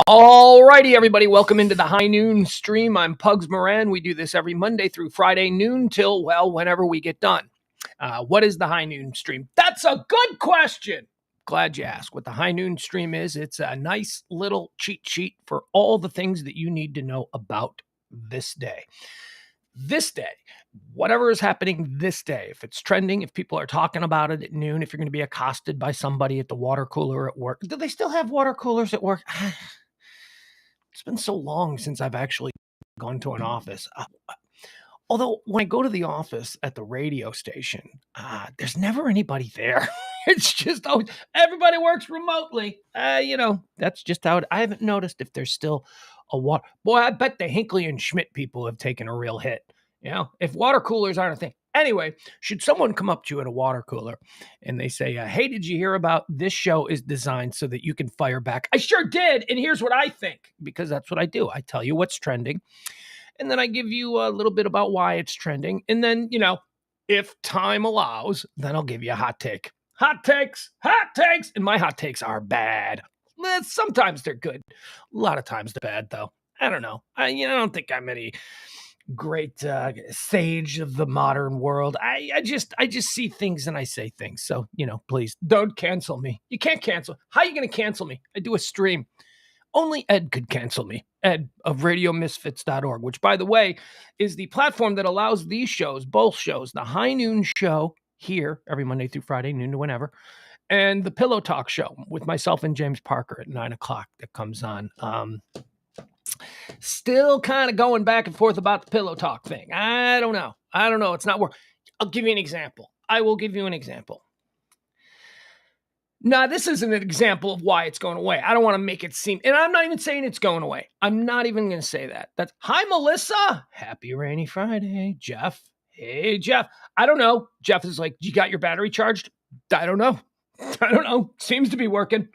All righty, everybody. Welcome into the High Noon stream. I'm Pugs Moran. We do this every Monday through Friday, noon till, well, whenever we get done. What is the High Noon stream? That's a good question. Glad you asked. What the High Noon stream is, it's a nice little cheat sheet for all the things that you need to know about this day. This day, whatever is happening this day, if it's trending, if people are talking about it at noon, if you're going to be accosted by somebody at the water cooler at work. Do they still have water coolers at work? It's been so long since I've actually gone to an office. Although when I go to the office at the radio station, there's never anybody there. It's just always, everybody works remotely. That's just how I haven't noticed if there's still a water. Boy, I bet the Hinckley and Schmidt people have taken a real hit. If water coolers aren't a thing. Anyway, should someone come up to you at a water cooler and they say, hey, did you hear about this show is designed so that you can fire back? I sure did. And here's what I think, because that's what I do. I tell you what's trending. And then I give you a little bit about why it's trending. And then, if time allows, then I'll give you a hot take. Hot takes. And my hot takes are bad. Sometimes they're good. A lot of times they're bad, though. I don't know. I don't think I'm any great sage of the modern world. I just see things and I say things. So, please don't cancel me. You can't cancel. How are you going to cancel me? I do a stream. Only Ed could cancel me. Ed of RadioMisfits.org, which, by the way, is the platform that allows these shows, both shows, the High Noon show here every Monday through Friday, noon to whenever, and the Pillow Talk show with myself and James Parker at 9 o'clock that comes on. Still kind of going back and forth about the Pillow Talk thing. I don't know. It's not working. I'll give you an example. I will give you an example. Now, this isn't an example of why it's going away. I don't want to make it seem, and I'm not even saying it's going away. I'm not even going to say that. That's, hi, Melissa. Happy rainy Friday. Jeff. Hey, Jeff. I don't know. Jeff is like, you got your battery charged? I don't know. Seems to be working.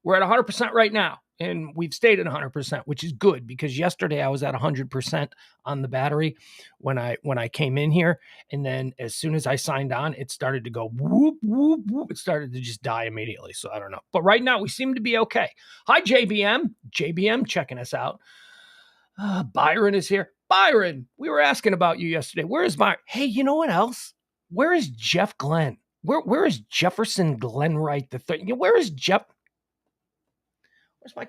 We're at 100% right now. And we've stayed at 100%, which is good because yesterday I was at 100% on the battery when I came in here. And then as soon as I signed on, it started to go whoop, whoop, whoop. It started to just die immediately. So I don't know. But right now we seem to be okay. Hi, JBM. JBM checking us out. Byron is here. Byron, we were asking about you yesterday. Where is Byron? Hey, you know what else? Where is Jeff Glenn? Where is Jefferson Glenwright the third? Where is Jeff? Where's my?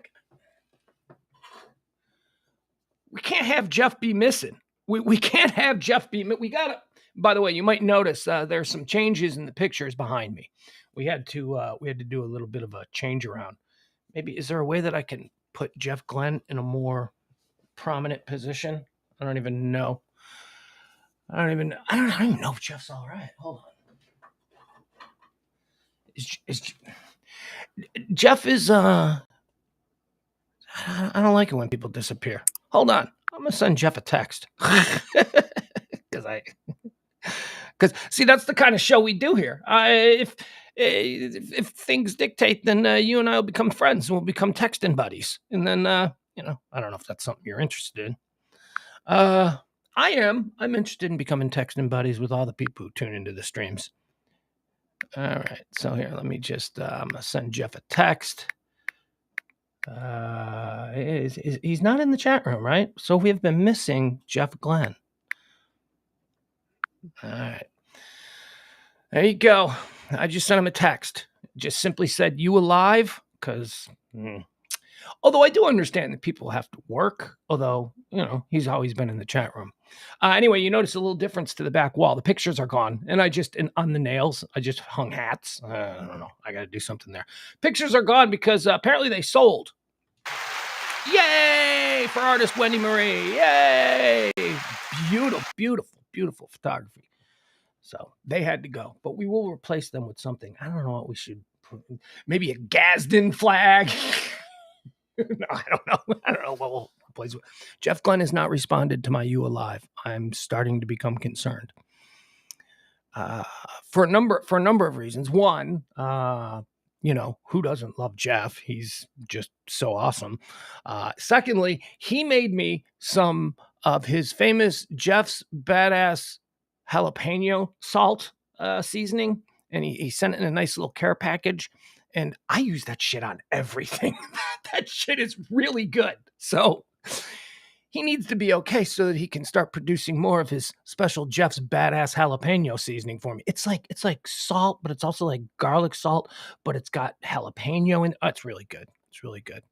We can't have Jeff be missing. We can't have Jeff be. We got to. By the way, you might notice there's some changes in the pictures behind me. We had to do a little bit of a change around. Maybe is there a way that I can put Jeff Glenn in a more prominent position? I don't even know. I don't even know if Jeff's all right. Hold on. Jeff is I don't like it when people disappear. Hold on. I'm going to send Jeff a text. Because see, that's the kind of show we do here. If things dictate, then you and I will become friends and we'll become texting buddies. And then, I don't know if that's something you're interested in. I am. I'm interested in becoming texting buddies with all the people who tune into the streams. All right. So here, let me just I'm going to send Jeff a text. He's not in the chat room, right? So we have been missing Jeff Glenn. All right. There you go. I just sent him a text. Just simply said, you alive? Because, although I do understand that people have to work, although, he's always been in the chat room. Anyway, you notice a little difference to the back wall. The pictures are gone. And on the nails, I just hung hats. I don't know. I got to do something there. Pictures are gone because apparently they sold. Yay! For artist Wendy Marie. Yay! Beautiful photography. So they had to go. But we will replace them with something. I don't know what we should put. Maybe a Gadsden flag. No, I don't know what we'll replace with. Jeff Glenn has not responded to my "You Alive." I'm starting to become concerned. For a number of reasons. One, who doesn't love Jeff? He's just so awesome. Secondly, he made me some of his famous Jeff's Badass jalapeno salt seasoning, and he sent it in a nice little care package. And I use that shit on everything. That shit is really good. So he needs to be okay so that he can start producing more of his special Jeff's badass jalapeno seasoning for me. It's like salt, but it's also like garlic salt, but it's got jalapeno in it. Oh, it's really good. It's really good.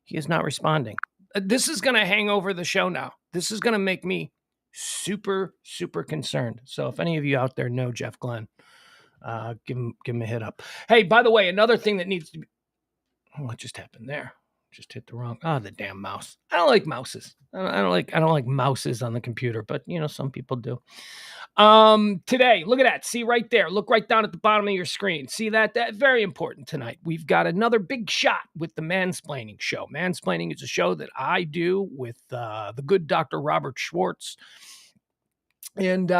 He is not responding. This is going to hang over the show now. This is going to make me super, super concerned. So if any of you out there know Jeff Glenn, give him a hit up. Hey, by the way, another thing that needs to be, what just happened there? Just hit the wrong. The damn mouse. I don't like mouses. I don't like mouses on the computer, but some people do. Today, look at that. See right there. Look right down at the bottom of your screen. See that? That very important tonight. We've got another big shot with the Mansplaining Show. Mansplaining is a show that I do with the good Dr. Robert Schwartz. And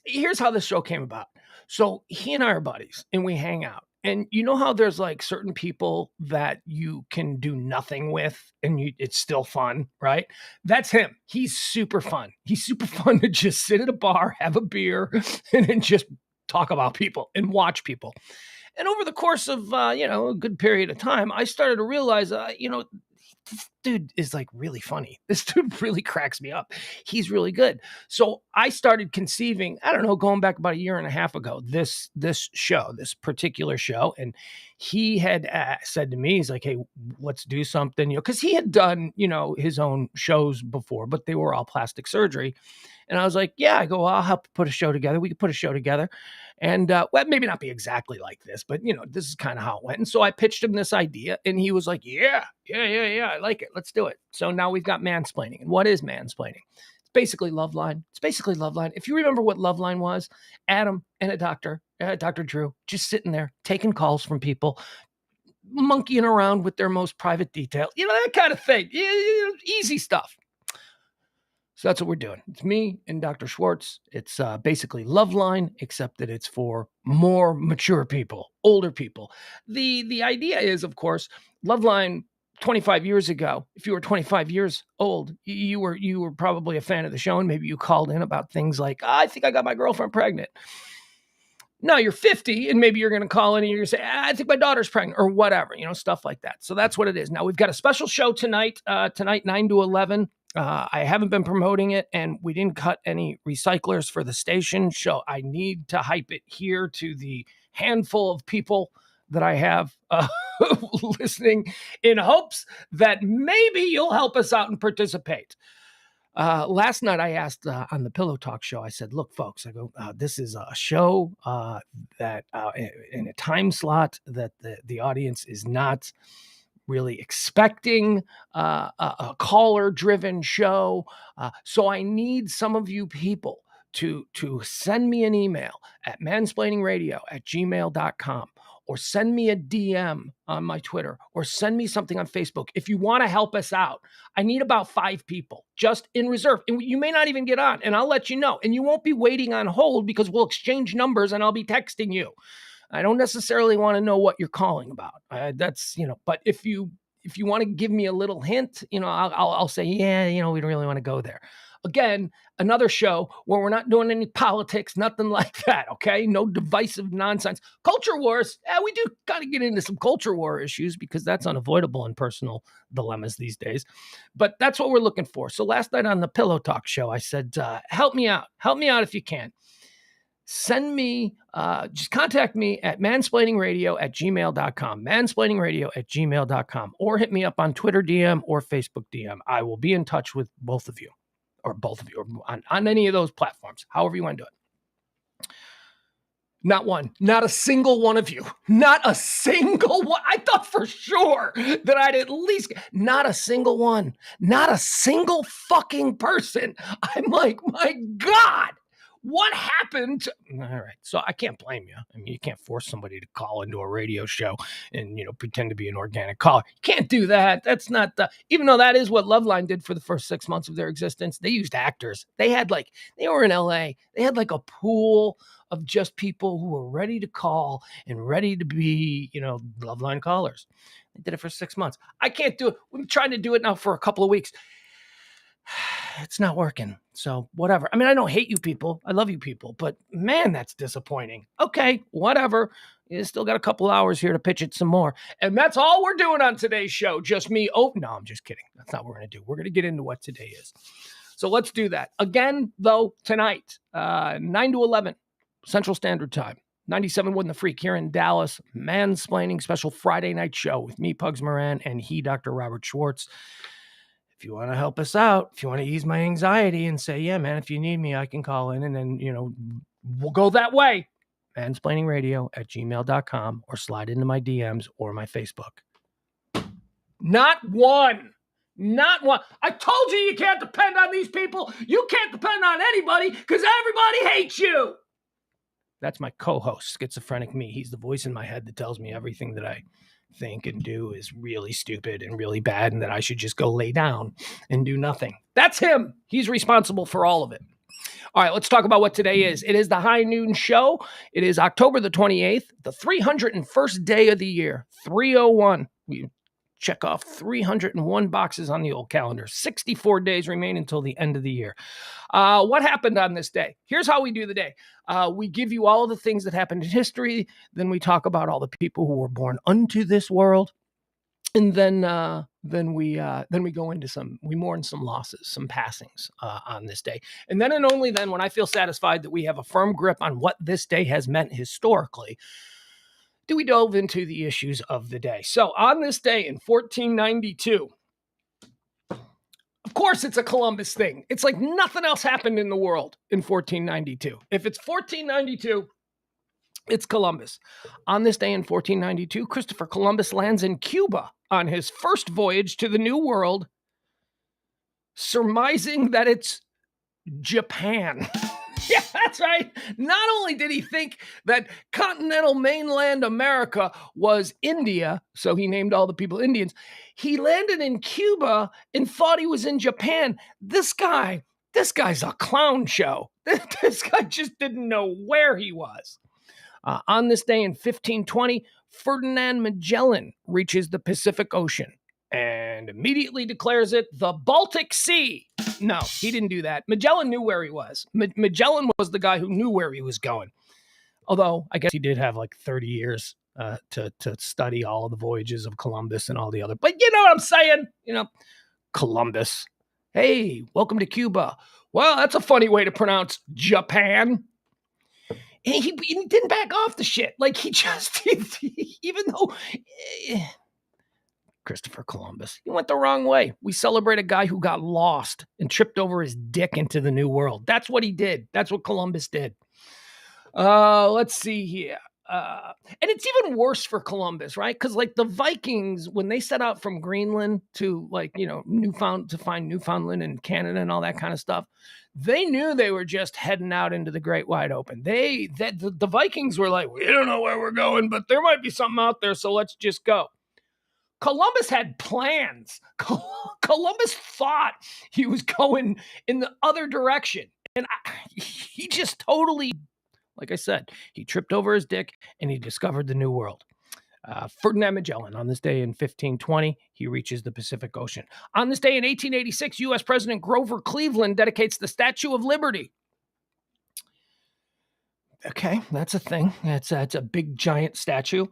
here's how this show came about. So he and I are buddies, and we hang out. And you know how there's like certain people that you can do nothing with and it's still fun, right? That's him. He's super fun. He's super fun to just sit at a bar, have a beer, and then just talk about people and watch people. And over the course of, a good period of time, I started to realize, this dude is like really funny. This dude really cracks me up. He's really good. So I started conceiving, I don't know, going back about a year and a half ago, this particular show. And he had said to me, he's like, hey, let's do something, because he had done, his own shows before, but they were all plastic surgery. And I was like, yeah, I'll help put a show together. We could put a show together. And maybe not be exactly like this, but this is kind of how it went. And so I pitched him this idea and he was like, yeah, I like it. Let's do it. So now we've got Mansplaining. And what is Mansplaining? It's basically Loveline. If you remember what Loveline was, Adam and a doctor, Dr. Drew, just sitting there taking calls from people, monkeying around with their most private detail, that kind of thing. Easy stuff. So that's what we're doing. It's me and Dr. Schwartz. It's basically Loveline, except that it's for more mature people, older people. The idea is, of course, Loveline 25 years ago, if you were 25 years old, you were probably a fan of the show, and maybe you called in about things like, I think I got my girlfriend pregnant. Now you're 50 and maybe you're going to call in and you're going to say, I think my daughter's pregnant or whatever, stuff like that. So that's what it is. Now we've got a special show tonight, 9 to 11. I haven't been promoting it, and we didn't cut any recyclers for the station, so I need to hype it here to the handful of people that I have listening in hopes that maybe you'll help us out and participate. Last night I asked on the Pillow Talk show, I said, look, folks, I go, this is a show that in a time slot that the audience is not really expecting, a caller-driven show. So I need some of you people to send me an email at mansplainingradio@gmail.com, or send me a DM on my Twitter, or send me something on Facebook. If you want to help us out, I need about 5 people just in reserve. And you may not even get on, and I'll let you know. And you won't be waiting on hold because we'll exchange numbers and I'll be texting you. I don't necessarily want to know what you're calling about. But if you want to give me a little hint, I'll say, yeah, we don't really want to go there. Again, another show where we're not doing any politics, nothing like that. Okay. No divisive nonsense. Culture wars. Yeah, we do got to get into some culture war issues because that's unavoidable in personal dilemmas these days. But that's what we're looking for. So last night on the Pillow Talk show, I said, help me out if you can. Send me, just contact me at mansplainingradio@gmail.com, mansplainingradio@gmail.com, or hit me up on Twitter DM or Facebook DM. I will be in touch with both of you, or on any of those platforms, however you want to do it. Not a single one of you, not a single one. I thought for sure that I'd at least, not a single one, not a single fucking person. I'm like, my God. What happened? All right. So I can't blame you. I mean, you can't force somebody to call into a radio show and, pretend to be an organic caller. You can't do that. That's not even though that is what Loveline did for the first 6 months of their existence. They used actors. They were in LA. They had like a pool of just people who were ready to call and ready to be, Loveline callers. They did it for 6 months. I can't do it. I'm trying to do it now for a couple of weeks. It's not working. So whatever. I mean, I don't hate you people. I love you people, but man, that's disappointing. Okay, whatever. You still got a couple hours here to pitch it some more. And that's all we're doing on today's show. Just me. Oh, no, I'm just kidding. That's not what we're going to do. We're going to get into what today is. So let's do that. Again, though, tonight, 9 to 11 Central Standard Time. 97.1 The Freak here in Dallas. Mansplaining special Friday night show with me, Pugs Moran, and he, Dr. Robert Schwartz. If you want to help us out, if you want to ease my anxiety and say, yeah, man, if you need me, I can call in and then, we'll go that way. mansplainingradio@gmail.com or slide into my DMs or my Facebook. Not one. I told you can't depend on these people. You can't depend on anybody because everybody hates you. That's my co-host, Schizophrenic Me. He's the voice in my head that tells me everything that I think and do is really stupid and really bad and that I should just go lay down and do nothing. That's him. He's responsible for all of it. All right, let's talk about what today is. It is the High Noon Show. It is October the 28th, the 301st day of the year, 301. We check off 301 boxes on the old calendar. 64 days remain until the end of the year. What happened on this day? Here's how we do the day. We give you all of the things that happened in history. Then we talk about all the people who were born unto this world. And then we go into we mourn some losses, some passings on this day. And then and only then, when I feel satisfied that we have a firm grip on what this day has meant historically, do we delve into the issues of the day. So on this day in 1492, of course, it's a Columbus thing. It's like nothing else happened in the world in 1492. If it's 1492, it's Columbus. On this day in 1492, Christopher Columbus lands in Cuba on his first voyage to the New World, surmising that it's Japan. Yeah, that's right. Not only did he think that continental mainland America was India, so he named all the people Indians, he landed in Cuba and thought he was in Japan. This guy's a clown show. This guy just didn't know where he was. On this day in 1520, Ferdinand Magellan reaches the Pacific Ocean and immediately declares it the Baltic Sea. No, he didn't do that. Magellan knew where he was. Magellan was the guy who knew where he was going. Although, I guess he did have like 30 years to study all of the voyages of Columbus and all the other. But you know what I'm saying? Columbus. Hey, welcome to Cuba. Well, that's a funny way to pronounce Japan. And he didn't back off the shit. Like, even though Christopher Columbus, he went the wrong way. We celebrate a guy who got lost and tripped over his dick into the New World. That's what he did. That's what Columbus did. Let's see here. And it's even worse for Columbus, right? Because like the Vikings, when they set out from Greenland to to find Newfoundland and Canada and all that kind of stuff, they knew they were just heading out into the great wide open. The Vikings were like, we don't know where we're going, but there might be something out there, so let's just go. Columbus had plans. Columbus thought he was going in the other direction. And he just totally, like I said, he tripped over his dick and he discovered the New World. Ferdinand Magellan, on this day in 1520, he reaches the Pacific Ocean. On this day in 1886, U.S. President Grover Cleveland dedicates the Statue of Liberty. Okay, that's a thing. It's a big, giant statue.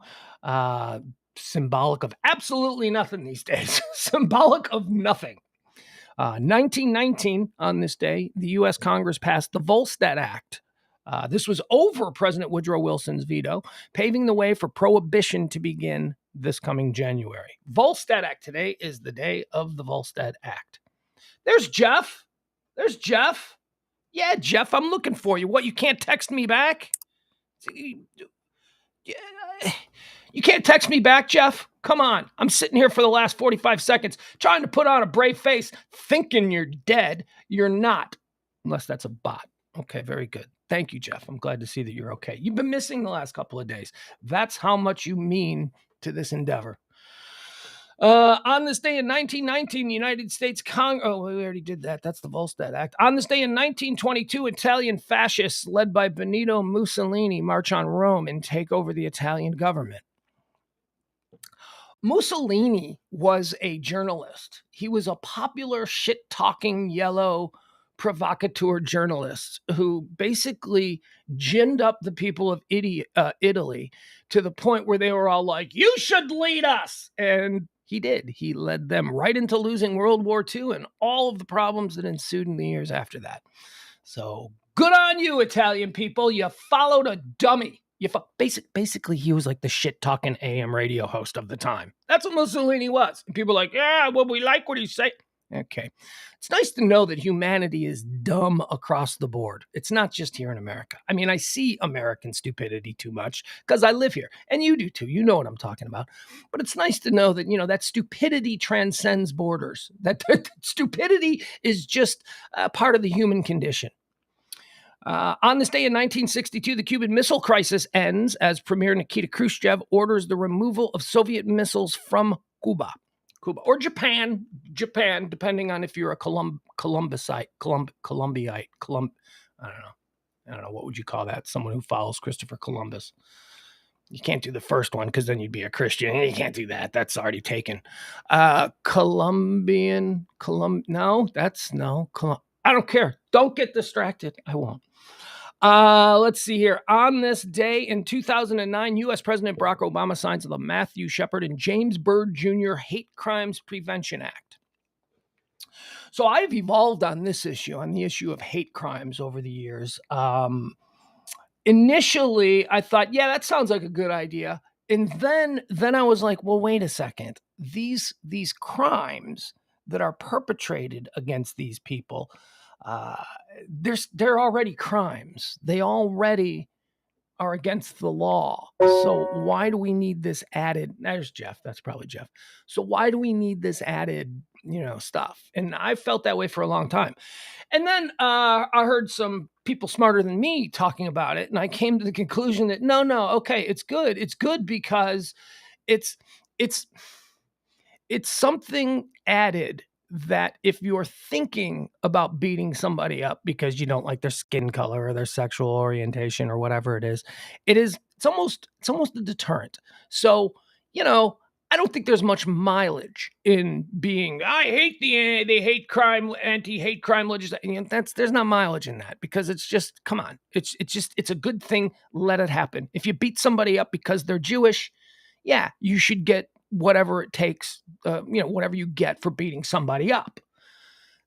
Symbolic of absolutely nothing these days. Symbolic of nothing. 1919, on this day, the U.S. Congress passed the Volstead Act. This was over President Woodrow Wilson's veto, paving the way for prohibition to begin this coming January. Volstead Act. Today is the day of the Volstead Act. There's Jeff. Yeah, Jeff, I'm looking for you. What, you can't text me back? You can't text me back, Jeff? Come on. I'm sitting here for the last 45 seconds trying to put on a brave face, thinking you're dead. You're not, unless that's a bot. Okay, very good. Thank you, Jeff. I'm glad to see that you're okay. You've been missing the last couple of days. That's how much you mean to this endeavor. On this day in 1919, the United States oh, we already did that. That's the Volstead Act. On this day in 1922, Italian fascists led by Benito Mussolini march on Rome and take over the Italian government. Mussolini was a journalist. He was a popular shit-talking yellow provocateur journalist who basically ginned up the people of Italy to the point where they were all like, you should lead us. And he did. He led them right into losing World War II and all of the problems that ensued in the years after that. So good on you, Italian people. You followed a dummy. Basically, he was like the shit-talking AM radio host of the time. That's what Mussolini was. And people are like, yeah, well, we like what he's saying. Okay. It's nice to know that humanity is dumb across the board. It's not just here in America. I mean, I see American stupidity too much because I live here. And you do too. You know what I'm talking about. But it's nice to know that, that stupidity transcends borders. That stupidity is just part of the human condition. On this day in 1962, the Cuban Missile Crisis ends as Premier Nikita Khrushchev orders the removal of Soviet missiles from Cuba or Japan, depending on if you're a Columbiite. I don't know. What would you call that? Someone who follows Christopher Columbus. You can't do the first one because then you'd be a Christian. You can't do that. That's already taken. No. I don't care. Don't get distracted. I won't. Let's see here. On this day in 2009, U.S. President Barack Obama signs the Matthew Shepard and James Byrd Jr. Hate Crimes Prevention Act. So I've evolved on this issue, on the issue of hate crimes over the years. Initially, I thought, yeah, that sounds like a good idea. And then I was like, well, wait a second. These crimes that are perpetrated against these people, they're already crimes. They already are against the law. So why do we need this added? There's Jeff. That's probably Jeff. So why do we need this added, stuff? And I felt that way for a long time. And then I heard some people smarter than me talking about it, and I came to the conclusion that no, okay, it's good. It's good because it's something added that if you're thinking about beating somebody up because you don't like their skin color or their sexual orientation or whatever it is, it's almost a deterrent. So, I don't think there's much mileage in being, I hate the hate crime, anti-hate crime legislation. There's not mileage in that because it's just, come on. It's a good thing. Let it happen. If you beat somebody up because they're Jewish, yeah, you should get whatever it takes, whatever you get for beating somebody up.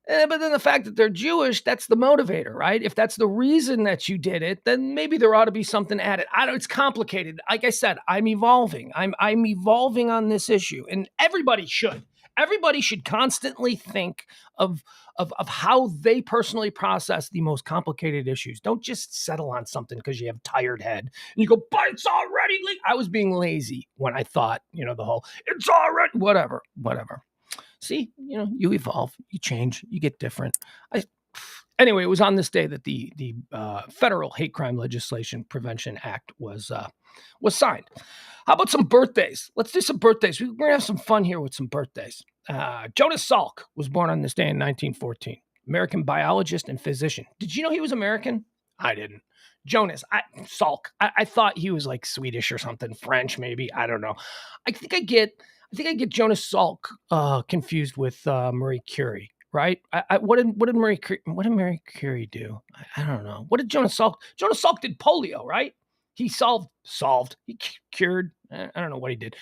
But then the fact that they're Jewish, that's the motivator, right? If that's the reason that you did it, then maybe there ought to be something added. It's complicated. Like I said, I'm evolving. I'm evolving on this issue, and everybody should. Everybody should constantly think of how they personally process the most complicated issues. Don't just settle on something because you have a tired head. And you go, but it's already legal. I was being lazy when I thought, the whole, it's already, whatever. See, you evolve, you change, you get different. Anyway, it was on this day that the Federal Hate Crime Legislation Prevention Act was signed. How about some birthdays? Let's do some birthdays. We're going to have some fun here with some birthdays. Jonas Salk was born on this day in 1914. American biologist and physician. Did you know he was American? I didn't. Jonas Salk. I thought he was like Swedish or something, French maybe. I don't know. I think I get Jonas Salk confused with Marie Curie, right? What did Marie Curie do? I don't know. What did Jonas Salk? Jonas Salk did polio, right? He solved. He cured. I don't know what he did.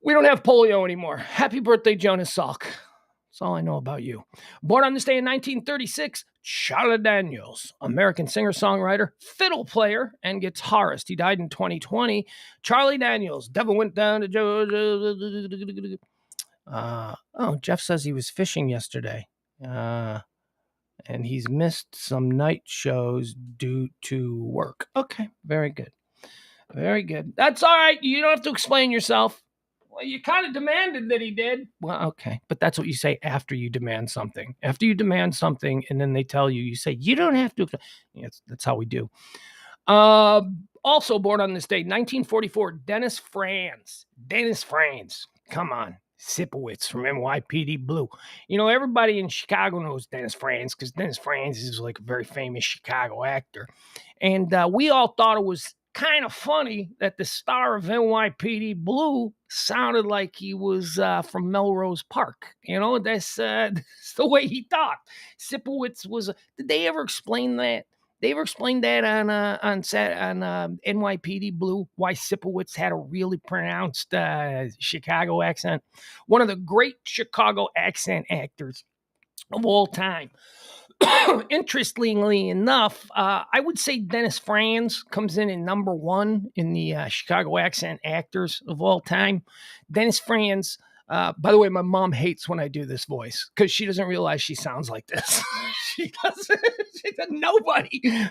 We don't have polio anymore. Happy birthday, Jonas Salk. That's all I know about you. Born on this day in 1936, Charlie Daniels, American singer-songwriter, fiddle player, and guitarist. He died in 2020. Charlie Daniels, Devil Went Down to Joe. Jeff says he was fishing yesterday. And he's missed some night shows due to work. Okay, very good. Very good. That's all right. You don't have to explain yourself. Well, you kind of demanded that he did. Well, okay. But that's what you say after you demand something. After you demand something and then they tell you, you say, you don't have to. Yeah, that's how we do. Also born on this date, 1944, Dennis Franz. Come on. Sipowicz from NYPD Blue. Everybody in Chicago knows Dennis Franz because Dennis Franz is like a very famous Chicago actor. And we all thought it was kind of funny that the star of NYPD Blue sounded like he was from Melrose Park. That's, that's the way he talked. Sipowicz was. Did they ever explain that? They ever explained that on NYPD Blue? Why Sipowicz had a really pronounced Chicago accent? One of the great Chicago accent actors of all time. Interestingly enough, I would say Dennis Franz comes in at number one in the Chicago accent actors of all time. Dennis Franz. By the way, my mom hates when I do this voice because she doesn't realize she sounds like this. She doesn't.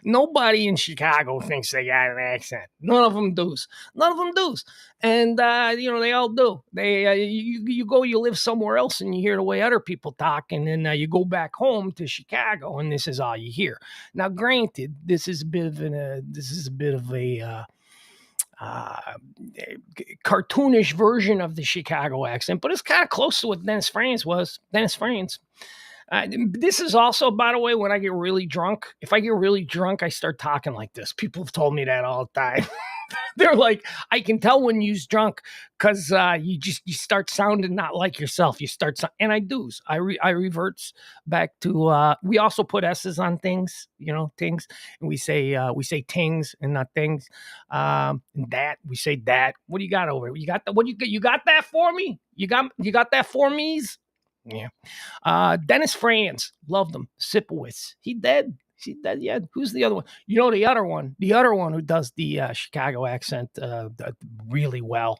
Nobody in Chicago thinks they got an accent. None of them does. None of them does. And they all do. You go, you live somewhere else, and you hear the way other people talk, and then you go back home to Chicago, and this is all you hear. Now, granted, this is a bit of a cartoonish version of the Chicago accent, but it's kind of close to what Dennis Franz was. Dennis Franz. This is also, by the way, when I get really drunk. If I get really drunk, I start talking like this. People have told me that all the time. They're like, I can tell when you're drunk because you start sounding not like yourself. And I do. I reverts back to. We also put S's on things, things, and we say tings and not things. And that we say that. What do you got over? You got you got that for me? You got that for me's? Yeah. Dennis Franz, loved him. Sipowicz, he dead. She dead. Yeah. Who's the other one? The other one who does the Chicago accent really well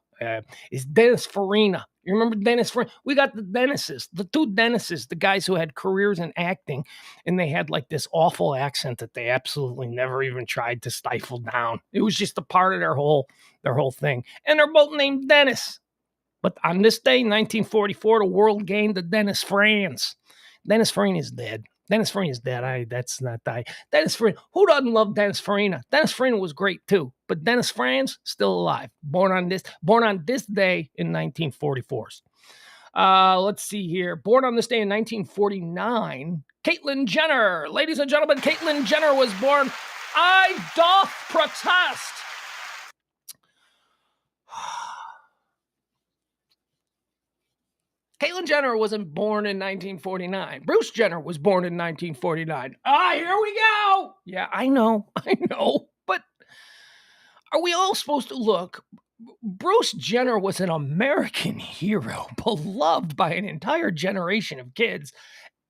is Dennis Farina. You remember Dennis Farina? We got the Dennises, the two Dennises, the guys who had careers in acting, and they had like this awful accent that they absolutely never even tried to stifle down. It was just a part of their whole thing, and they're both named Dennis. But on this day, 1944, the world gained the Dennis Franz. Dennis Farina is dead. Dennis Farina is dead. That's not die. Dennis Farina. Who doesn't love Dennis Farina? Dennis Farina was great too. But Dennis Franz still alive. Born on this day in 1944. Let's see here. Born on this day in 1949, Caitlyn Jenner. Ladies and gentlemen, Caitlyn Jenner was born. I doth protest. Caitlyn Jenner wasn't born in 1949. Bruce Jenner was born in 1949. Here we go. Yeah, I know. But are we all supposed to look? Bruce Jenner was an American hero, beloved by an entire generation of kids.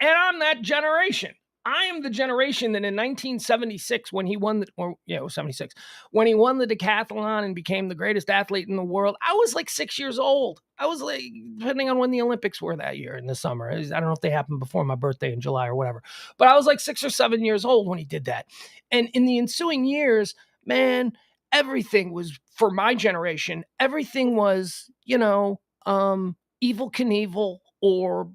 And I'm that generation. I am the generation that in 1976, when he won it was 76, when he won the decathlon and became the greatest athlete in the world, I was like 6 years old. I was like, depending on when the Olympics were that year in the summer. I don't know if they happened before my birthday in July or whatever, but I was like 6 or 7 years old when he did that. And in the ensuing years, man, everything was, for my generation, everything was, Evel Knievel or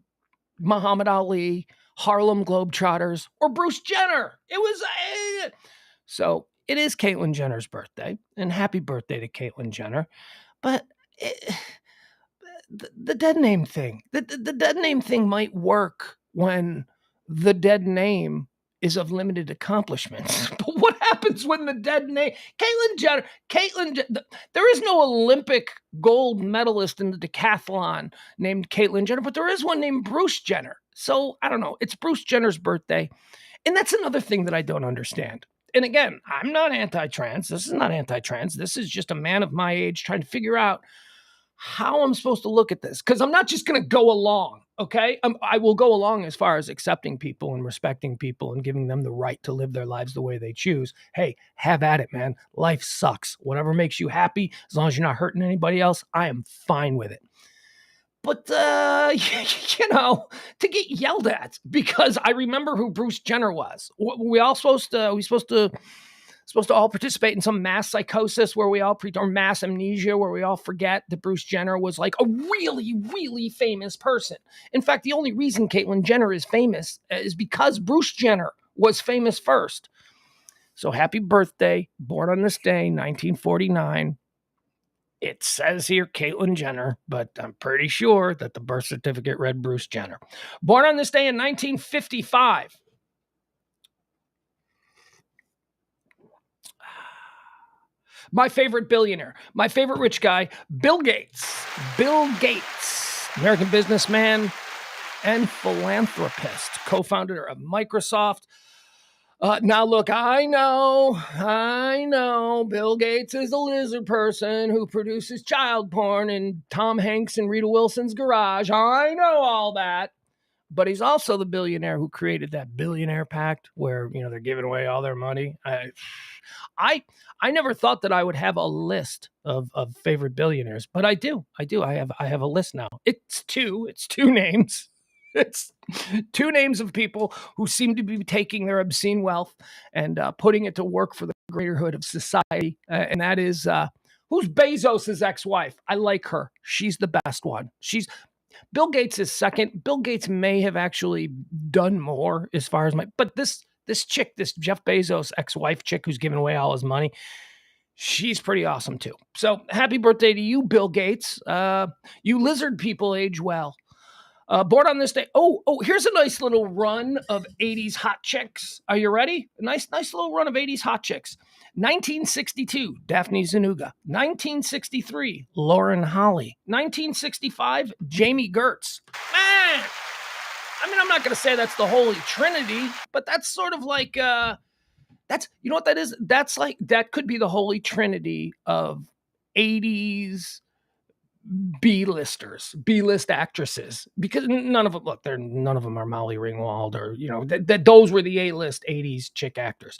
Muhammad Ali, Harlem Globetrotters, or Bruce Jenner. It was so it is Caitlyn Jenner's birthday, and happy birthday to Caitlyn Jenner. But the dead name thing, the dead name thing might work when the dead name is of limited accomplishments. But what happens when the dead name, Caitlyn Jenner, there is no Olympic gold medalist in the decathlon named Caitlyn Jenner, but there is one named Bruce Jenner. So I don't know. It's Bruce Jenner's birthday. And that's another thing that I don't understand. And again, I'm not anti-trans. This is not anti-trans. This is just a man of my age trying to figure out how I'm supposed to look at this. Because I'm not just going to go along. Okay, I will go along as far as accepting people and respecting people and giving them the right to live their lives the way they choose. Hey, have at it, man. Life sucks. Whatever makes you happy, as long as you're not hurting anybody else, I am fine with it. But, to get yelled at because I remember who Bruce Jenner was. We all supposed to all participate in some mass psychosis where we all or mass amnesia where we all forget that Bruce Jenner was like a really, really famous person. In fact, the only reason Caitlyn Jenner is famous is because Bruce Jenner was famous first. So happy birthday, born on this day, 1949. It says here Caitlyn Jenner, but I'm pretty sure that the birth certificate read Bruce Jenner. Born on this day in 1955. My favorite billionaire, my favorite rich guy, Bill Gates. Bill Gates, American businessman and philanthropist, co-founder of Microsoft. Now, look, I know, Bill Gates is a lizard person who produces child porn in Tom Hanks and Rita Wilson's garage. I know all that. But he's also the billionaire who created that billionaire pact where, they're giving away all their money. I never thought that I would have a list of favorite billionaires, but I do. I have a list now. It's two names. It's two names of people who seem to be taking their obscene wealth and putting it to work for the greater good of society. And that is, who's Bezos' ex-wife? I like her. She's the best one. Bill Gates is second. Bill Gates may have actually done more as far as but this chick, this Jeff Bezos ex-wife chick who's giving away all his money, she's pretty awesome too. So happy birthday to you, Bill Gates. You lizard people age well. Born on this day. Oh, here's a nice little run of 80s hot chicks. Are you ready? A nice little run of 80s hot chicks. 1962, Daphne Zuniga. 1963, Lauren Holly. 1965, Jamie Gertz. Man, I'm not going to say that's the Holy Trinity, but that's sort of like, that's, you know what that is? That's like, that could be the Holy Trinity of 80s B-listers, B-list actresses, because none of them are Molly Ringwald or, those were the A-list 80s chick actors.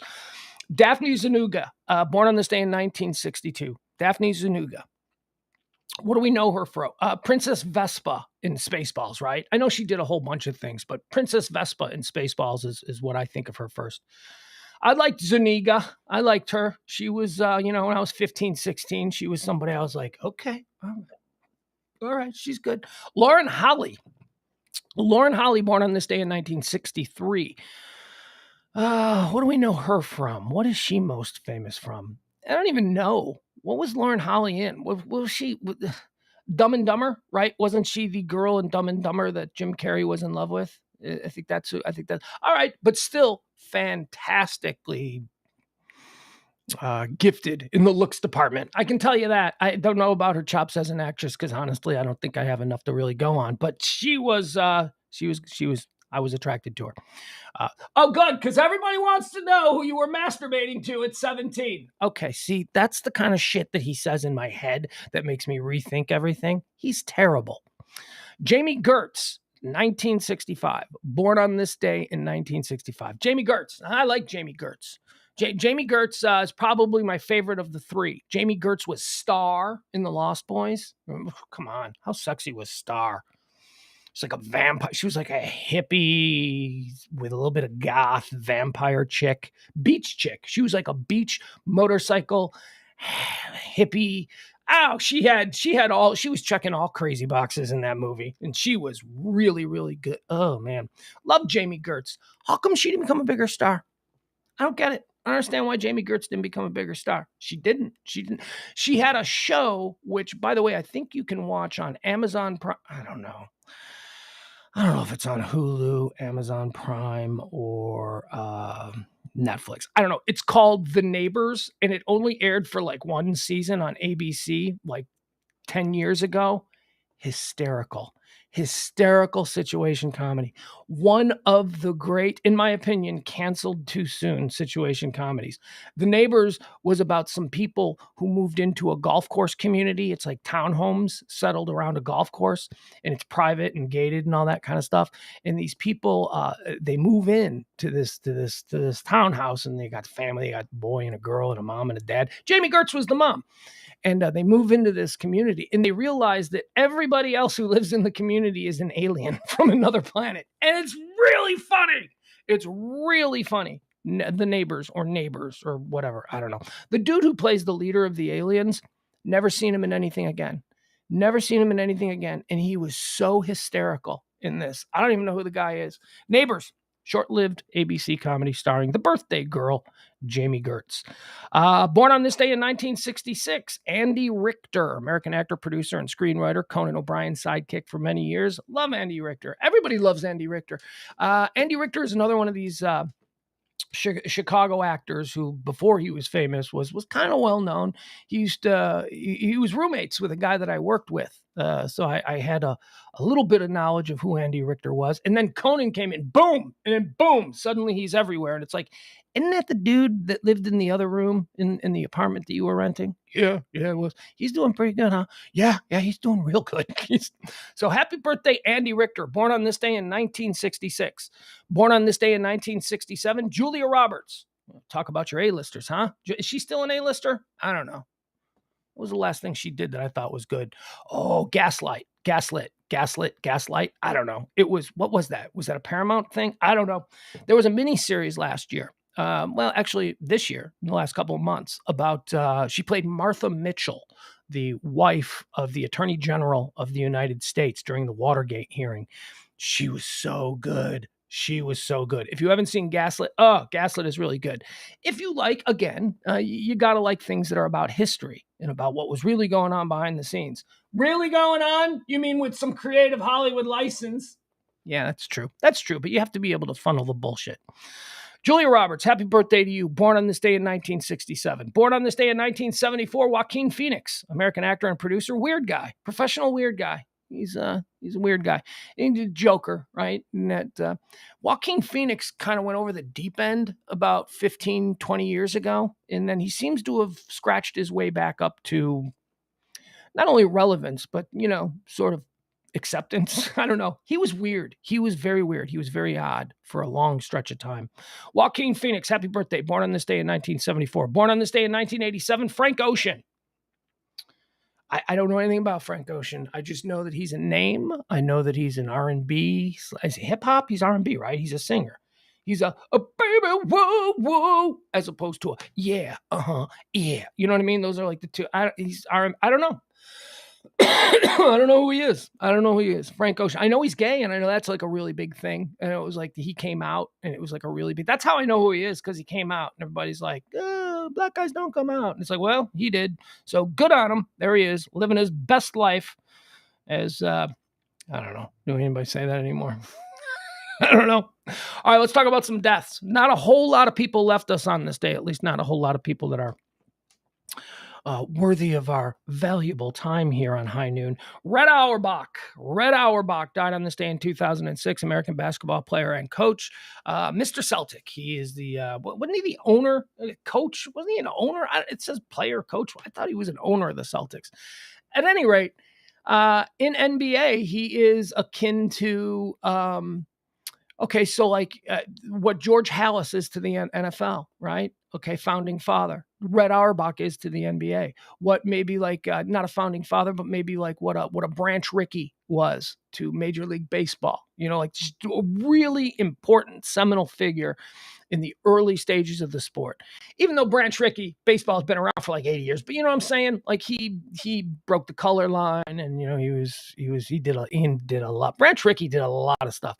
Daphne Zuniga, born on this day in 1962. Daphne Zuniga. What do we know her for? Princess Vespa in Spaceballs, right? I know she did a whole bunch of things, but Princess Vespa in Spaceballs is what I think of her first. I liked Zuniga. I liked her. She was, when I was 15, 16, she was somebody I was like, okay, all right, she's good. Lauren Holly, born on this day in 1963. What do we know her from? What is she most famous from? I don't even know. What was Lauren Holly in? What was she? Dumb and Dumber, right? Wasn't she the girl in Dumb and Dumber that Jim Carrey was in love with? I think that's all right, but still fantastically gifted in the looks department. I can tell you that. I don't know about her chops as an actress because honestly, I don't think I have enough to really go on. But she was. I was attracted to her. Oh, good, because everybody wants to know who you were masturbating to at 17. Okay, see, that's the kind of shit that he says in my head that makes me rethink everything. He's terrible. Jamie Gertz, 1965. Born on this day in 1965. Jamie Gertz. I like Jamie Gertz. Jamie Gertz is probably my favorite of the three. Jamie Gertz was Star in The Lost Boys. Come on, how sexy was Star? She's like a vampire. She was like a hippie with a little bit of goth vampire chick, beach chick. She was like a beach motorcycle hippie. Oh, she was checking all crazy boxes in that movie. And she was really, really good. Oh man. Love Jamie Gertz. How come she didn't become a bigger star? I don't get it. I don't understand why Jamie Gertz didn't become a bigger star. She didn't. She had a show, which by the way, I think you can watch on Amazon Prime. I don't know if it's on Hulu, Amazon Prime, or Netflix. I don't know. It's called The Neighbors, and it only aired for like one season on ABC like 10 years ago. Hysterical situation comedy. One of the great, in my opinion, canceled too soon situation comedies. The Neighbors was about some people who moved into a golf course community. It's like townhomes settled around a golf course, and it's private and gated and all that kind of stuff. And these people, they move in to this townhouse, and they got family. They got a boy and a girl and a mom and a dad. Jamie Gertz was the mom. And they move into this community and they realize that everybody else who lives in the community is an alien from another planet. And it's really funny. It's really funny. The neighbors or whatever. I don't know. The dude who plays the leader of the aliens, never seen him in anything again. And he was so hysterical in this. I don't even know who the guy is. Neighbors. Short-lived ABC comedy starring the birthday girl, Jamie Gertz. Born on this day in 1966, Andy Richter, American actor, producer, and screenwriter, Conan O'Brien's sidekick for many years. Love Andy Richter. Everybody loves Andy Richter. Andy Richter is another one of these Chicago actors who, before he was famous, was kind of well known. He was roommates with a guy that I worked with, so I had a little bit of knowledge of who Andy Richter was. And then Conan came in, boom, and then boom, suddenly he's everywhere. And it's like, isn't that the dude that lived in the other room in the apartment that you were renting? Yeah, it was. He's doing pretty good, huh? Yeah, he's doing real good. So happy birthday, Andy Richter, born on this day in 1966. Born on this day in 1967, Julia Roberts. Talk about your A-listers, huh? Is she still an A-lister? I don't know. What was the last thing she did that I thought was good? Oh, Gaslit. I don't know. What was that? Was that a Paramount thing? I don't know. There was a mini series last year. Actually this year, in the last couple of months, about, she played Martha Mitchell, the wife of the Attorney General of the United States during the Watergate hearing. She was so good. If you haven't seen Gaslit, Gaslit is really good. If you like, again, you got to like things that are about history and about what was really going on behind the scenes. Really going on? You mean with some creative Hollywood license? Yeah, that's true. But you have to be able to funnel the bullshit. Julia Roberts, happy birthday to you. Born on this day in 1967. Born on this day in 1974, Joaquin Phoenix, American actor and producer, weird guy, professional weird guy. He's a weird guy. He's a Joker, right? And that Joaquin Phoenix kind of went over the deep end about 15, 20 years ago. And then he seems to have scratched his way back up to not only relevance, but, sort of acceptance. I don't know. He was weird. He was very weird. He was very odd for a long stretch of time. Joaquin Phoenix, happy birthday. Born on this day in 1974. Born on this day in 1987, Frank Ocean. I don't know anything about Frank Ocean. I just know that he's a name. I know that he's an R&B. Is it hip-hop? He's R&B, right? He's a singer. He's a baby, whoa, whoa, as opposed to a yeah, yeah. You know what I mean? Those are like the two. I don't know. I don't know who he is. Frank Ocean. I know he's gay, and I know that's like a really big thing. And it was like he came out, and it was like a really big. That's how I know who he is, because he came out, and everybody's like, black guys don't come out. And it's like, well, he did. So good on him. There he is, living his best life. As I don't know. Do anybody say that anymore? I don't know. All right, let's talk about some deaths. Not a whole lot of people left us on this day. At least not a whole lot of people that are worthy of our valuable time here on High Noon. Red Auerbach died on this day in 2006, American basketball player and coach. Mr. Celtic. He is the, wasn't he the owner, coach? Wasn't he an owner? It says player, coach. I thought he was an owner of the Celtics. At any rate, in NBA, he is akin to, so like what George Halas is to the NFL, right? Okay, founding father. Red Auerbach is to the NBA. What maybe like not a founding father, but maybe like what a Branch Rickey was to Major League Baseball. Like just a really important seminal figure in the early stages of the sport. Even though Branch Rickey, baseball has been around for like 80 years, but you know what I'm saying? Like he broke the color line, and he did a lot. Branch Rickey did a lot of stuff.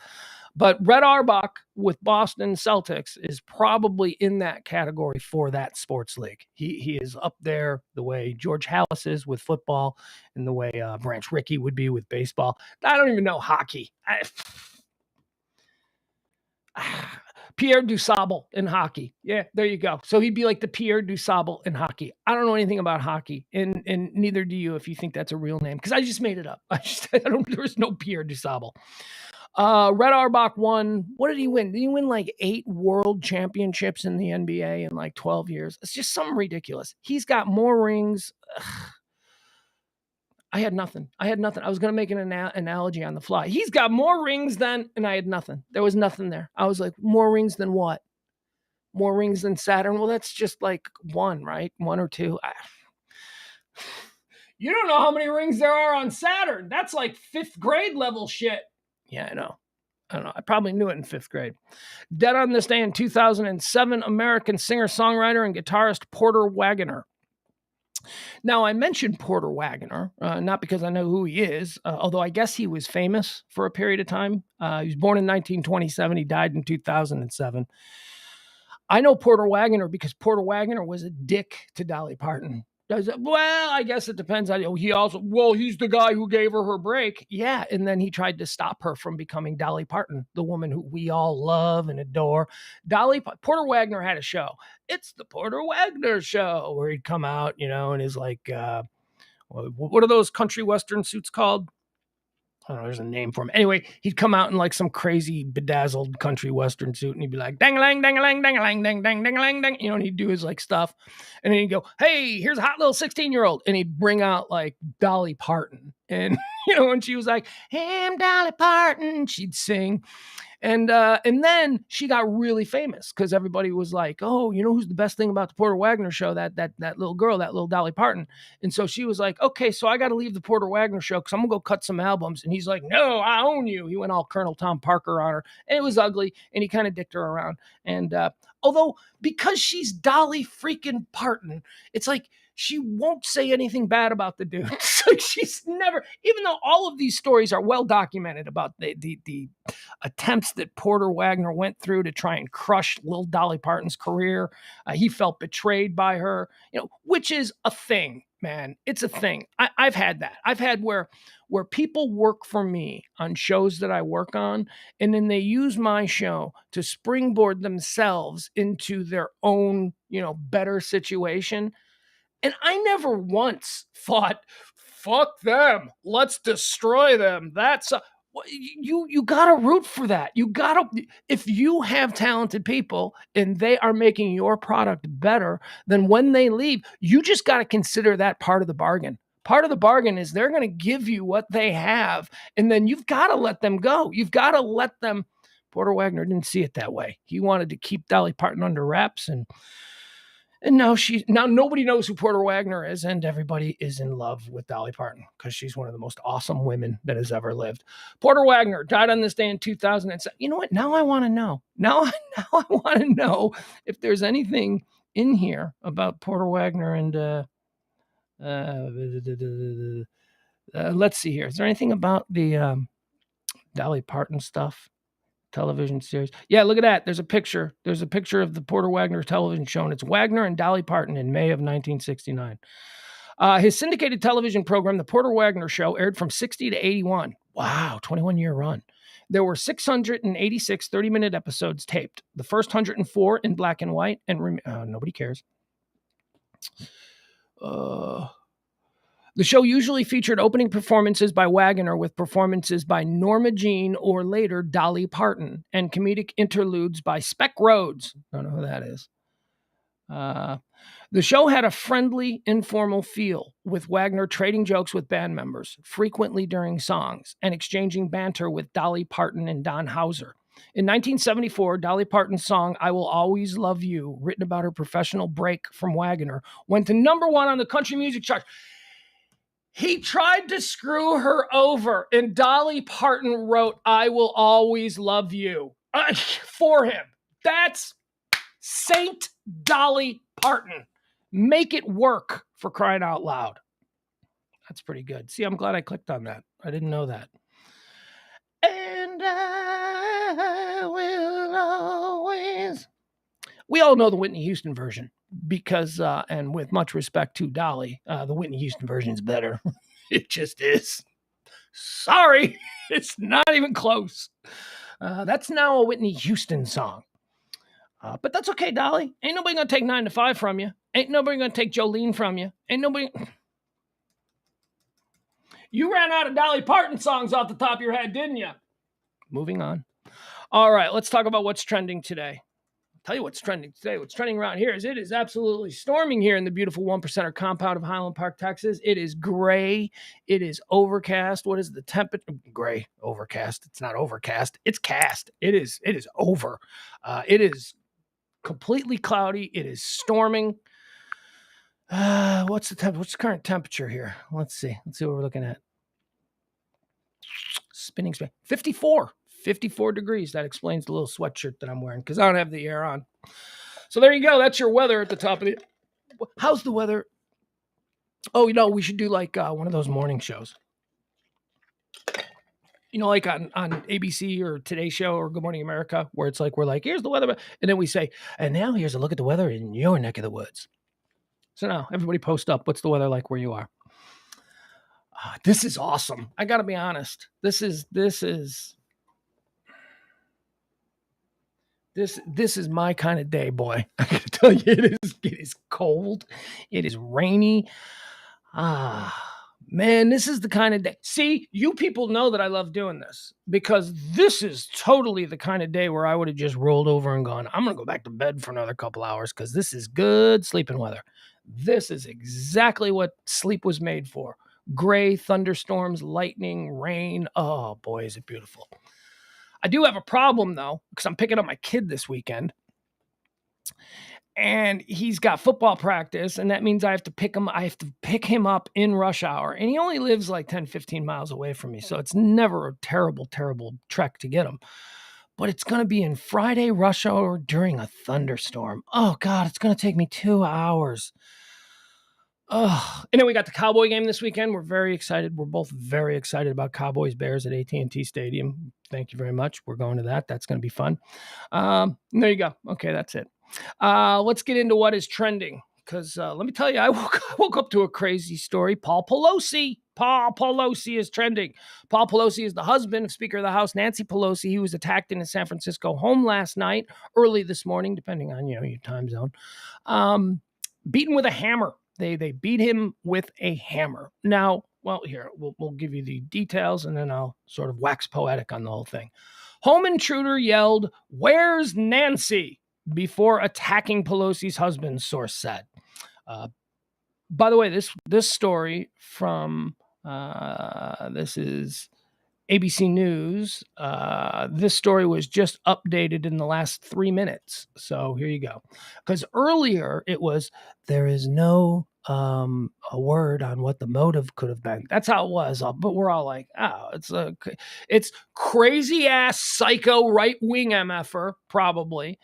But Red Auerbach with Boston Celtics is probably in that category for that sports league. He is up there the way George Halas is with football, and the way Branch Rickey would be with baseball. I don't even know hockey. Pierre Dusable in hockey. Yeah, there you go. So he'd be like the Pierre Dusable in hockey. I don't know anything about hockey, and neither do you if you think that's a real name, because I just made it up. There's no Pierre Dusable. Red Auerbach won. What did he win? Did he win like 8 world championships in the NBA in like 12 years? It's just something ridiculous. He's got more rings. I had nothing. I was going to make an analogy on the fly. He's got more rings than, and I had nothing. There was nothing there. I was like, more rings than what? More rings than Saturn? Well, that's just like one, right? 1 or 2. You don't know how many rings there are on Saturn. That's like 5th grade level shit. Yeah, I know. I don't know. I probably knew it in 5th grade. Dead on this day in 2007, American singer-songwriter and guitarist Porter Wagoner. Now, I mentioned Porter Wagoner, not because I know who he is, although I guess he was famous for a period of time. He was born in 1927. He died in 2007. I know Porter Wagoner because Porter Wagoner was a dick to Dolly Parton. Does it? Well, I guess it depends on you. He's the guy who gave her break. Yeah. And then he tried to stop her from becoming Dolly Parton, the woman who we all love and adore. Porter Wagner had a show. It's the Porter Wagner show, where he'd come out, and he's like, what are those country western suits called? I don't know, there's a name for him. Anyway, he'd come out in like some crazy bedazzled country western suit, and he'd be like, dang-a-lang, dang-a-lang, dang-a-lang, dang-a-lang, dang, and he'd do his like stuff. And then he'd go, hey, here's a hot little 16-year-old. And he'd bring out like Dolly Parton. And, and she was like, hey, I'm Dolly Parton. She'd sing. And then she got really famous because everybody was like, oh, who's the best thing about the Porter Wagner show? That little girl, that little Dolly Parton. And so she was like, okay, so I got to leave the Porter Wagner show because I'm going to go cut some albums. And he's like, no, I own you. He went all Colonel Tom Parker on her. And it was ugly. And he kind of dicked her around. And although because she's Dolly freaking Parton, it's like, she won't say anything bad about the dude. Like she's never, even though all of these stories are well documented about the attempts that Porter Wagner went through to try and crush little Dolly Parton's career. He felt betrayed by her, which is a thing, man. It's a thing. I've had that. I've had where people work for me on shows that I work on, and then they use my show to springboard themselves into their own, better situation. And I never once thought, fuck them, let's destroy them. That's you got to root for that. You got to, if you have talented people and they are making your product better, then when they leave, you just got to consider that part of the bargain. Part of the bargain is they're going to give you what they have, and then you've got to let them go. You've got to let them. Porter Wagner didn't see it that way. He wanted to keep Dolly Parton under wraps, and now nobody knows who Porter Wagner is, and everybody is in love with Dolly Parton because she's one of the most awesome women that has ever lived. Porter Wagner died on this day in 2007. You know what? Now I want to know. Now I want to know if there's anything in here about Porter Wagner and let's see here. Is there anything about the Dolly Parton stuff? Television series. Yeah, look at that. There's a picture. There's a picture of the Porter Wagner television show, and it's Wagner and Dolly Parton in May of 1969. His syndicated television program, The Porter Wagner Show, aired from 60 to 81. Wow, 21-year run. There were 686 30-minute episodes taped. The first 104 in black and white, and nobody cares. The show usually featured opening performances by Wagner with performances by Norma Jean or later Dolly Parton, and comedic interludes by Speck Rhodes. Don't know who that is. The show had a friendly, informal feel, with Wagner trading jokes with band members, frequently during songs, and exchanging banter with Dolly Parton and Don Hauser. In 1974, Dolly Parton's song, I Will Always Love You, written about her professional break from Wagner, went to number 1 on the country music chart. He tried to screw her over, and Dolly Parton wrote, I Will Always Love You for him. That's Saint Dolly Parton. Make it work, for crying out loud. That's pretty good. See, I'm glad I clicked on that. I didn't know that. And I will always. We all know the Whitney Houston version because, and with much respect to Dolly, the Whitney Houston version is better. It just is. Sorry, it's not even close. That's now a Whitney Houston song. But that's okay, Dolly. Ain't nobody going to take 9 to 5 from you. Ain't nobody going to take Jolene from you. Ain't nobody. You ran out of Dolly Parton songs off the top of your head, didn't you? Moving on. All right, let's talk about what's trending today. Tell you what's trending today. What's trending around here is it is absolutely storming here in the beautiful 1%er compound of Highland Park, Texas. It is gray. It is overcast. What is the temperature? Gray, overcast. It's not overcast. It's cast. It is over. It is completely cloudy. It is storming. What's the current temperature here? Let's see. Let's see what we're looking at. Spinning speed. 54 degrees. That explains the little sweatshirt that I'm wearing because I don't have the air on. So there you go. That's your weather at the top of the. How's the weather? Oh, we should do like one of those morning shows. Like on ABC or Today Show or Good Morning America, where it's like, we're like, here's the weather. And then we say, and now here's a look at the weather in your neck of the woods. So now everybody post up. What's the weather like where you are? This is awesome. I got to be honest. This is my kind of day, boy. I got to tell you, it is cold. It is rainy. Man, this is the kind of day. See, you people know that I love doing this because this is totally the kind of day where I would have just rolled over and gone, I'm going to go back to bed for another couple hours because this is good sleeping weather. This is exactly what sleep was made for. Gray, thunderstorms, lightning, rain. Oh, boy, is it beautiful. I do have a problem, though, because I'm picking up my kid this weekend. And he's got football practice, and that means I have to pick him up in rush hour. And he only lives like 10, 15 miles away from me. So it's never a terrible, terrible trek to get him. But it's going to be in Friday rush hour during a thunderstorm. Oh, God, it's going to take me 2 hours. Oh, and then we got the Cowboy game this weekend. We're very excited. We're both very excited about Cowboys Bears at AT&T Stadium. Thank you very much. We're going to that. That's going to be fun. There you go. Okay, that's it. Let's get into what is trending. Because let me tell you, I woke up to a crazy story. Paul Pelosi is trending. Paul Pelosi is the husband of Speaker of the House, Nancy Pelosi. He was attacked in his San Francisco home last night, early this morning, depending on your time zone. Beaten with a hammer. They beat him with a hammer. Now, well, here, we'll give you the details, and then I'll sort of wax poetic on the whole thing. Home intruder yelled, "Where's Nancy?" before attacking Pelosi's husband, source said. By the way, this story from, this is ABC News. This story was just updated in the last 3 minutes. So here you go. Because earlier it was, there is no a word on what the motive could have been. That's how it was. But we're all like, oh, it's crazy ass psycho right wing MFer, probably.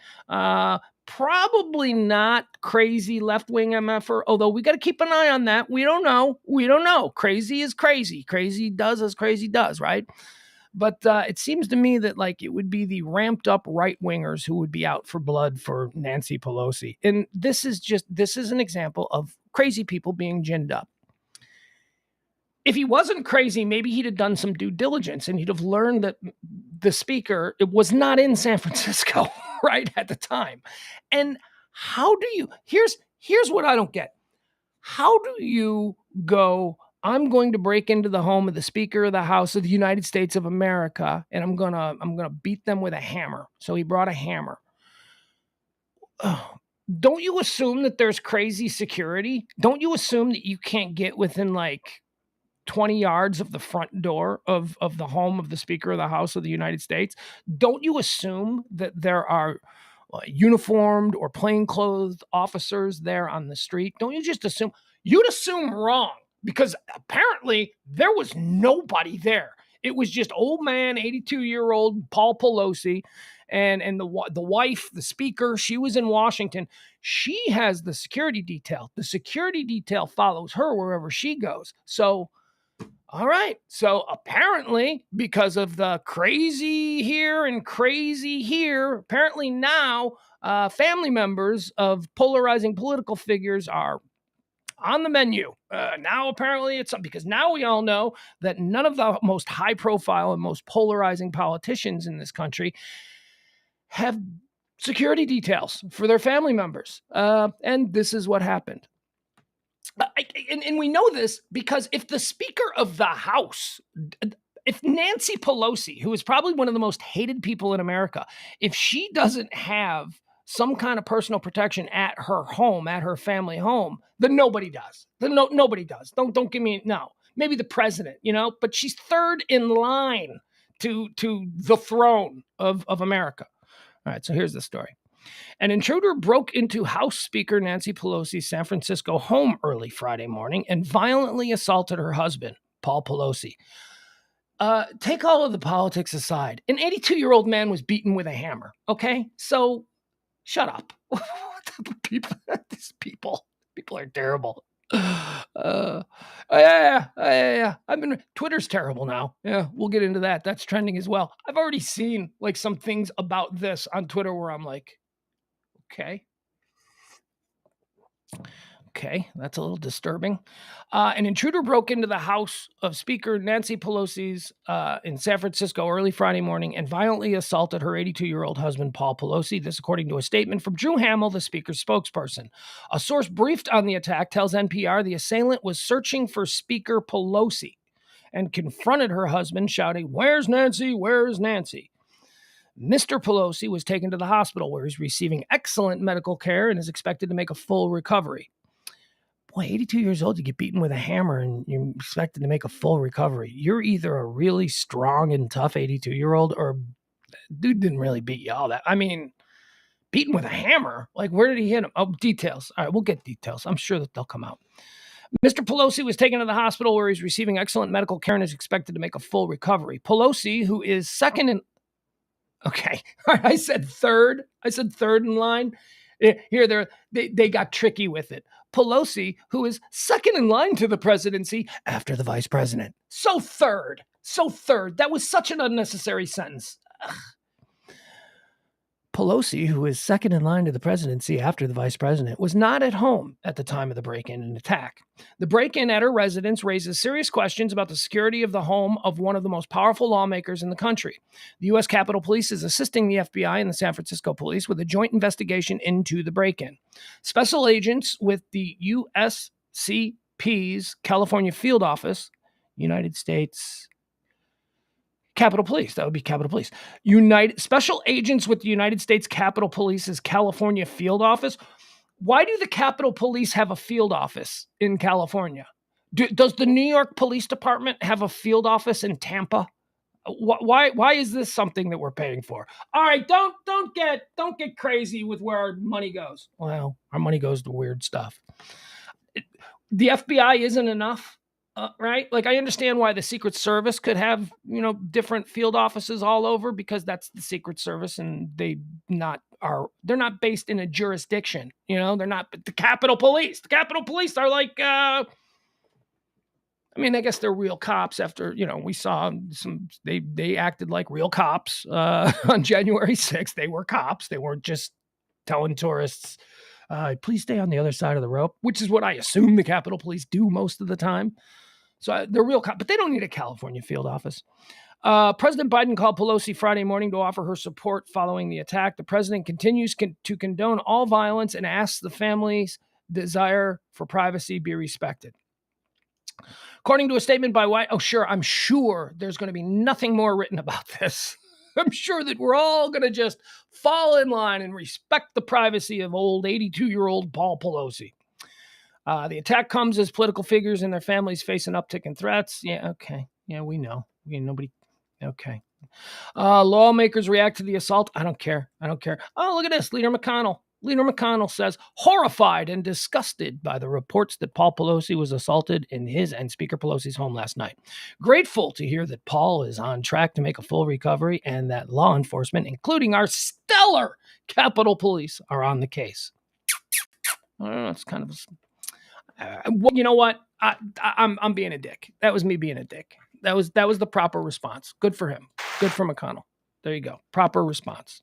Probably not crazy left-wing MFer, although we got to keep an eye on that. We don't know. Crazy is crazy. Crazy does as crazy does, right? But it seems to me that like it would be the ramped up right-wingers who would be out for blood for Nancy Pelosi. And this is an example of crazy people being ginned up. If he wasn't crazy, maybe he'd have done some due diligence and he'd have learned that the speaker was not in San Francisco, right, at the time. And how do you, here's what I don't get. How do you go, I'm going to break into the home of the Speaker of the House of the United States of America, and I'm gonna beat them with a hammer. So he brought a hammer. Don't you assume that there's crazy security? Don't you assume that you can't get within like 20 yards of the front door of the home of the Speaker of the House of the United States? Don't you assume that there are uniformed or plainclothes officers there on the street? Don't you just assume? You'd assume wrong, because apparently there was nobody there. It was just old man, 82-year-old Paul Pelosi, and the wife, the speaker. She was in Washington. She has the security detail. The security detail follows her wherever she goes. So, all right. So apparently, because of the crazy here and crazy here, apparently now family members of polarizing political figures are on the menu. Now, apparently, it's because now we all know that none of the most high profile and most polarizing politicians in this country have security details for their family members. And this is what happened. And we know this because if the Speaker of the House, if Nancy Pelosi, who is probably one of the most hated people in America, if she doesn't have some kind of personal protection at her home, at her family home, then nobody does. Nobody does. Don't give me, no. Maybe the president, but she's third in line to the throne of America. All right, so here's the story. An intruder broke into House Speaker Nancy Pelosi's San Francisco home early Friday morning and violently assaulted her husband, Paul Pelosi. Take all of the politics aside. An 82-year-old man was beaten with a hammer, okay? So shut up. People are terrible. Yeah. Twitter's terrible now. Yeah, we'll get into that. That's trending as well. I've already seen like some things about this on Twitter where I'm like, okay. Okay, that's a little disturbing. An intruder broke into the house of Speaker Nancy Pelosi's in San Francisco early Friday morning and violently assaulted her 82-year-old husband, Paul Pelosi. This, according to a statement from Drew Hamill, the Speaker's spokesperson. A source briefed on the attack tells NPR the assailant was searching for Speaker Pelosi and confronted her husband, shouting, "Where's Nancy? Where's Nancy?" Mr. Pelosi was taken to the hospital where he's receiving excellent medical care and is expected to make a full recovery. Boy, 82 years old, you get beaten with a hammer and you're expected to make a full recovery. You're either a really strong and tough 82-year-old or dude didn't really beat you all that. I mean, beaten with a hammer? Like, where did he hit him? Oh, details. All right, we'll get details. I'm sure that they'll come out. Mr. Pelosi was taken to the hospital where he's receiving excellent medical care and is expected to make a full recovery. Pelosi, who is second in... Okay, all right, I said third in line. Here, they got tricky with it. Pelosi, who is second in line to the presidency after the vice president. So third. That was such an unnecessary sentence. Ugh. Pelosi, who is second in line to the presidency after the vice president, was not at home at the time of the break-in and attack. The break-in at her residence raises serious questions about the security of the home of one of the most powerful lawmakers in the country. The U.S. Capitol Police is assisting the FBI and the San Francisco Police with a joint investigation into the break-in. Special agents with the USCP's California Field Office, United States Capitol Police. That would be Capitol Police. Special agents with the United States Capitol Police's California Field Office. Why do the Capitol Police have a field office in California? Does the New York Police Department have a field office in Tampa? Why is this something that we're paying for? All right, don't get crazy with where our money goes. Well, our money goes to weird stuff. The FBI isn't enough. Right? Like, I understand why the Secret Service could have, different field offices all over because that's the Secret Service and they're not based in a jurisdiction. They're not the Capitol Police. The Capitol Police are like, I guess they're real cops after, we saw they acted like real cops on January 6th. They were cops. They weren't just telling tourists, please stay on the other side of the rope, which is what I assume the Capitol Police do most of the time. So they're real cops, but they don't need a California field office. President Biden called Pelosi Friday morning to offer her support following the attack. The president continues to condone all violence and asks the family's desire for privacy be respected. According to a statement by White, I'm sure there's going to be nothing more written about this. I'm sure that we're all going to just fall in line and respect the privacy of old 82-year-old Paul Pelosi. The attack comes as political figures and their families face an uptick in threats. Yeah, okay. Yeah, we know. Nobody. Okay. Lawmakers react to the assault. I don't care. Oh, look at this. Leader McConnell says, horrified and disgusted by the reports that Paul Pelosi was assaulted in his and Speaker Pelosi's home last night. Grateful to hear that Paul is on track to make a full recovery and that law enforcement, including our stellar Capitol Police, are on the case. I don't know. It's kind of you know what? I'm being a dick. That was me being a dick. That was the proper response. Good for him. Good for McConnell. There you go. Proper response.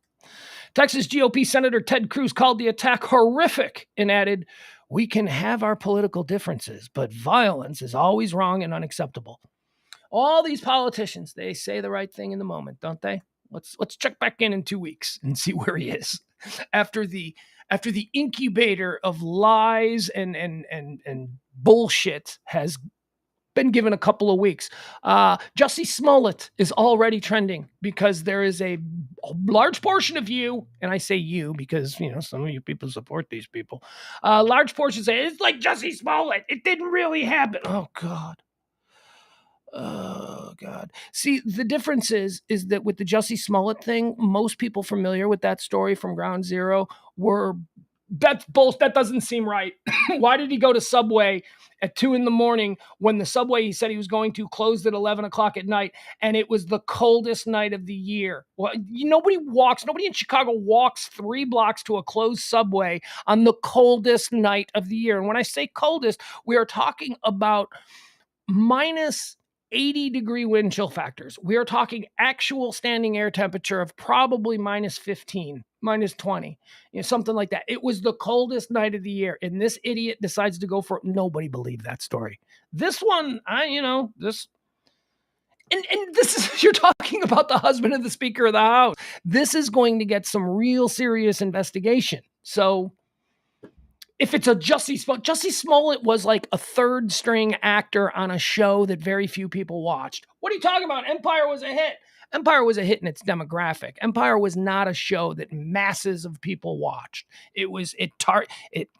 Texas GOP Senator Ted Cruz called the attack horrific and added, "We can have our political differences, but violence is always wrong and unacceptable." All these politicians, they say the right thing in the moment, don't they? Let's check back in 2 weeks and see where he is after the incubator of lies and bullshit has been given a couple of weeks. Jussie Smollett is already trending because there is a large portion of you, and I say you because, some of you people support these people. Large portion say, it's like Jussie Smollett. It didn't really happen. Oh, God. See, the difference is that with the Jussie Smollett thing, most people familiar with that story from Ground Zero were, that's bullshit. That doesn't seem right. Why did he go to Subway at 2 a.m. when the Subway he said he was going to closed at 11 o'clock at night, and it was the coldest night of the year? Well, nobody in Chicago walks 3 blocks to a closed Subway on the coldest night of the year. And when I say coldest, we are talking about minus 80-degree wind chill factors. We are talking actual standing air temperature of probably minus 15, minus 20, something like that. It was the coldest night of the year, and this idiot decides to go for it. Nobody believed that story. This one, this. And this is, you're talking about the husband of the Speaker of the House. This is going to get some real serious investigation. So if it's a Jussie Smollett was like a third string actor on a show that very few people watched. What are you talking about? Empire was a hit. Empire was a hit in its demographic. Empire was not a show that masses of people watched. It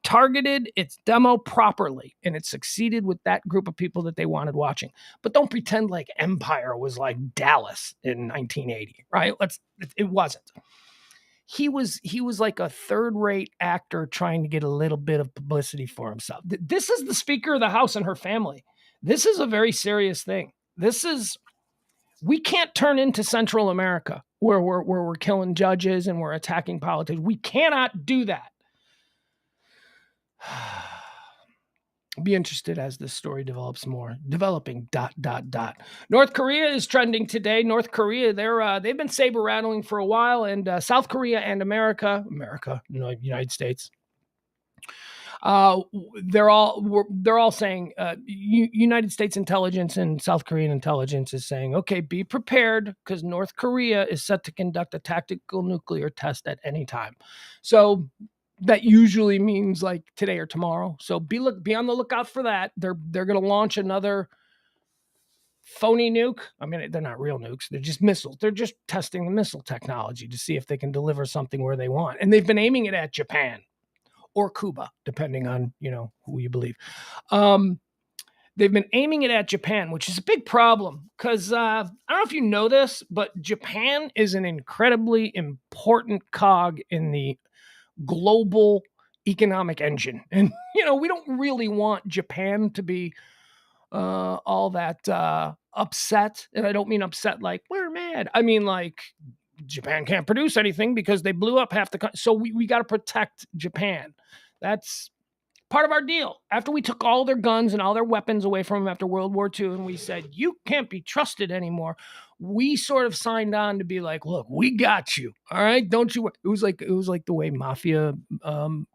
targeted its demo properly, and it succeeded with that group of people that they wanted watching. But don't pretend like Empire was like Dallas in 1980, right? It wasn't. He was like a third-rate actor trying to get a little bit of publicity for himself. This is the Speaker of the House and her family. This is a very serious thing. We can't turn into Central America where we're killing judges and we're attacking politicians. We cannot do that. Be interested as this story develops more. Developing ... North Korea is trending today. North Korea, they've been saber rattling for a while, and South Korea and America, United States. They're all saying United States intelligence and South Korean intelligence is saying, okay, be prepared because North Korea is set to conduct a tactical nuclear test at any time. So that usually means like today or tomorrow. So be on the lookout for that. They're going to launch another phony nuke. I mean, they're not real nukes. They're just missiles. They're just testing the missile technology to see if they can deliver something where they want. And they've been aiming it at Japan or Cuba, depending on, who you believe. They've been aiming it at Japan, which is a big problem because I don't know if you know this, but Japan is an incredibly important cog in the global economic engine. And, we don't really want Japan to be all that upset. And I don't mean upset like we're mad. I mean like Japan can't produce anything because they blew up half the country. So we got to protect Japan. That's part of our deal. After we took all their guns and all their weapons away from them after World War II, and we said, you can't be trusted anymore, we sort of signed on to be like, look, we got you. All right. Don't you? It was like the way mafia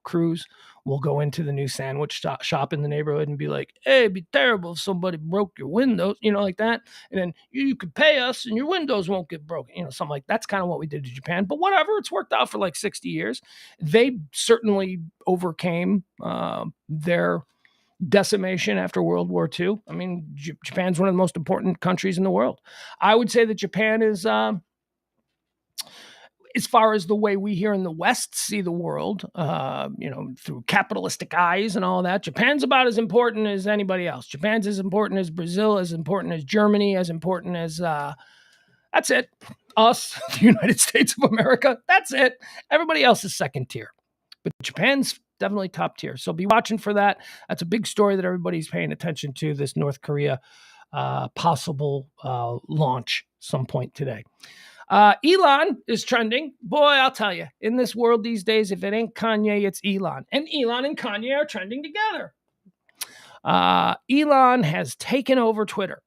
crews will go into the new sandwich shop in the neighborhood and be like, hey, it'd be terrible if somebody broke your windows, like that. And then you could pay us and your windows won't get broken, something like that's kind of what we did to Japan. But whatever, it's worked out for like 60 years. They certainly overcame their decimation after World War II. I mean, Japan's one of the most important countries in the world. I would say that Japan is, as far as the way we here in the West see the world, through capitalistic eyes and all that, Japan's about as important as anybody else. Japan's as important as Brazil, as important as Germany, as important as, that's it. Us, the United States of America, that's it. Everybody else is second tier. But Japan's definitely top tier. So be watching for that. That's a big story that everybody's paying attention to, this North Korea possible launch some point today. Elon is trending. Boy, I'll tell you, in this world these days, if it ain't Kanye, it's Elon. And Elon and Kanye are trending together. Elon has taken over Twitter.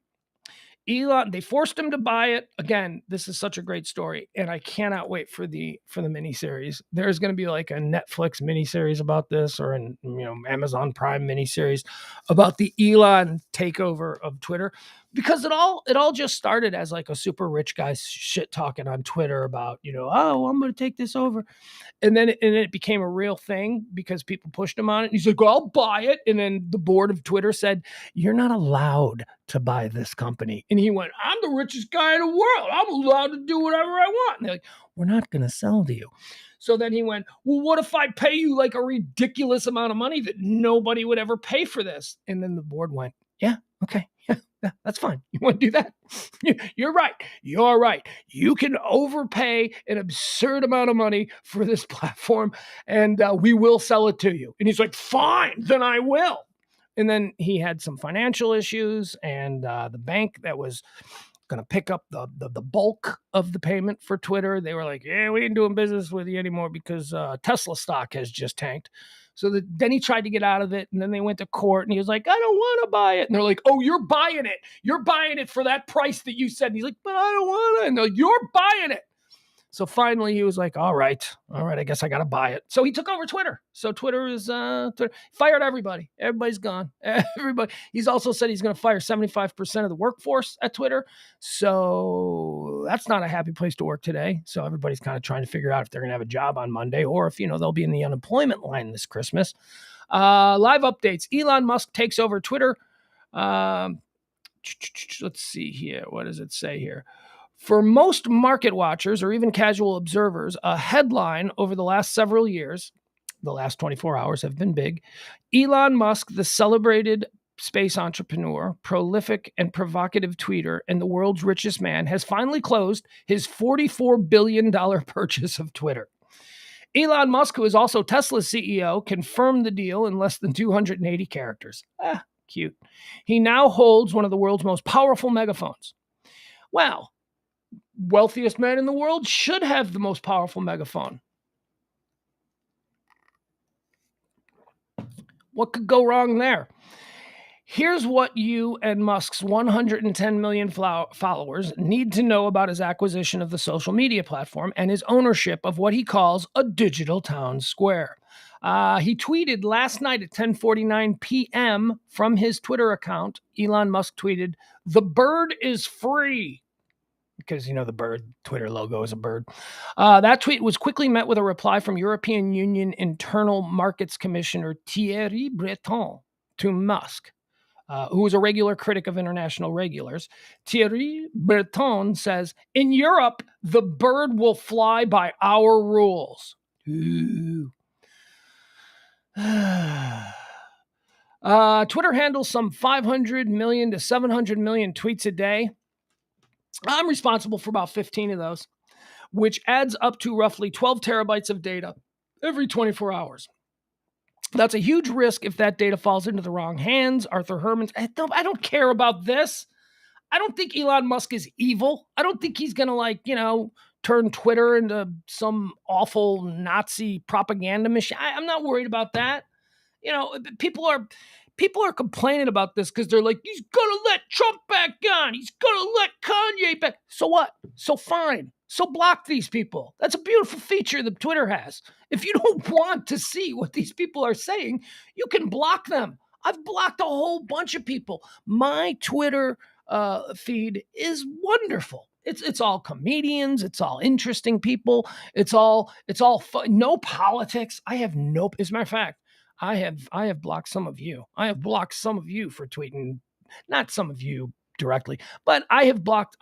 Elon, they forced him to buy it. Again, this is such a great story, and I cannot wait for the miniseries. There's going to be like a Netflix miniseries about this, or an Amazon Prime miniseries about the Elon takeover of Twitter, because it all just started as like a super rich guy shit talking on Twitter about oh, I'm going to take this over, and then it became a real thing because people pushed him on it. And he's like, well, I'll buy it, and then the board of Twitter said, you're not allowed to buy this company. And he went, I'm the richest guy in the world. I'm allowed to do whatever I want. And they're like, we're not going to sell to you. So then he went, well, what if I pay you like a ridiculous amount of money that nobody would ever pay for this? And then the board went, yeah, okay, yeah, that's fine. You want to do that? You're right. You're right. You can overpay an absurd amount of money for this platform, and we will sell it to you. And he's like, fine, then I will. And then he had some financial issues, and the bank that was going to pick up the bulk of the payment for Twitter, they were like, yeah, we ain't doing business with you anymore because Tesla stock has just tanked. So then he tried to get out of it, and then they went to court, and he was like, I don't want to buy it. And they're like, oh, you're buying it. You're buying it for that price that you said. And he's like, but I don't want it. And they're like, you're buying it. So finally, he was like, all right, I guess I got to buy it. So he took over Twitter. So Twitter is fired everybody. Everybody's gone. Everybody. He's also said he's going to fire 75% of the workforce at Twitter. So that's not a happy place to work today. So everybody's kind of trying to figure out if they're going to have a job on Monday or if, they'll be in the unemployment line this Christmas. Live updates. Elon Musk takes over Twitter. Let's see here. What does it say here? For most market watchers or even casual observers, a headline over the last several years, the last 24 hours have been big. Elon Musk, the celebrated space entrepreneur, prolific and provocative tweeter, and the world's richest man, has finally closed his $44 billion purchase of Twitter. Elon Musk, who is also Tesla's CEO, confirmed the deal in less than 280 characters. Cute. He now holds one of the world's most powerful megaphones. Wow. Wealthiest man in the world should have the most powerful megaphone. What could go wrong there? Here's what you and Musk's 110 million followers need to know about his acquisition of the social media platform and his ownership of what he calls a digital town square. He tweeted last night at 10:49 p.m. from his Twitter account. Elon Musk tweeted, "The bird is free." Because, the bird, Twitter logo is a bird. That tweet was quickly met with a reply from European Union Internal Markets Commissioner Thierry Breton to Musk, who is a regular critic of international regulars. Thierry Breton says, in Europe, the bird will fly by our rules. Ooh. Twitter handles some 500 million to 700 million tweets a day. I'm responsible for about 15 of those, which adds up to roughly 12 terabytes of data every 24 hours. That's a huge risk if that data falls into the wrong hands. Arthur Herman's, I don't care about this. I don't think Elon Musk is evil. I don't think he's going to turn Twitter into some awful Nazi propaganda machine. I'm not worried about that. People are complaining about this because they're like, he's going to let Trump back on. He's going to let Kanye back. So what? So fine. So block these people. That's a beautiful feature that Twitter has. If you don't want to see what these people are saying, you can block them. I've blocked a whole bunch of people. My Twitter feed is wonderful. It's all comedians. It's all interesting people. It's all fun. No politics. I have no, as a matter of fact, I have blocked some of you. I have blocked some of you for tweeting, not some of you directly, but I have blocked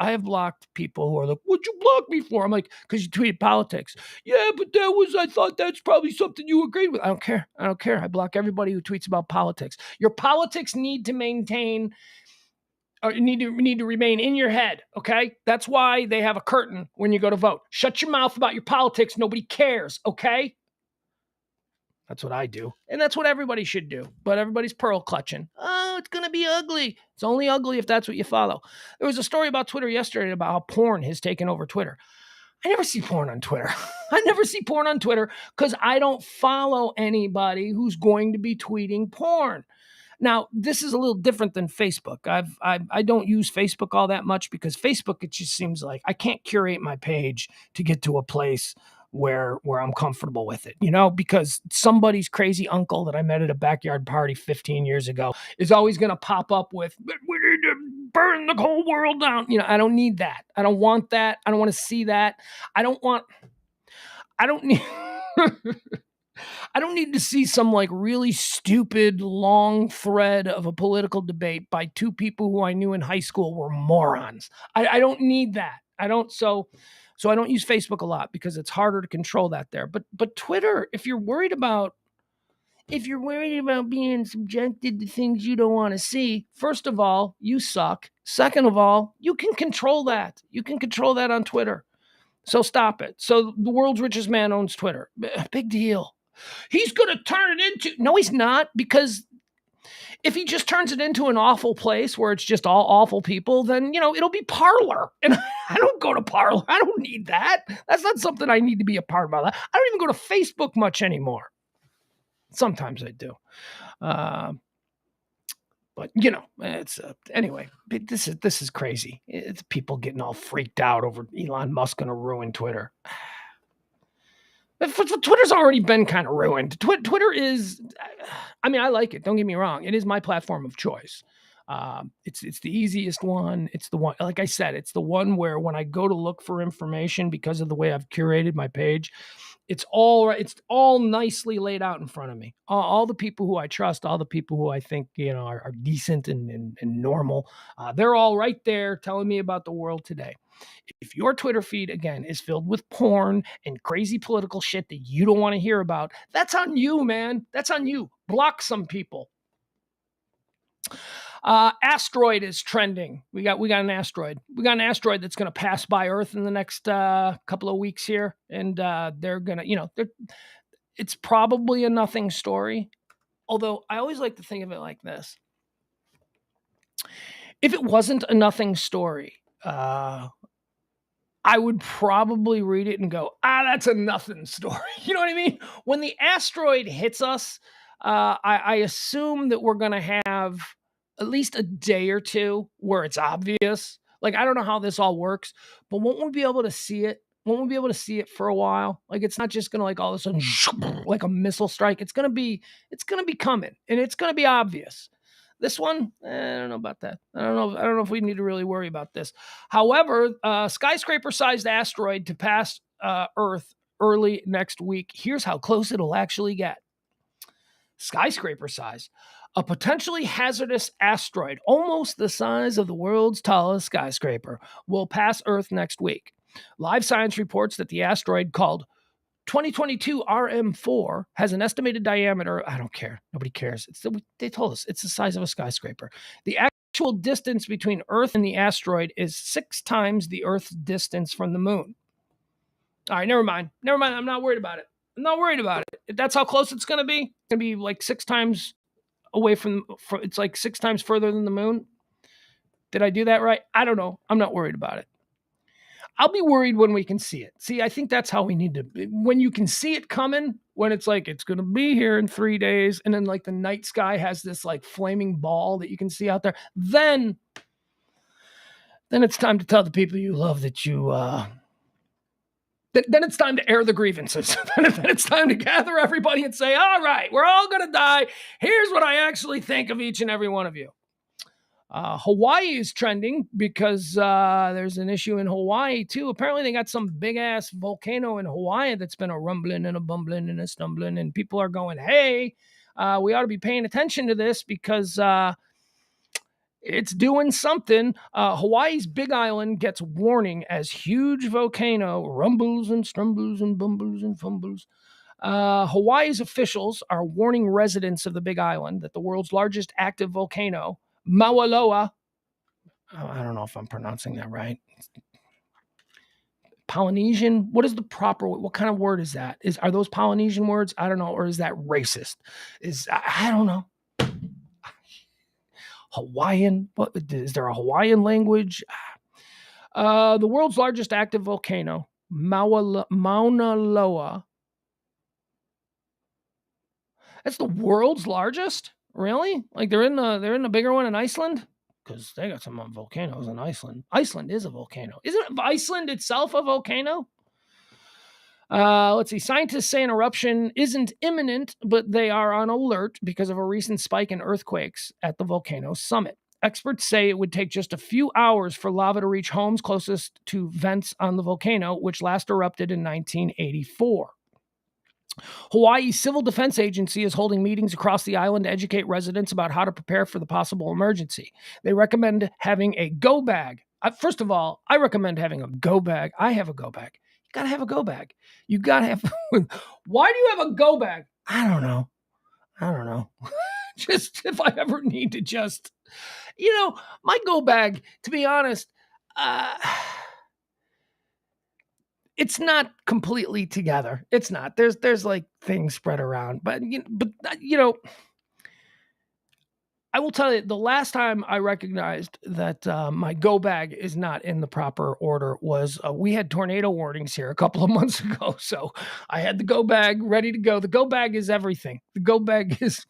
people who are like, what'd you block me for? I'm like, because you tweeted politics. Yeah, but I thought that's probably something you agreed with. I don't care. I block everybody who tweets about politics. Your politics need to maintain or need to remain in your head, okay? That's why they have a curtain when you go to vote. Shut your mouth about your politics. Nobody cares, okay? That's what I do. And that's what everybody should do. But everybody's pearl clutching. Oh, it's going to be ugly. It's only ugly if that's what you follow. There was a story about Twitter yesterday about how porn has taken over Twitter. I never see porn on Twitter. I never see porn on Twitter because I don't follow anybody who's going to be tweeting porn. Now, this is a little different than Facebook. I don't use Facebook all that much because Facebook, it just seems like I can't curate my page to get to a place where I'm comfortable with it, because somebody's crazy uncle that I met at a backyard party 15 years ago is always going to pop up with, we need to burn the whole world down. I don't need that. I don't want that. I don't want to see that. I don't need I don't need to see some really stupid long thread of a political debate by two people who I knew in high school were morons. I don't need that. So I don't use Facebook a lot because it's harder to control that there. But Twitter, if you're worried about being subjected to things you don't want to see, first of all, you suck. Second of all, you can control that. You can control that on Twitter. So stop it. So the world's richest man owns Twitter. Big deal. He's going to turn it into... No, he's not, because if he just turns it into an awful place where it's just all awful people, then, it'll be Parler. And I don't go to Parler. I don't need that. That's not something I need to be a part of. I don't even go to Facebook much anymore. Sometimes I do. But it's anyway. This is crazy. It's people getting all freaked out over Elon Musk going to ruin Twitter. Twitter's already been kind of ruined. Twitter is, I mean, I like it. Don't get me wrong. It is my platform of choice. It's the easiest one. It's the one, like I said, it's the one where when I go to look for information because of the way I've curated my page, it's all nicely laid out in front of me. All the people who I trust, all the people who I think are decent and normal, they're all right there telling me about the world today. If your Twitter feed, again, is filled with porn and crazy political shit that you don't want to hear about, that's on you, man. That's on you. Block some people. Asteroid is trending. We got an asteroid. We got an asteroid that's going to pass by Earth in the next couple of weeks here, and they're going to, it's probably a nothing story. Although I always like to think of it like this: if it wasn't a nothing story, I would probably read it and go, that's a nothing story. You know what I mean? When the asteroid hits us, I assume that we're going to have at least a day or two where it's obvious. Like, I don't know how this all works, but won't we be able to see it? Won't we be able to see it for a while? Like, it's not just going to, like, all of a sudden, like a missile strike. It's going to be coming, and it's going to be obvious. This one, I don't know about that. I don't know if we need to really worry about this. However, skyscraper-sized asteroid to pass Earth early next week. Here's how close it'll actually get. Skyscraper size. A potentially hazardous asteroid, almost the size of the world's tallest skyscraper, will pass Earth next week. Live Science reports that the asteroid, called 2022 RM4, has an estimated diameter. I don't care. Nobody cares. They told us it's the size of a skyscraper. The actual distance between Earth and the asteroid is 6 times the Earth's distance from the moon. All right, never mind. I'm not worried about it. If that's how close it's going to be, it's going to be like 6 times away from it's like 6 times further than the moon. Did I do that right? I don't know. I'm not worried about it. I'll be worried when we can see it. See, I think that's how we need to be. When you can see it coming, when it's like, it's going to be here in 3 days, and then like the night sky has this like flaming ball that you can see out there, then it's time to tell the people you love that you, then it's time to air the grievances. Then it's time to gather everybody and say, all right, we're all going to die. Here's what I actually think of each and every one of you. Hawaii is trending because there's an issue in Hawaii too. Apparently they got some big ass volcano in Hawaii that's been a rumbling and a bumbling and a stumbling, and people are going, hey, we ought to be paying attention to this because it's doing something. Hawaii's Big Island gets warning as huge volcano rumbles and stumbles and bumbles and fumbles. Hawaii's officials are warning residents of the Big Island that the world's largest active volcano, Mauna Loa. I don't know if I'm pronouncing that right. Polynesian. What is the proper? What kind of word is that? Are those Polynesian words? I don't know. Or is that racist? I don't know. Hawaiian. What is there a Hawaiian language? The world's largest active volcano, Mauna Loa. That's the world's largest? Really? Like they're in the bigger one in Iceland? Because they got some volcanoes in Iceland. Iceland is a volcano. Isn't Iceland itself a volcano? Let's see. Scientists say an eruption isn't imminent, but they are on alert because of a recent spike in earthquakes at the volcano's summit. Experts say it would take just a few hours for lava to reach homes closest to vents on the volcano, which last erupted in 1984. Hawaii's Civil Defense Agency is holding meetings across the island to educate residents about how to prepare for the possible emergency. They recommend having a go bag. First of all, I recommend having a go bag. I have a go bag. You got to have a go bag. You got to have... Why do you have a go bag? I don't know. Just if I ever need to just... my go bag, to be honest... it's not completely together. It's not. There's like things spread around, but I will tell you, the last time I recognized that my go bag is not in the proper order was we had tornado warnings here a couple of months ago. So I had the go bag ready to go. The go bag is everything. The go bag is,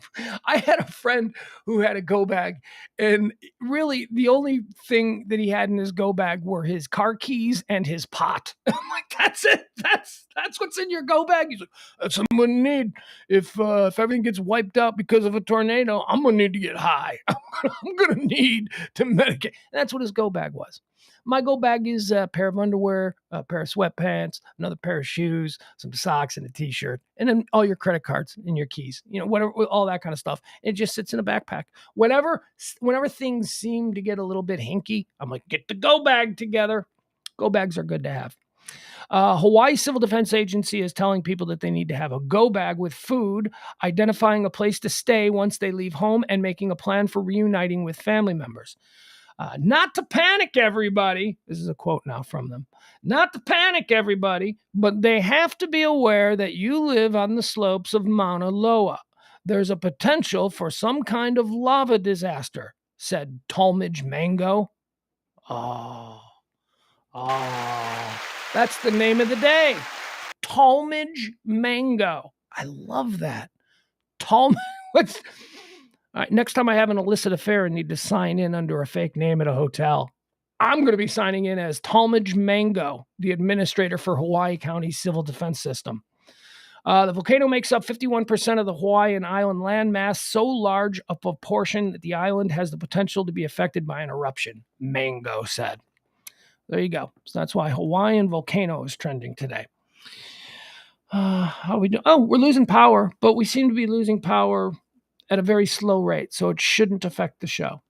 I had a friend who had a go bag, and really the only thing that he had in his go bag were his car keys and his pot. I'm like, that's it. That's what's in your go bag. He's like, that's what I'm going to need. If everything gets wiped out because of a tornado, I'm going to need to get high. I'm going to need to medicate. And that's what his go bag was. My go bag is a pair of underwear, a pair of sweatpants, another pair of shoes, some socks, and a t-shirt, and then all your credit cards and your keys, whatever, all that kind of stuff. It just sits in a backpack. Whenever things seem to get a little bit hinky, I'm like, get the go bag together. Go bags are good to have. Hawaii Civil Defense Agency is telling people that they need to have a go bag with food, identifying a place to stay once they leave home, and making a plan for reuniting with family members. Not to panic, everybody. This is a quote now from them. Not to panic, everybody, but they have to be aware that you live on the slopes of Mauna Loa. There's a potential for some kind of lava disaster, said Talmadge Mango. Oh, that's the name of the day. Talmadge Mango. I love that. All right, next time I have an illicit affair and need to sign in under a fake name at a hotel, I'm going to be signing in as Talmadge Mango, the administrator for Hawaii County's civil defense system. The volcano makes up 51% of the Hawaiian island landmass, so large a proportion that the island has the potential to be affected by an eruption, Mango said. There you go. So that's why Hawaiian volcano is trending today. How we do? Oh, we're losing power, but we seem to be losing power at a very slow rate, so it shouldn't affect the show.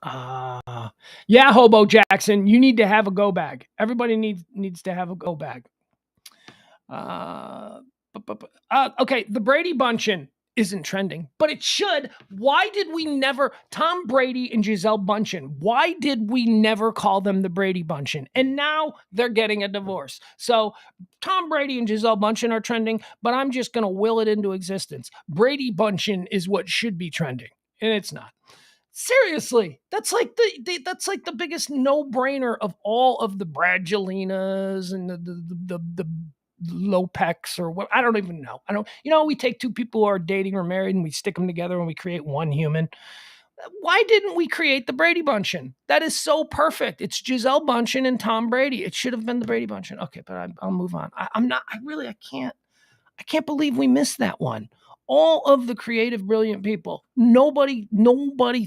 Yeah, Hobo Jackson, you need to have a go bag. Everybody needs to have a go bag. Okay, the Brady Bunchen isn't trending, but it should. Why did we never, Tom Brady and Gisele Bündchen, why did we never call them the Brady Bunchen? And now they're getting a divorce. So Tom Brady and Gisele Bündchen are trending, but I'm just going to will it into existence. Brady Bunchen is what should be trending, and it's not. Seriously, that's like the biggest no-brainer of all of the Bradgelinas and the Lopex or what, I don't even know. We take two people who are dating or married and we stick them together and we create one human. Why didn't we create the Brady Bunchen? That is so perfect. It's Gisele Bündchen and Tom Brady. It should have been the Brady Bunchen. Okay, but I'll move on. I can't believe we missed that one. All of the creative, brilliant people, nobody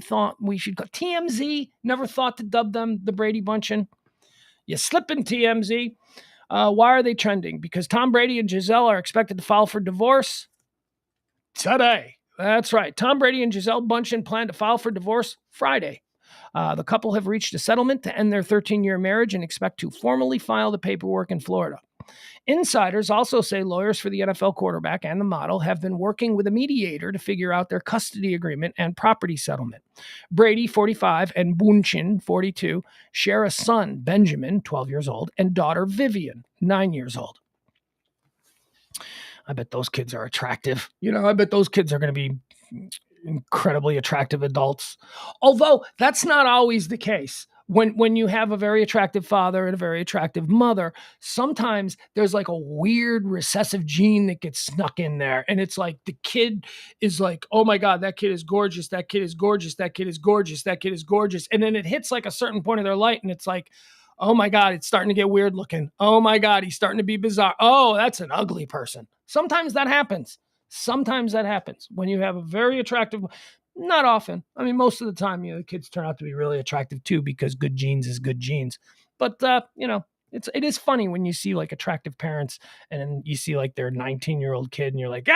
thought we should go. TMZ never thought to dub them the Brady Bunchen. You slipping, TMZ. Why are they trending? Because Tom Brady and Gisele are expected to file for divorce today. That's right. Tom Brady and Gisele Bündchen plan to file for divorce Friday. The couple have reached a settlement to end their 13-year marriage and expect to formally file the paperwork in Florida. Insiders also say lawyers for the NFL quarterback and the model have been working with a mediator to figure out their custody agreement and property settlement. Brady, 45, and Bündchen, 42, share a son, Benjamin, 12 years old, and daughter, Vivian, 9 years old. I bet those kids are attractive. I bet those kids are going to be incredibly attractive adults. Although that's not always the case. When you have a very attractive father and a very attractive mother, sometimes there's like a weird recessive gene that gets snuck in there. And it's like the kid is like, oh my God, that kid is gorgeous. That kid is gorgeous. That kid is gorgeous. That kid is gorgeous. And then it hits like a certain point of their light and it's like, oh my God, it's starting to get weird looking. Oh my God, he's starting to be bizarre. Oh, that's an ugly person. Sometimes that happens. When you have a very attractive, not often. I mean, most of the time, the kids turn out to be really attractive too, because good genes is good genes. But, it is funny when you see like attractive parents and then you see like their 19-year-old kid and you're like,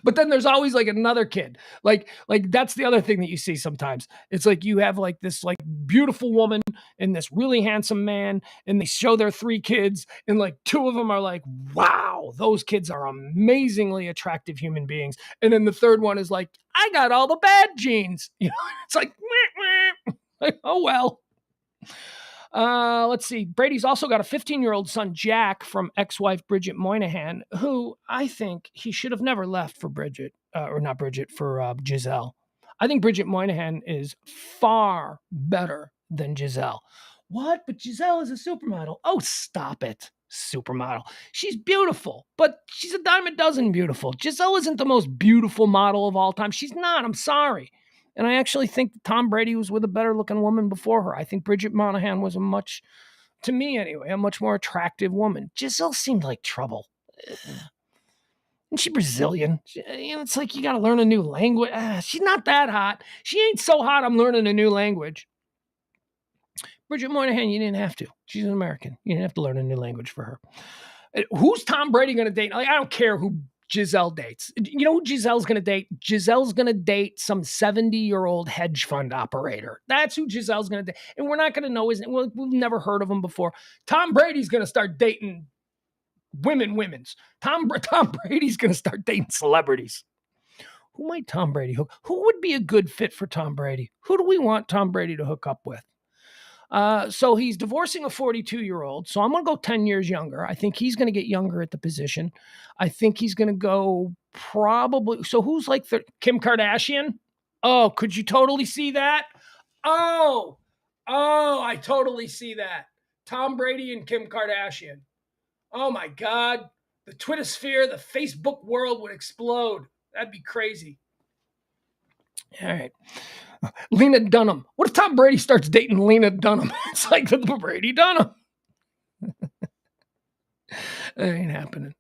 But then there's always like another kid. Like that's the other thing that you see sometimes. It's like you have like this like beautiful woman and this really handsome man, and they show their 3 kids, and like 2 of them are like, wow, those kids are amazingly attractive human beings. And then the third one is like, I got all the bad genes. It's like, like, oh well. Let's see. Brady's also got a 15-year-old son, Jack, from ex-wife Bridget Moynihan, who I think he should have never left for Bridget, or not Bridget, for Giselle. I think Bridget Moynihan is far better than Giselle. What? But Giselle is a supermodel. Oh, stop it. Supermodel. She's beautiful, but she's a dime a dozen beautiful. Giselle isn't the most beautiful model of all time. She's not. I'm sorry. And I actually think Tom Brady was with a better looking woman before her. I think Bridget Moynihan was to me anyway, a much more attractive woman. Giselle seemed like trouble. And she's Brazilian. It's like you got to learn a new language. She's not that hot. She ain't so hot I'm learning a new language. Bridget Moynihan, you didn't have to. She's an American. You didn't have to learn a new language for her. Who's Tom Brady going to date? I don't care who Giselle dates. You know who Giselle's going to date? Giselle's going to date some 70-year-old hedge fund operator. That's who Giselle's going to date. And we're not going to know his name. We've never heard of him before. Tom Brady's going to start dating women's. Tom Brady's going to start dating celebrities. Who might Tom Brady hook? Who would be a good fit for Tom Brady? Who do we want Tom Brady to hook up with? So he's divorcing a 42-year-old. So I'm going to go 10 years younger. I think he's going to get younger at the position. I think he's going to go probably. So who's like Kim Kardashian? Oh, could you totally see that? Oh, I totally see that. Tom Brady and Kim Kardashian. Oh my God. The Twitter sphere, the Facebook world would explode. That'd be crazy. All right. Lena Dunham. What if Tom Brady starts dating Lena Dunham? It's like the Brady Dunham. That ain't happening.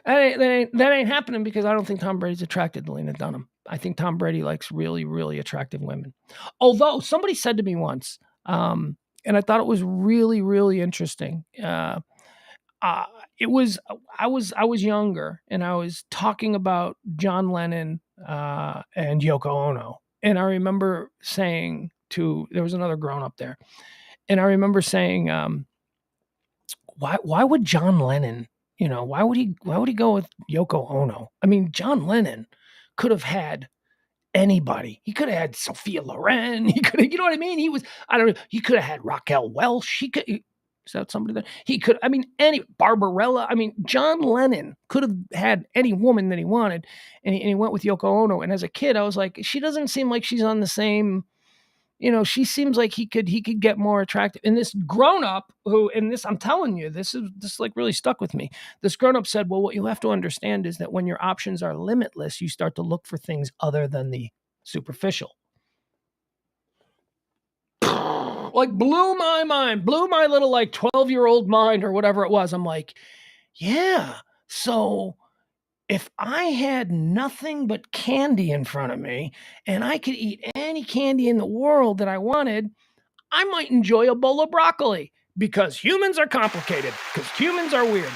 That ain't happening because I don't think Tom Brady's attracted to Lena Dunham. I think Tom Brady likes really, really attractive women. Although somebody said to me once, and I thought it was really, really interesting. I was younger and I was talking about John Lennon and Yoko Ono. And I remember saying there was another grown up there. And I remember saying, why would John Lennon, why would he go with Yoko Ono? I mean, John Lennon could have had anybody. He could have had Sophia Loren. He could have, you know what I mean? He could have had Raquel Welch. Is that somebody that he could, any Barbarella. John Lennon could have had any woman that he wanted, and he went with Yoko Ono. And as a kid, I was like, she doesn't seem like she's on the same, she seems like he could get more attractive. And this grown up I'm telling you, this like really stuck with me. This grown up said, well, what you have to understand is that when your options are limitless, you start to look for things other than the superficial. Like blew my mind, blew my little like 12-year-old mind or whatever it was. I'm like, yeah. So if I had nothing but candy in front of me and I could eat any candy in the world that I wanted, I might enjoy a bowl of broccoli because humans are complicated, because humans are weird.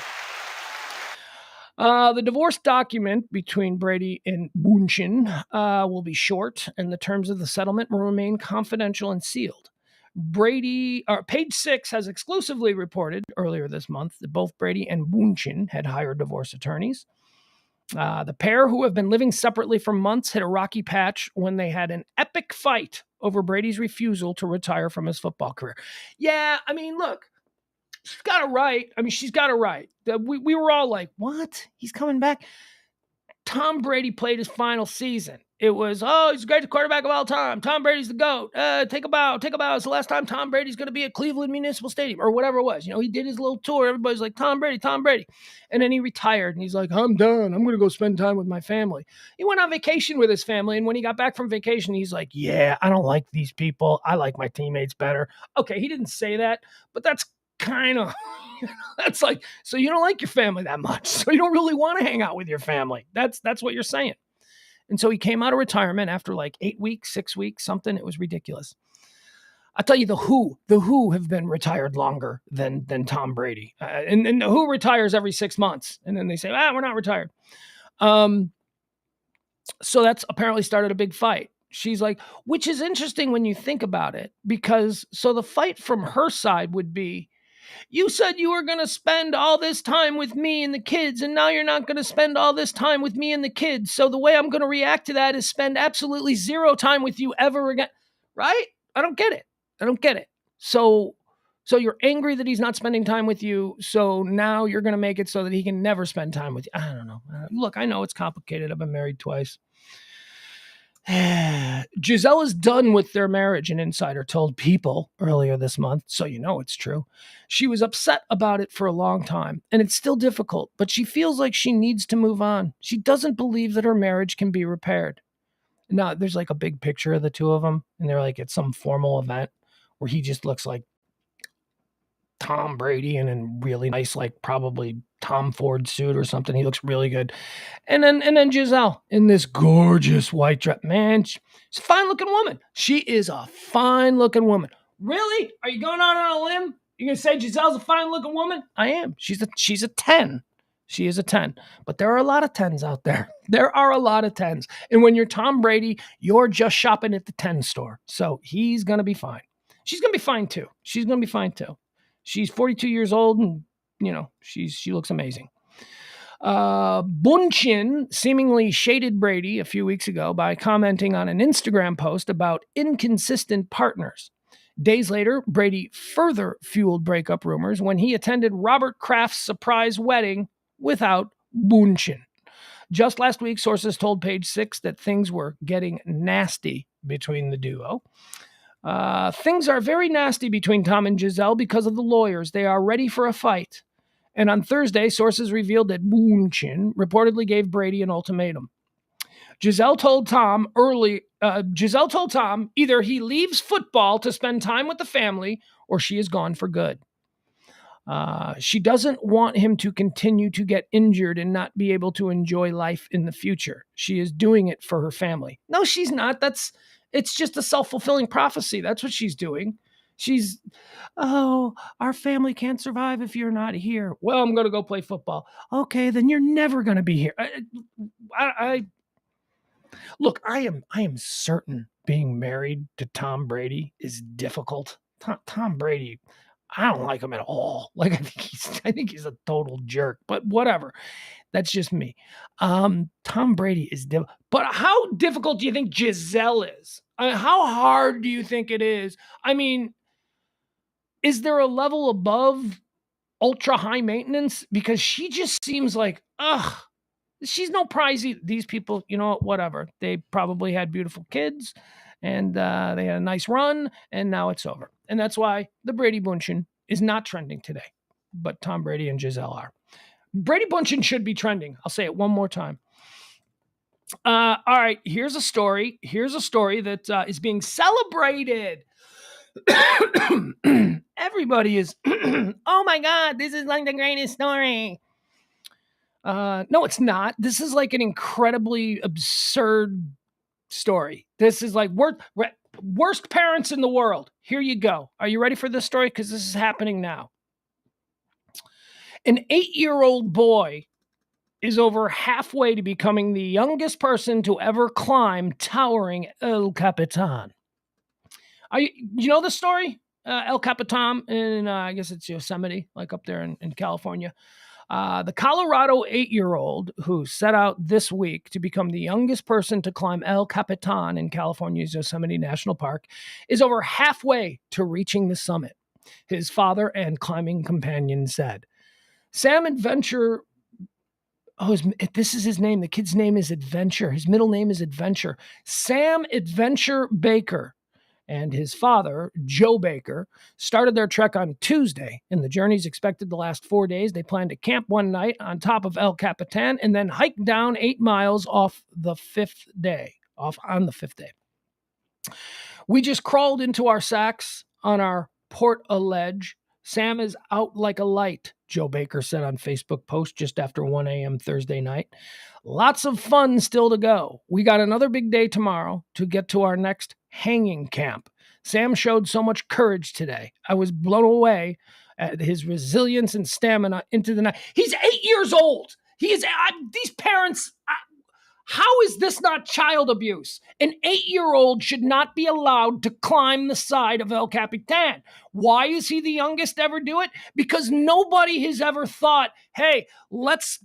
The divorce document between Brady and Bunchen will be short, and the terms of the settlement will remain confidential and sealed. Page 6 has exclusively reported earlier this month that both Brady and Bunchen had hired divorce attorneys. The pair, who have been living separately for months, hit a rocky patch when they had an epic fight over Brady's refusal to retire from his football career. Yeah, look, she's got it right. She's got it right. We were all like, what? He's coming back? Tom Brady played his final season. It was, he's the greatest quarterback of all time. Tom Brady's the GOAT. Take a bow. It's the last time Tom Brady's going to be at Cleveland Municipal Stadium or whatever it was. He did his little tour. Everybody's like, Tom Brady. And then he retired and he's like, I'm done. I'm going to go spend time with my family. He went on vacation with his family. And when he got back from vacation, he's like, yeah, I don't like these people. I like my teammates better. Okay, he didn't say that, but that's kind of, that's like, so you don't like your family that much. So you don't really want to hang out with your family. That's what you're saying. And so he came out of retirement after like 8 weeks, 6 weeks, something. It was ridiculous. I'll tell you, the Who have been retired longer than Tom Brady. And the Who retires every 6 months. And then they say, we're not retired. So that's apparently started a big fight. She's like, which is interesting when you think about it, because so the fight from her side would be, you said you were going to spend all this time with me and the kids, and now you're not going to spend all this time with me and the kids. So the way I'm going to react to that is spend absolutely zero time with you ever again. Right? I don't get it. So So you're angry that he's not spending time with you. So now you're going to make it so that he can never spend time with you. I don't know. Look, I know it's complicated. I've been married twice. Giselle is done with their marriage, an insider told People earlier this month, so you know it's true. She was upset about it for a long time, and it's still difficult, but she feels like she needs to move on. She doesn't believe that her marriage can be repaired. Now, there's like a big picture of the two of them, and they're like at some formal event where he just looks like Tom Brady in a really nice, like probably Tom Ford suit or something. He looks really good. And then Giselle in this gorgeous white dress. Man, she's a fine looking woman. She is a fine looking woman. Really? Are you going out on a limb? You're gonna say Giselle's a fine looking woman? I am. She's a 10. She is a 10. But there are a lot of 10s out there. There are a lot of 10s. And when you're Tom Brady, you're just shopping at the 10 store. So he's gonna be fine. She's gonna be fine too. She's gonna be fine too. She's 42 years old, and she looks amazing. Bunchin seemingly shaded Brady a few weeks ago by commenting on an Instagram post about inconsistent partners. Days later, Brady further fueled breakup rumors when he attended Robert Kraft's surprise wedding without Bunchin. Just last week, sources told Page Six that things were getting nasty between the duo. Things are very nasty between Tom and Giselle because of the lawyers. They are ready for a fight. And on Thursday, sources revealed that Bunchin reportedly gave Brady an ultimatum. Giselle told Tom either he leaves football to spend time with the family or she is gone for good. She doesn't want him to continue to get injured and not be able to enjoy life in the future. She is doing it for her family. No, she's not. It's just a self-fulfilling prophecy. That's what she's doing. She's, our family can't survive if you're not here. Well, I'm going to go play football. Okay, then you're never going to be here. Look, I am certain being married to Tom Brady is difficult. Tom Brady, I don't like him at all. Like I think he's a total jerk, but whatever. That's just me. Tom Brady is difficult. But how difficult do you think Giselle is? How hard do you think it is? I mean, is there a level above ultra high maintenance? Because she just seems like, she's no prize. These people, whatever. They probably had beautiful kids and they had a nice run and now it's over. And that's why the Brady Bunchin is not trending today, but Tom Brady and Giselle are. Brady Bunchin should be trending. I'll say it one more time. All right, here's a story. Here's a story that is being celebrated. Everybody is, oh my God, this is like the greatest story. No, it's not. This is like an incredibly absurd story. This is like worst parents in the world. Here you go. Are you ready for this story? Because this is happening now. An 8-year-old boy is over halfway to becoming the youngest person to ever climb towering El Capitan. You know the story? El Capitan in, I guess it's Yosemite, like up there in California. The Colorado 8-year-old who set out this week to become the youngest person to climb El Capitan in California's Yosemite National Park is over halfway to reaching the summit, his father and climbing companion said. Sam Adventure, this is his name. The kid's name is Adventure. His middle name is Adventure. Sam Adventure Baker and his father, Joe Baker, started their trek on Tuesday, and the journey's expected to last 4 days. They plan to camp one night on top of El Capitan and then hike down 8 miles on the fifth day. We just crawled into our sacks on our port-a-ledge. Sam is out like a light, Joe Baker said on Facebook post just after 1 a.m. Thursday night. Lots of fun still to go. We got another big day tomorrow to get to our next hanging camp. Sam showed so much courage today. I was blown away at his resilience and stamina into the night. He's 8 years old. These parents, how is this not child abuse? An 8-year-old should not be allowed to climb the side of El Capitan. Why is he the youngest to ever do it? Because nobody has ever thought, hey, let's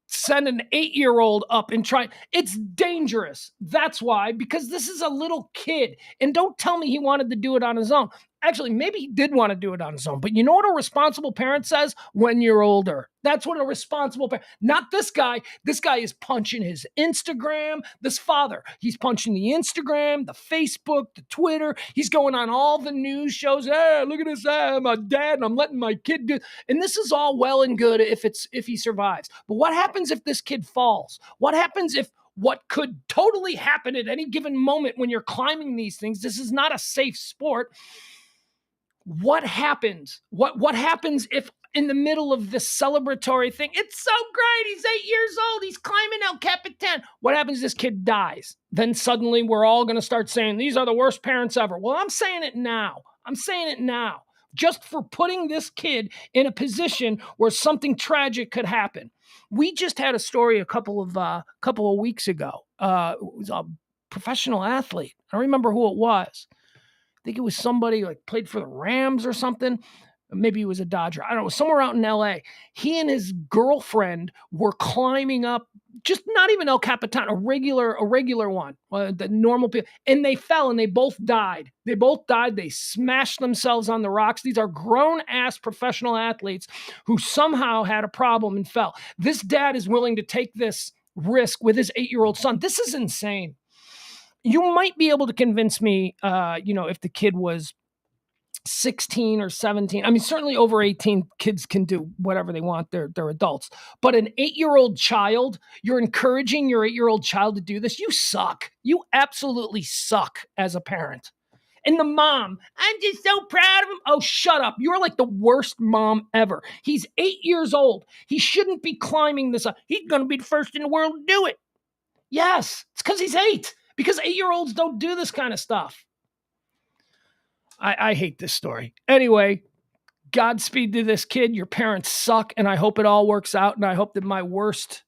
send an 8-year-old up and try. It's dangerous. That's why, because this is a little kid. And don't tell me he wanted to do it on his own. actually, maybe he did want to do it on his own. But you know what a responsible parent says? When you're older. That's what a responsible parent, not this guy. This guy is punching his Instagram. This father, he's punching the Instagram, the Facebook, the Twitter. He's going on all the news shows. Hey, look at this. I'm a dad and I'm letting my kid do. And this is all well and good if he survives. But what happens if this kid falls? What happens if what could totally happen at any given moment when you're climbing these things? This is not a safe sport. What happens? What happens if in the middle of this celebratory thing, it's so great, he's 8 years old, he's climbing El Capitan. What happens? This kid dies. Then suddenly we're all going to start saying, these are the worst parents ever. Well, I'm saying it now. Just for putting this kid in a position where something tragic could happen. We just had a story a couple of weeks ago. It was a professional athlete. I don't remember who it was. I think it was somebody like played for the Rams or something. Maybe he was a Dodger. I don't know, somewhere out in LA. He and his girlfriend were climbing up, just not even El Capitan, a regular one, the normal people. And they fell and they both died. They smashed themselves on the rocks. These are grown-ass professional athletes who somehow had a problem and fell. This dad is willing to take this risk with his 8-year-old son. This is insane. You might be able to convince me, if the kid was 16 or 17. I mean, certainly over 18, kids can do whatever they want. They're adults. But an 8-year-old child, you're encouraging your 8-year-old child to do this. You suck. You absolutely suck as a parent. And the mom, I'm just so proud of him. Oh, shut up. You're like the worst mom ever. He's 8 years old. He shouldn't be climbing this up. He's going to be the first in the world to do it. Yes, it's because he's 8. Because 8-year-olds don't do this kind of stuff. I hate this story. Anyway, Godspeed to this kid. Your parents suck, and I hope it all works out, and I hope that my worst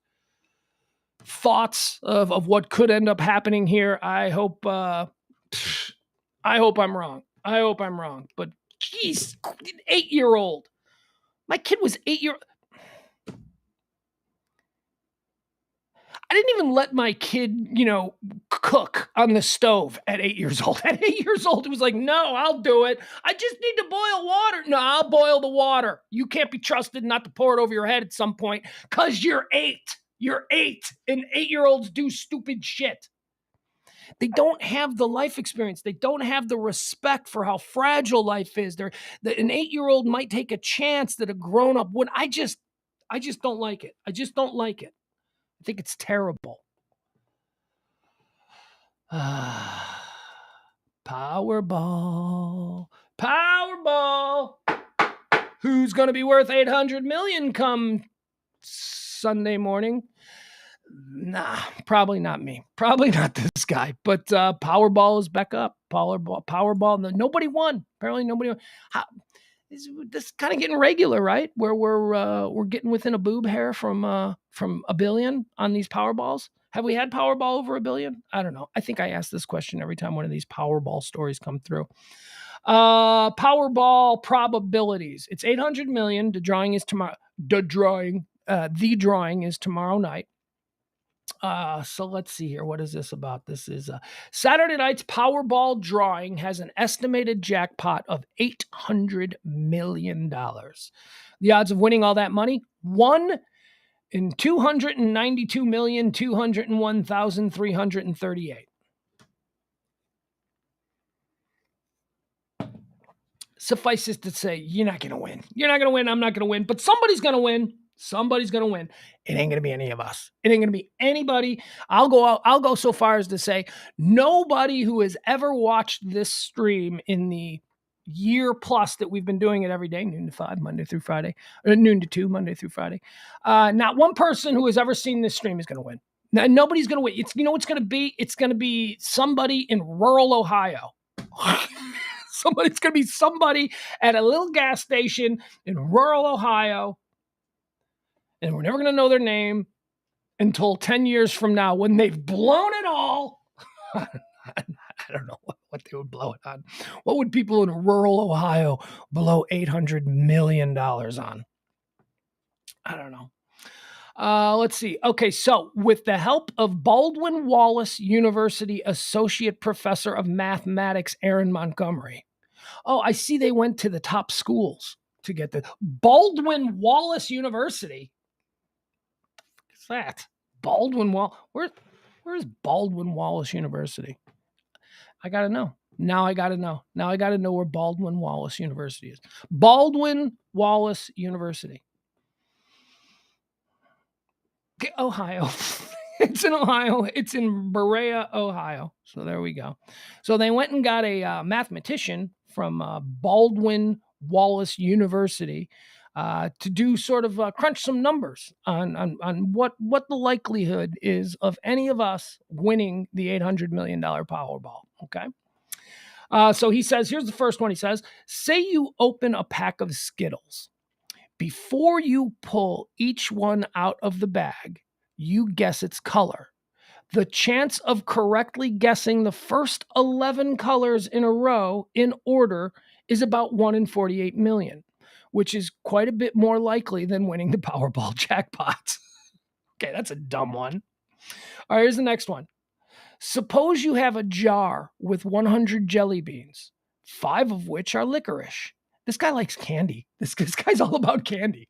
thoughts of what could end up happening here, I hope I'm wrong. But geez, 8-year-old. My kid was 8-year-old. I didn't even let my kid, cook on the stove at 8 years old. At 8 years old, it was like, no, I'll do it. I just need to boil water. No, I'll boil the water. You can't be trusted not to pour it over your head at some point because you're 8. You're 8, and 8-year-olds do stupid shit. They don't have the life experience. They don't have the respect for how fragile life is. An 8-year-old might take a chance that a grown-up would. I just don't like it. I just don't like it. I think it's terrible. Powerball. Who's going to be worth $800 million come Sunday morning? Nah, probably not me. Probably not this guy. But Powerball is back up. Powerball. Nobody won. Apparently nobody won. This kind of getting regular, right? Where we're getting within a boob hair from $1 billion on these Powerballs. Have we had Powerball over $1 billion? I don't know. I think I ask this question every time one of these Powerball stories come through. Powerball probabilities. It's 800 million. The drawing is tomorrow. The drawing is tomorrow night. So let's see here. What is this about? This is Saturday night's Powerball drawing has an estimated jackpot of $800 million. The odds of winning all that money, 1 in 292,201,338. Suffice it to say, you're not going to win. You're not going to win. I'm not going to win. But somebody's going to win. Somebody's going to win. It ain't going to be any of us. It ain't going to be anybody. I'll go so far as to say nobody who has ever watched this stream in the year plus that we've been doing it every day, noon to 5, Monday through Friday, or noon to 2, Monday through Friday. Not one person who has ever seen this stream is going to win. Now, nobody's going to win. It's going to be? It's going to be somebody in rural Ohio. It's going to be somebody at a little gas station in rural Ohio. And we're never going to know their name until 10 years from now when they've blown it all. I don't know what they would blow it on. What would people in rural Ohio blow $800 million on? I don't know. Let's see. Okay, so with the help of Baldwin Wallace University Associate Professor of Mathematics, Aaron Montgomery, Oh, I see they went to the top schools to get the Baldwin Wallace University. What's that? Baldwin Wall. Where's Baldwin Wallace University? I gotta know. Now I gotta know. Now I gotta know where Baldwin Wallace University is. Baldwin Wallace University. Ohio. It's in Ohio. It's in Berea, Ohio. So there we go. So they went and got a mathematician from Baldwin Wallace University to do sort of crunch some numbers on what the likelihood is of any of us winning the $800 million Powerball. Okay. So he says, here's the first one. He says, say you open a pack of Skittles. Before you pull each one out of the bag, you guess its color. The chance of correctly guessing the first 11 colors in a row in order is about 1 in 48 million, which is quite a bit more likely than winning the Powerball jackpot. Okay, that's a dumb one. All right, here's the next one. Suppose you have a jar with 100 jelly beans, 5 of which are licorice. This guy likes candy. This guy's all about candy.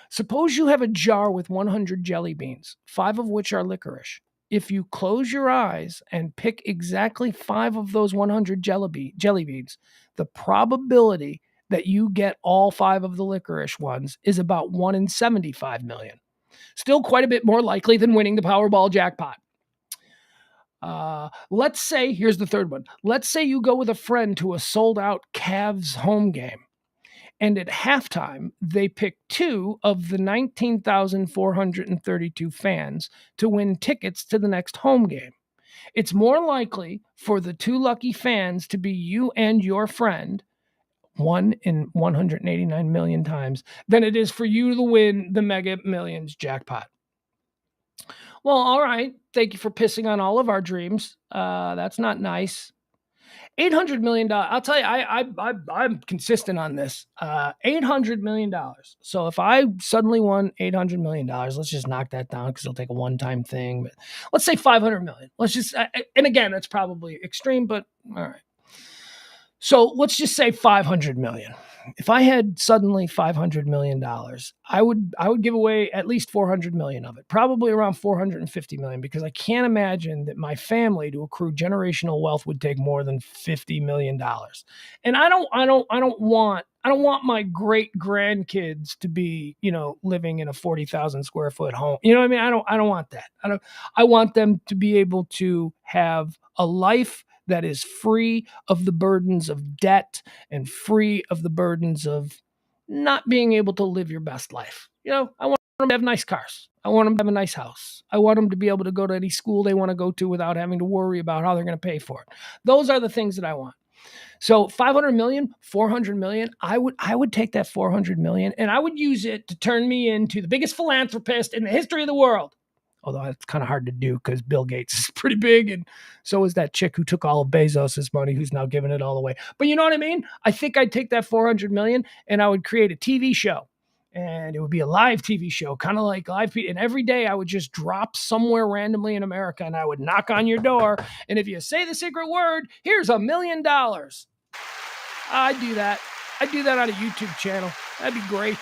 Suppose you have a jar with 100 jelly beans, 5 of which are licorice. If you close your eyes and pick exactly 5 of those 100 jelly beans, the probability that you get all 5 of the licorice ones is about 1 in 75 million. Still quite a bit more likely than winning the Powerball jackpot. Let's say, here's the third one. Let's say you go with a friend to a sold-out Cavs home game, and at halftime, they pick 2 of the 19,432 fans to win tickets to the next home game. It's more likely for the 2 lucky fans to be you and your friend, 1 in 189 million times, than it is for you to win the Mega Millions jackpot. Well, all right. Thank you for pissing on all of our dreams. That's not nice. $800 million. I'll tell you, I'm consistent on this. $800 million. So if I suddenly won $800 million, let's just knock that down because it'll take a one-time thing. But let's say $500 million. Let's just, and again, that's probably extreme, but all right. So let's just say $500 million. If I had suddenly $500 million, I would give away at least $400 million of it, probably around $450 million, because I can't imagine that my family to accrue generational wealth would take more than $50 million. And I don't want my great grandkids to be, living in a 40,000 square foot home. You know what I mean? I don't want that. I want them to be able to have a life that is free of the burdens of debt and free of the burdens of not being able to live your best life. I want them to have nice cars. I want them to have a nice house. I want them to be able to go to any school they want to go to without having to worry about how they're going to pay for it. Those are the things that I want. So 500 million, 400 million, I would take that 400 million and I would use it to turn me into the biggest philanthropist in the history of the world. Although it's kind of hard to do because Bill Gates is pretty big, and so is that chick who took all of Bezos' money, who's now giving it all away. But you know what I mean? I think I'd take that 400 million and I would create a TV show, and it would be a live TV show, kind of like live. And every day I would just drop somewhere randomly in America, and I would knock on your door, and if you say the secret word, here's $1 million. I'd do that. I'd do that on a YouTube channel. That'd be great.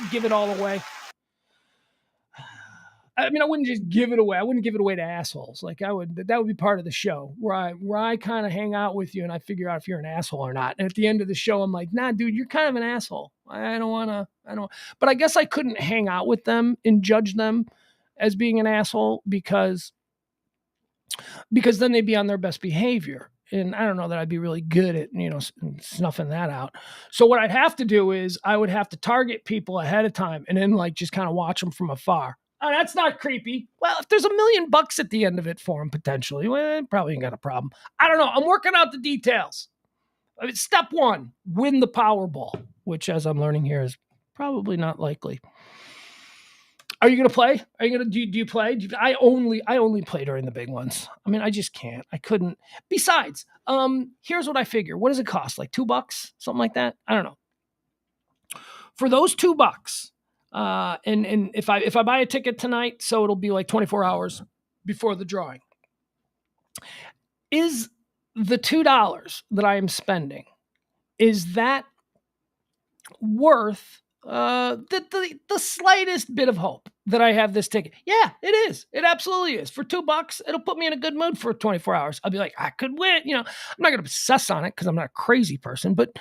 I'd give it all away. I mean, I wouldn't just give it away. I wouldn't give it away to assholes. Like that would be part of the show where I kind of hang out with you and I figure out if you're an asshole or not. And at the end of the show, I'm like, nah, dude, you're kind of an asshole. But I guess I couldn't hang out with them and judge them as being an asshole because then they'd be on their best behavior. And I don't know that I'd be really good at, snuffing that out. So what I'd have to do is I would have to target people ahead of time and then just kind of watch them from afar. Oh, that's not creepy. Well, if there's $1 million at the end of it for him, potentially, probably ain't got a problem. I don't know. I'm working out the details. Step 1, win the Powerball, which, as I'm learning here, is probably not likely. Are you going to play? Are you going to do you play? I only play during the big ones. I mean, I just can't. I couldn't. Besides, here's what I figure. What does it cost? Like $2, something like that? I don't know. For those $2, and if I buy a ticket tonight, so it'll be like 24 hours before the drawing. Is the $2 that I am spending, Is that worth the slightest bit of hope that I have this ticket? Yeah, it is. It absolutely is. For $2, it'll put me in a good mood for 24 hours. I'll be like, I could win. I'm not going to obsess on it because I'm not a crazy person, but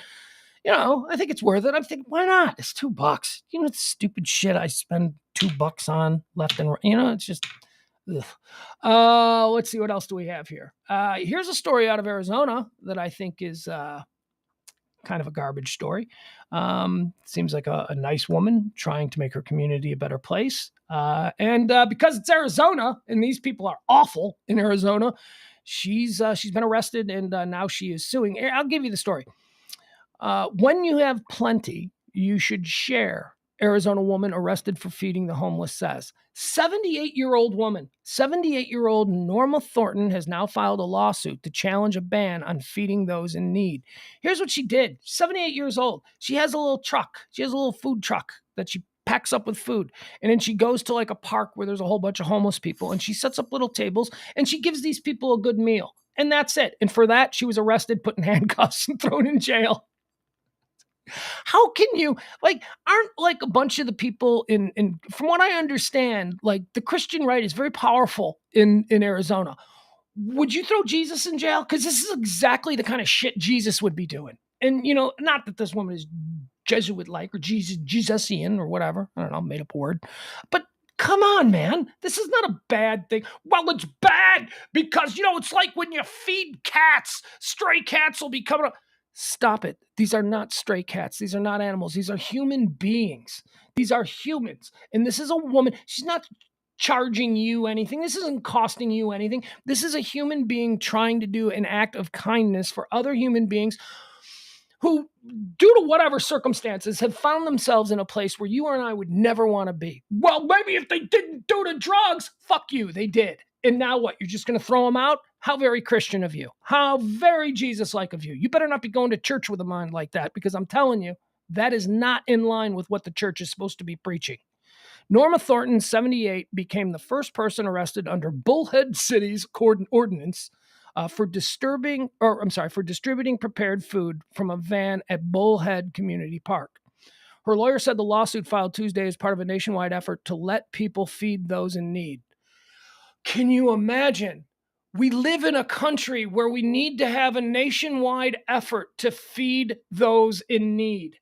I think it's worth it. I'm thinking, why not? It's $2. The stupid shit I spend $2 on left and right. It's just, ugh. Let's see, what else do we have here? Here's a story out of Arizona that I think is kind of a garbage story. Seems like a nice woman trying to make her community a better place. And because it's Arizona and these people are awful in Arizona, she's been arrested and now she is suing. I'll give you the story. When you have plenty, you should share. Arizona woman arrested for feeding the homeless says. 78-year-old woman, 78-year-old Norma Thornton has now filed a lawsuit to challenge a ban on feeding those in need. Here's what she did. 78 years old. She has a little truck. She has a little food truck that she packs up with food. And then she goes to like a park where there's a whole bunch of homeless people and she sets up little tables and she gives these people a good meal. And that's it. And for that, she was arrested, put in handcuffs, and thrown in jail. How can you aren't a bunch of the people in from what I understand, the Christian right is very powerful in Arizona. Would you throw Jesus in jail? Because this is exactly the kind of shit Jesus would be doing. And not that this woman is Jesuit-like or Jesusian or whatever. I don't know, made up a word. But come on, man. This is not a bad thing. Well, it's bad because, it's like when you feed cats, stray cats will be coming up. Stop it. These are not stray cats. These are not animals. These are human beings. These are humans. And this is a woman. She's not charging you anything. This isn't costing you anything. This is a human being trying to do an act of kindness for other human beings who, due to whatever circumstances, have found themselves in a place where you and I would never want to be. Well, maybe if they didn't do the drugs, fuck you, they did. And now what? You're just going to throw them out? How very Christian of you. How very Jesus-like of you. You better not be going to church with a mind like that, because I'm telling you, that is not in line with what the church is supposed to be preaching. Norma Thornton, 78, became the first person arrested under Bullhead City's ordinance for distributing prepared food from a van at Bullhead Community Park. Her lawyer said the lawsuit filed Tuesday as part of a nationwide effort to let people feed those in need. Can you imagine? We live in a country where we need to have a nationwide effort to feed those in need.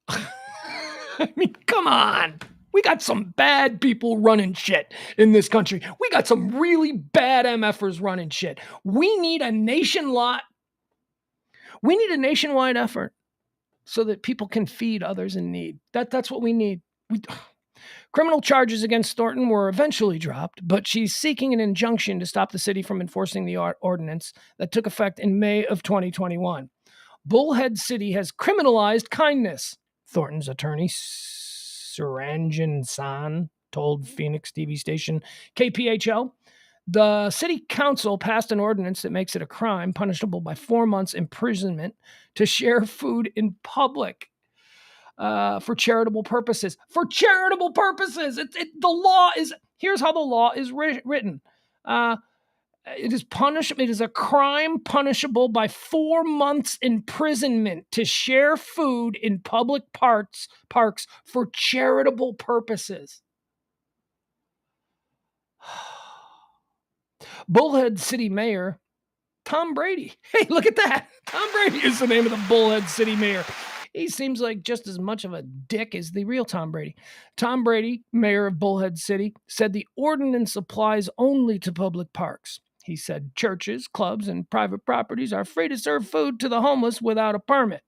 I mean, come on. We got some bad people running shit in this country. We got some really bad MFers running shit. We need a nationwide effort so that people can feed others in need. That's what we need. Criminal charges against Thornton were eventually dropped, but she's seeking an injunction to stop the city from enforcing the ordinance that took effect in May of 2021. Bullhead City has criminalized kindness, Thornton's attorney, Suranjan San, told Phoenix TV station KPHO. The city council passed an ordinance that makes it a crime punishable by 4 months imprisonment to share food in public. For charitable purposes. For charitable purposes. Here's how the law is written. It is a crime punishable by 4 months imprisonment to share food in public parks for charitable purposes. Bullhead City Mayor Tom Brady. Hey, look at that. Tom Brady is the name of the Bullhead City Mayor. He seems like just as much of a dick as the real Tom Brady. Tom Brady, mayor of Bullhead City, said the ordinance applies only to public parks. He said churches, clubs, and private properties are free to serve food to the homeless without a permit.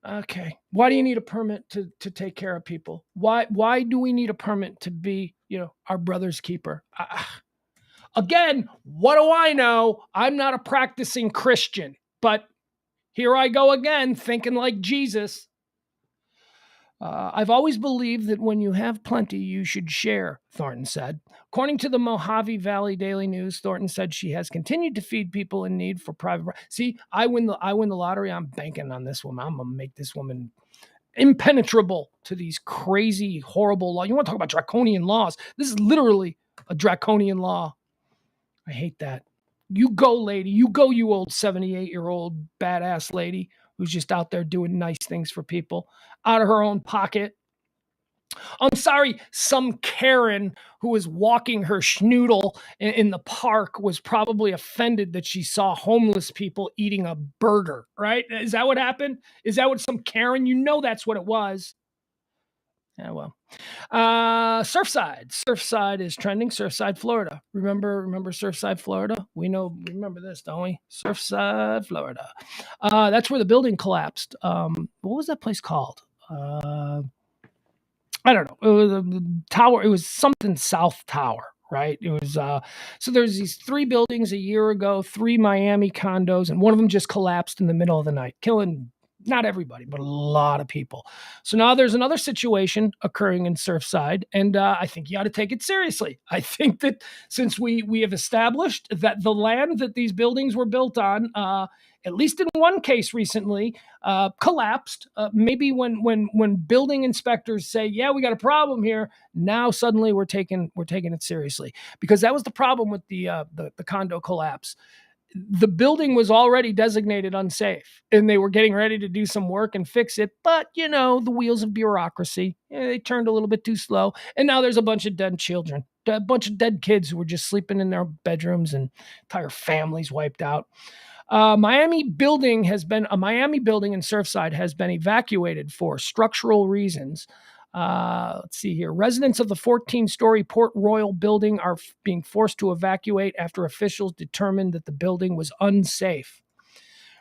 Okay. Why do you need a permit to take care of people? Why do we need a permit to be, our brother's keeper? Again, what do I know? I'm not a practicing Christian, but here I go again, thinking like Jesus. I've always believed that when you have plenty, you should share, Thornton said. According to the Mojave Valley Daily News, Thornton said she has continued to feed people in need for private. See, I win the lottery. I'm banking on this woman. I'm going to make this woman impenetrable to these crazy, horrible laws. You want to talk about draconian laws? This is literally a draconian law. I hate that. You go, lady. You go, you old 78-year-old badass lady who's just out there doing nice things for people out of her own pocket. I'm sorry, some Karen who was walking her schnoodle in the park was probably offended that she saw homeless people eating a burger, right? Is that what happened? Is that what some Karen? You know that's what it was. Yeah, well. Surfside. Surfside is trending. Surfside, Florida. Remember Surfside, Florida? Remember this, don't we? Surfside, Florida. That's where the building collapsed. What was that place called? I don't know. It was a tower. It was something South Tower, right? It was so there's these three buildings a year ago, three Miami condos, and one of them just collapsed in the middle of the night, killing not everybody, but a lot of people. So now there's another situation occurring in Surfside, and I think you ought to take it seriously. I think that since we have established that the land that these buildings were built on, at least in one case recently, collapsed. Maybe when building inspectors say, "Yeah, we got a problem here," now suddenly we're taking it seriously, because that was the problem with the condo collapse. The building was already designated unsafe, and they were getting ready to do some work and fix it. But the wheels of bureaucracy, they turned a little bit too slow, and now there's a bunch of dead children, a bunch of dead kids who were just sleeping in their bedrooms, and entire families wiped out. Miami building in Surfside has been evacuated for structural reasons. Let's see here. Residents of the 14-story Port Royal building are being forced to evacuate after officials determined that the building was unsafe.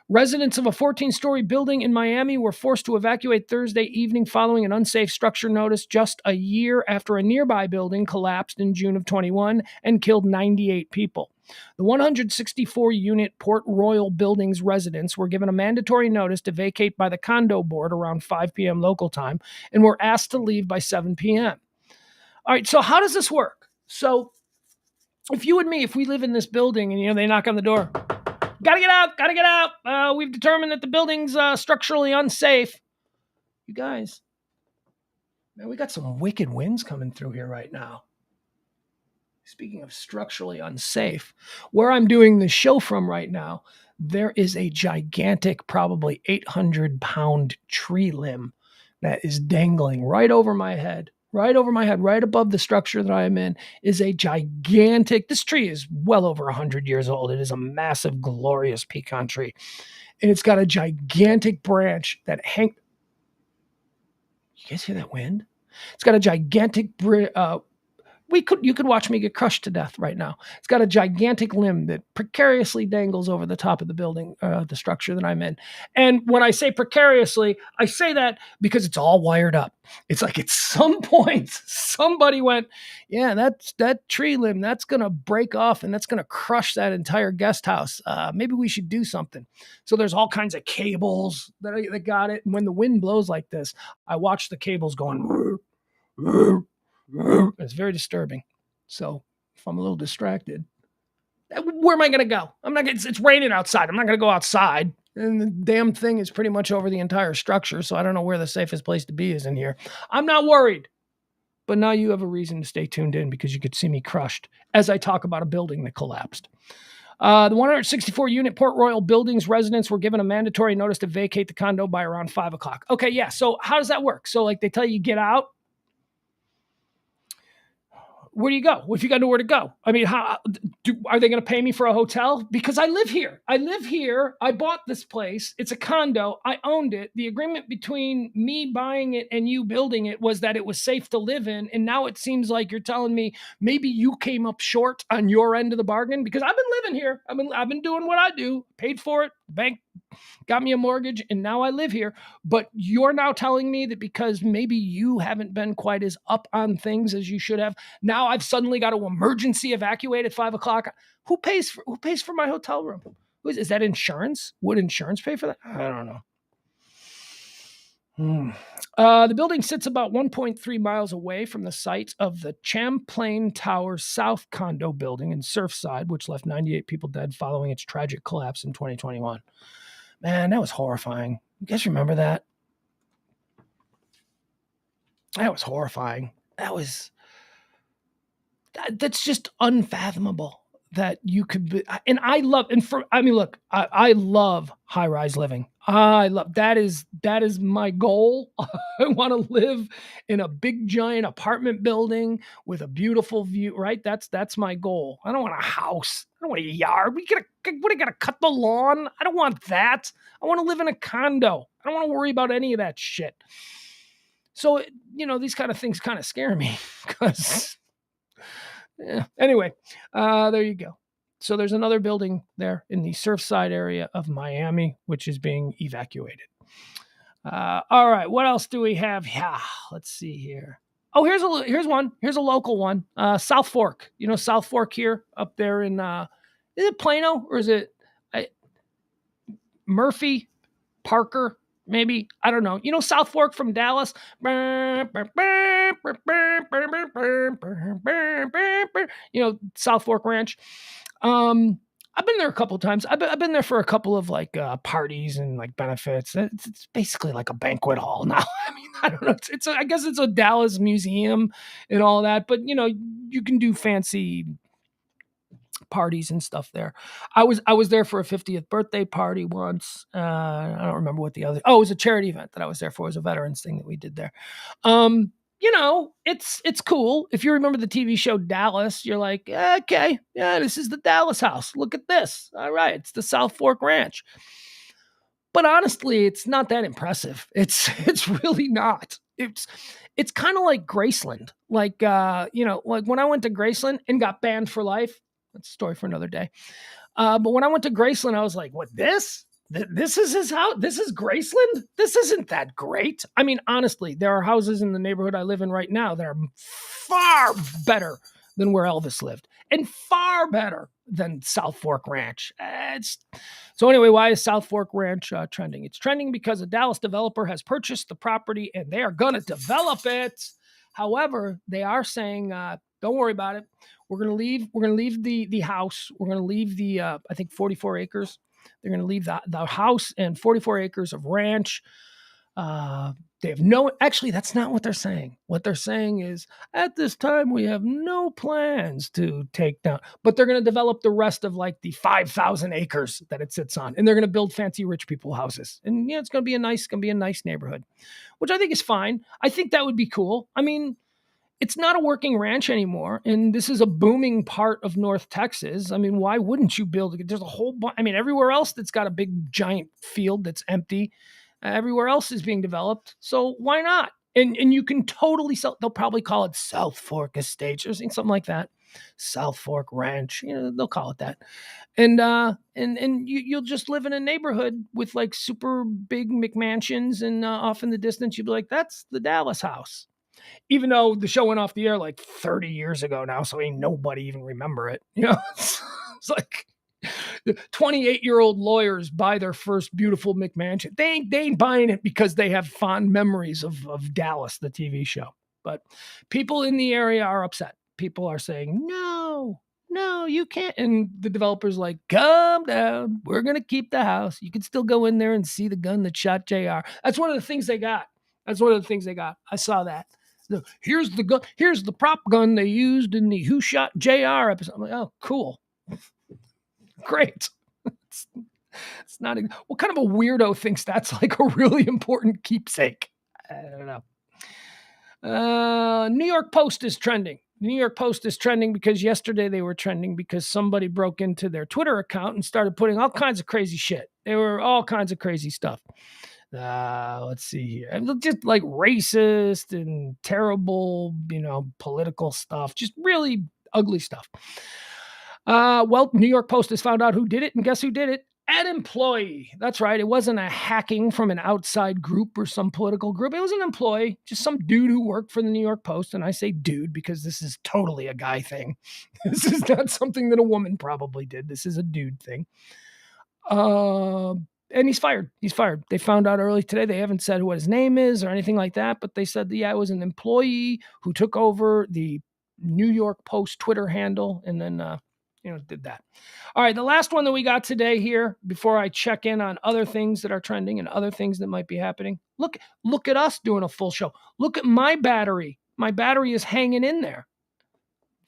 Residents of a 14-story building in Miami were forced to evacuate Thursday evening following an unsafe structure notice just a year after a nearby building collapsed in June of 21 and killed 98 people. The 164-unit Port Royal building's residents were given a mandatory notice to vacate by the condo board around 5 p.m. local time and were asked to leave by 7 p.m. All right, so how does this work? So if you and me, if we live in this building and they knock on the door, gotta get out. We've determined that the building's structurally unsafe. You guys, man, we got some wicked winds coming through here right now. Speaking of structurally unsafe, where I'm doing the show from right now, there is a gigantic, probably 800-pound tree limb that is dangling right over my head. Right above the structure that I am in is a gigantic, this tree is well over 100 years old. It is a massive, glorious pecan tree. And it's got a gigantic branch that You guys hear that wind? It's got a gigantic you could watch me get crushed to death right now. It's got a gigantic limb that precariously dangles over the top of the building, the structure that I'm in. And when I say precariously, I say that because it's all wired up. It's like at some point, somebody went, yeah, that tree limb, that's going to break off and that's going to crush that entire guest house. Maybe we should do something. So there's all kinds of cables that got it. And when the wind blows like this, I watch the cables going, it's very disturbing. So if I'm a little distracted, where am I going to go? It's raining outside. I'm not going to go outside. And the damn thing is pretty much over the entire structure. So I don't know where the safest place to be is in here. I'm not worried. But now you have a reason to stay tuned in, because you could see me crushed as I talk about a building that collapsed. The 164-unit Port Royal building's residents were given a mandatory notice to vacate the condo by around 5 o'clock. Okay, yeah. So how does that work? So they tell you get out. Where do you go? If you got nowhere to go? I mean, are they going to pay me for a hotel? Because I live here. I bought this place. It's a condo. I owned it. The agreement between me buying it and you building it was that it was safe to live in. And now it seems like you're telling me maybe you came up short on your end of the bargain, because I've been living here. I've been doing what I do. Paid for it. Bank got me a mortgage, and now I live here. But you're now telling me that because maybe you haven't been quite as up on things as you should have, now I've suddenly got to emergency evacuate at 5 o'clock. Who pays for my hotel room? Is that insurance? Would insurance pay for that? I don't know. The building sits about 1.3 miles away from the site of the Champlain Towers South condo building in Surfside, which left 98 people dead following its tragic collapse in 2021. Man, that was horrifying. You guys remember that? That was horrifying. That's just unfathomable. that you could be, and I love, look, I love high rise living. I love that is my goal. I want to live in a big giant apartment building with a beautiful view, right? That's my goal. I don't want a house. I don't want a yard. What, I gotta cut the lawn? I don't want that. I want to live in a condo. I don't want to worry about any of that shit. So, these kind of things kind of scare me because, yeah. Anyway, there you go. So there's another building there in the Surfside area of Miami, which is being evacuated. All right, what else do we have? Yeah, let's see here. Oh, here's one. Here's a local one. South Fork. South Fork here up there in is it Plano or is it Murphy, Parker? Maybe, I don't know. South Fork from Dallas. South Fork Ranch. I've been there a couple of times. I've been there for a couple of like parties and like benefits. It's basically like a banquet hall now. I mean, I don't know. I guess it's a Dallas museum and all that, but you can do fancy parties and stuff there. I was there for a 50th birthday party once. I don't remember what it was a charity event that I was there for. It was a veterans thing that we did there. It's cool. If you remember the TV show Dallas, you're like, okay, yeah, this is the Dallas house. Look at this. All right, it's the South Fork Ranch. But honestly, it's not that impressive. It's really not. It's kind of like Graceland. Like like when I went to Graceland and got banned for life. That's a story for another day. But when I went to Graceland, I was like, what, this? This is his house? This is Graceland? This isn't that great. I mean, honestly, there are houses in the neighborhood I live in right now that are far better than where Elvis lived and far better than South Fork Ranch. So anyway, why is South Fork Ranch trending? It's trending because a Dallas developer has purchased the property and they are going to develop it. However, they are saying, don't worry about it. We're going to leave the house. We're going to leave the, I think 44 acres. They're going to leave the house and 44 acres of ranch. They have actually, that's not what they're saying. What they're saying is, at this time, we have no plans to take down, but they're going to develop the rest of like the 5,000 acres that it sits on. And they're going to build fancy rich people houses. And it's going to be a nice neighborhood, which I think is fine. I think that would be cool. I mean, it's not a working ranch anymore, and this is a booming part of North Texas. I mean, why wouldn't you build it? There's a whole bunch. I mean, everywhere else that's got a big giant field that's empty, everywhere else is being developed. So why not? And you can totally sell. They'll probably call it South Fork Estates or something like that. South Fork Ranch. They'll call it that. And you'll just live in a neighborhood with like super big McMansions, and off in the distance you'll be like, that's the Dallas house. Even though the show went off the air like 30 years ago now, so ain't nobody even remember it. It's like 28-year-old lawyers buy their first beautiful McMansion. They ain't buying it because they have fond memories of Dallas, the TV show. But people in the area are upset. People are saying, no, you can't. And the developer's like, calm down. We're going to keep the house. You can still go in there and see the gun that shot JR. That's one of the things they got. I saw that. Here's the gun. Here's the prop gun they used in the Who Shot JR episode. I'm like, oh, cool. Great. It's not. What kind of a weirdo thinks that's like a really important keepsake? I don't know. New York Post is trending. The New York Post is trending because yesterday they were trending because somebody broke into their Twitter account and started putting all kinds of crazy shit. They were all kinds of crazy stuff. Let's see here. Just like racist and terrible, political stuff. Just really ugly stuff. Well, New York Post has found out who did it, and guess who did it? An employee. That's right. It wasn't a hacking from an outside group or some political group. It was an employee, just some dude who worked for the New York Post. And I say dude because this is totally a guy thing. This is not something that a woman probably did. This is a dude thing. And he's fired. They found out early today. They haven't said what his name is or anything like that, but they said, yeah, it was an employee who took over the New York Post Twitter handle and then, did that. All right. The last one that we got today here, before I check in on other things that are trending and other things that might be happening. Look at us doing a full show. Look at my battery. My battery is hanging in there.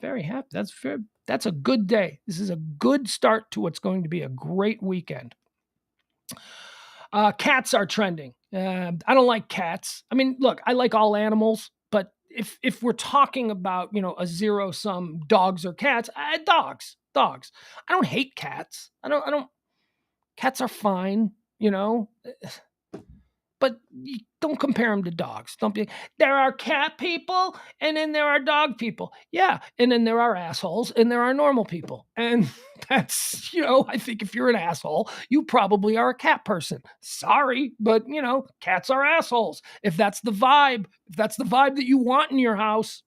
Very happy. That's a good day. This is a good start to what's going to be a great weekend. Cats are trending. I don't like cats. I mean, look, I like all animals, but if we're talking about a zero sum dogs or cats, dogs. I don't hate cats. I don't. Cats are fine. But you don't compare them to dogs. Don't be. There are cat people, and then there are dog people. Yeah, and then there are assholes, and there are normal people. And that's I think if you're an asshole, you probably are a cat person. Sorry, but cats are assholes. If that's the vibe, that you want in your house,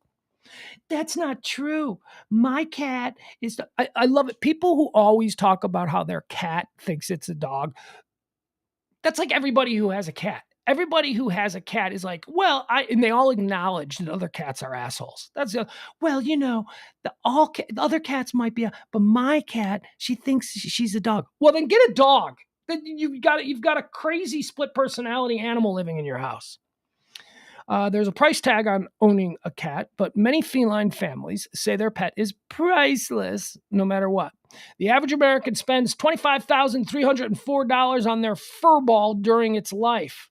that's not true. My cat is. I love it. People who always talk about how their cat thinks it's a dog. That's like everybody who has a cat. Everybody who has a cat is like, well, and they all acknowledge that other cats are assholes. That's the other cats might be, but my cat, she thinks she's a dog. Well, then get a dog. Then you've got a crazy split personality animal living in your house. There's a price tag on owning a cat, but many feline families say their pet is priceless no matter what. The average American spends $25,304 on their fur ball during its life.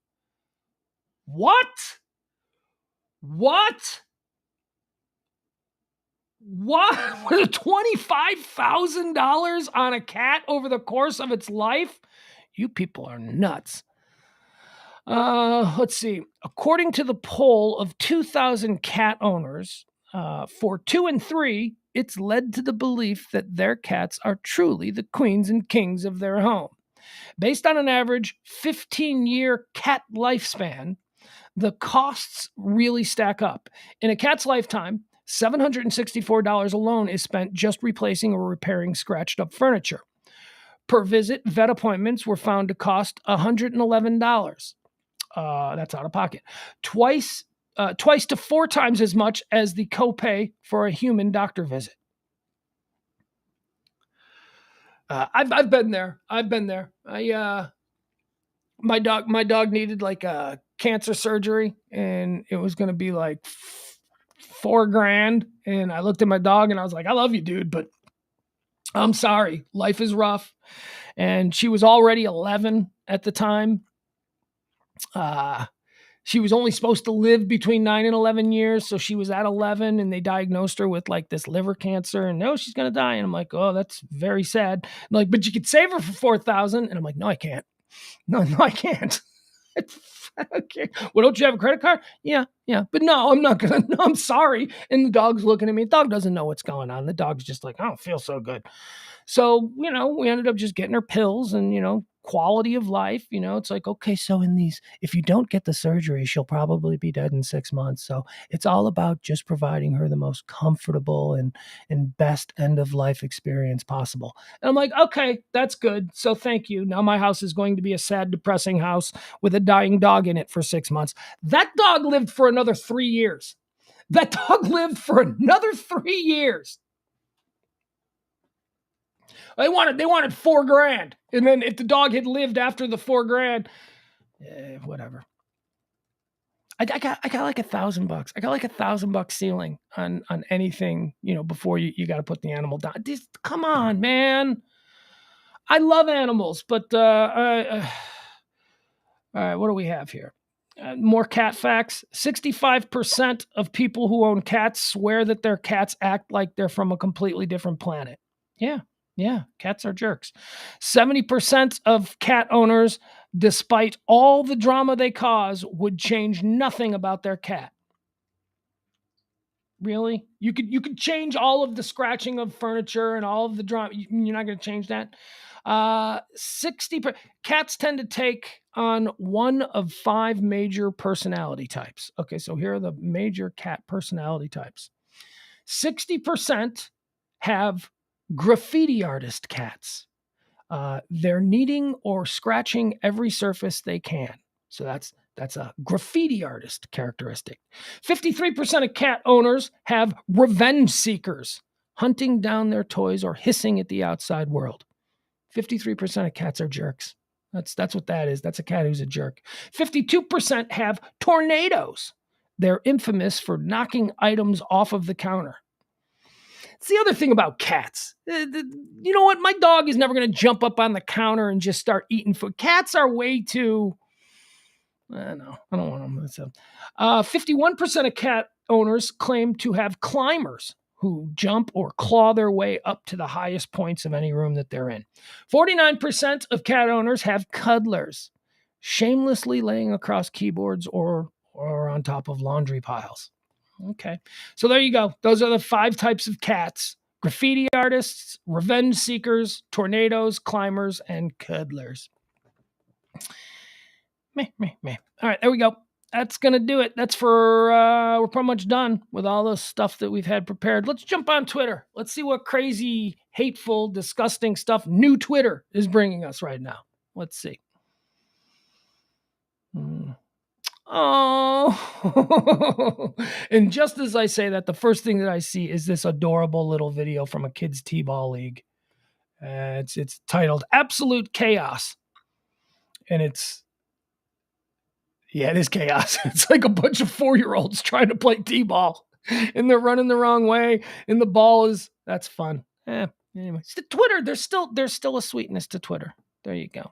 What? $25,000 on a cat over the course of its life? You people are nuts. Let's see. According to the poll of 2,000 cat owners, for 2 and 3, it's led to the belief that their cats are truly the queens and kings of their home. Based on an average 15-year cat lifespan, the costs really stack up. In a cat's lifetime, $764 alone is spent just replacing or repairing scratched up furniture. Per visit, vet appointments were found to cost $111. That's out of pocket. Twice to 4 times as much as the copay for a human doctor visit. I've been there. My dog needed like a cancer surgery, and it was going to be like $4,000. And I looked at my dog and I was like, I love you, dude, but I'm sorry. Life is rough. And she was already 11 at the time. She was only supposed to live between 9 and 11 years. So she was at 11 and they diagnosed her with like this liver cancer and no, she's going to die. And I'm like, oh, that's very sad. I'm like, but you could save her for $4,000. And I'm like, no, I can't. No, I can't. Okay. Well, don't you have a credit card? Yeah. But no, I'm not going to. No, I'm sorry. And the dog's looking at me. The dog doesn't know what's going on. The dog's just like, I don't feel so good. So, we ended up just getting her pills and, quality of life, it's like, okay, so if you don't get the surgery, she'll probably be dead in 6 months. So it's all about just providing her the most comfortable and best end of life experience possible. And I'm like, okay, that's good. So thank you. Now my house is going to be a sad, depressing house with a dying dog in it for 6 months. That dog lived for another 3 years. They wanted $4,000. And then if the dog had lived after the $4,000, whatever. I got like $1,000. I got like $1,000 ceiling on anything, before you got to put the animal down. Come on, man. I love animals, but all right, what do we have here? More cat facts. 65% of people who own cats swear that their cats act like they're from a completely different planet. Yeah, cats are jerks. 70% of cat owners, despite all the drama they cause, would change nothing about their cat. Really? You could change all of the scratching of furniture and all of the drama. You're not going to change that? 60%. Cats tend to take on one of 5 major personality types. Okay, so here are the major cat personality types. 60% have graffiti artist cats. They're kneading or scratching every surface they can. So that's a graffiti artist characteristic. 53% of cat owners have revenge seekers, hunting down their toys or hissing at the outside world. 53% of cats are jerks. That's what that is. That's a cat who's a jerk. 52% have tornadoes. They're infamous for knocking items off of the counter. It's the other thing about cats. You know what? My dog is never going to jump up on the counter and just start eating food. Cats are way too. No, I don't want them. So, 51% of cat owners claim to have climbers who jump or claw their way up to the highest points of any room that they're in. 49% of cat owners have cuddlers, shamelessly laying across keyboards or on top of laundry piles. Okay. So there you go. Those are the 5 types of cats: graffiti artists, revenge seekers, tornadoes, climbers, and cuddlers. Meh. All right, there we go. That's going to do it. That's for, we're pretty much done with all the stuff that we've had prepared. Let's jump on Twitter. Let's see what crazy, hateful, disgusting stuff new Twitter is bringing us right now. Let's see. Oh, and just as I say that, the first thing that I see is this adorable little video from a kids' t-ball league. It's titled "Absolute Chaos," and it is chaos. It's like a bunch of 4-year-olds trying to play t-ball, and they're running the wrong way, and the ball that's fun. Anyway, it's the Twitter. There's still a sweetness to Twitter. There you go.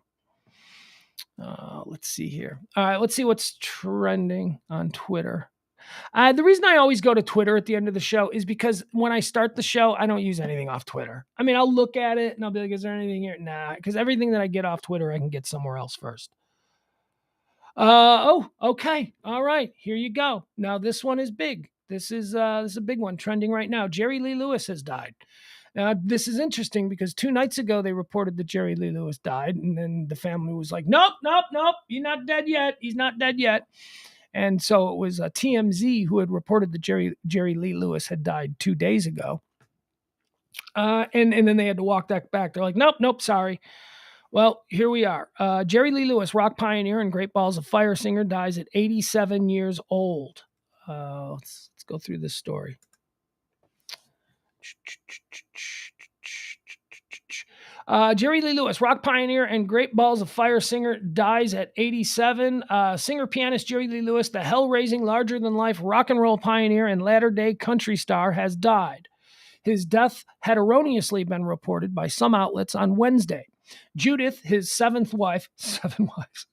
Let's see here. All right, let's see what's trending on Twitter. The reason I always go to Twitter at the end of the show is because when I start the show, I don't use anything off Twitter. I mean, I'll look at it and I'll be like, is there anything here? Nah, because everything that I get off Twitter, I can get somewhere else first. Okay. All right, here you go. Now, this one is big. This is a big one trending right now. Jerry Lee Lewis has died. Now, this is interesting because 2 nights ago, they reported that Jerry Lee Lewis died. And then the family was like, nope. He's not dead yet. And so it was TMZ who had reported that Jerry Lee Lewis had died 2 days ago. And then they had to walk that back. They're like, nope, sorry. Well, here we are. Jerry Lee Lewis, rock pioneer and Great Balls of Fire singer, dies at 87 years old. Let's go through this story. Jerry Lee Lewis, rock pioneer and Great Balls of Fire singer, dies at 87. Singer-pianist Jerry Lee Lewis, the hell-raising, larger-than-life rock and roll pioneer and latter-day country star, has died. His death had erroneously been reported by some outlets on Wednesday. Judith, his 7th wife, 7 wives,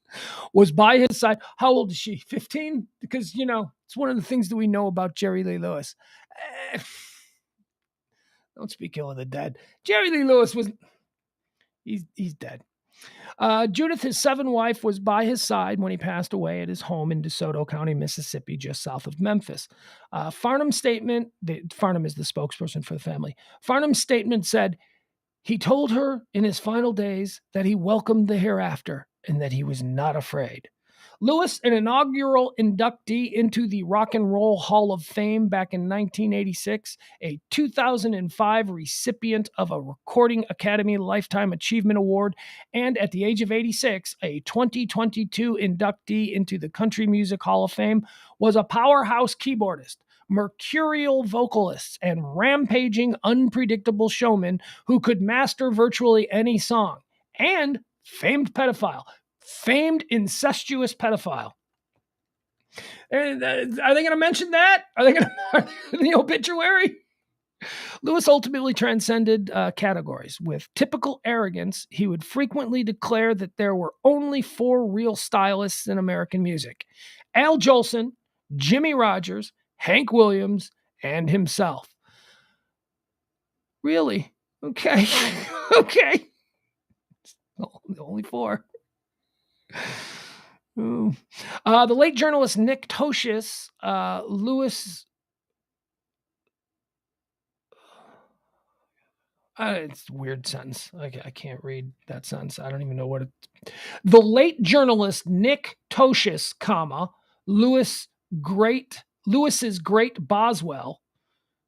was by his side. How old is she? 15? Because, it's one of the things that we know about Jerry Lee Lewis. Don't speak ill of the dead. Jerry Lee Lewis he's dead. Judith, his 7th wife, was by his side when he passed away at his home in DeSoto County, Mississippi, just south of Memphis. Farnham's statement, Farnham is the spokesperson for the family. Farnham's statement said, he told her in his final days that he welcomed the hereafter and that he was not afraid. Lewis, an inaugural inductee into the Rock and Roll Hall of Fame back in 1986, a 2005 recipient of a Recording Academy Lifetime Achievement Award, and at the age of 86, a 2022 inductee into the Country Music Hall of Fame, was a powerhouse keyboardist, mercurial vocalist, and rampaging, unpredictable showman who could master virtually any song, and famed incestuous pedophile. Are they going to mention that? Are they going to in the obituary? Lewis ultimately transcended categories. With typical arrogance, he would frequently declare that there were only 4 real stylists in American music: Al Jolson, Jimmy Rogers, Hank Williams, and himself. Really? Okay. Okay. Only 4. The late journalist Nick Tosches, Lewis. It's a weird sentence. I can't read that sentence. I don't even know what it. The late journalist Nick Tosches, Lewis's great Boswell,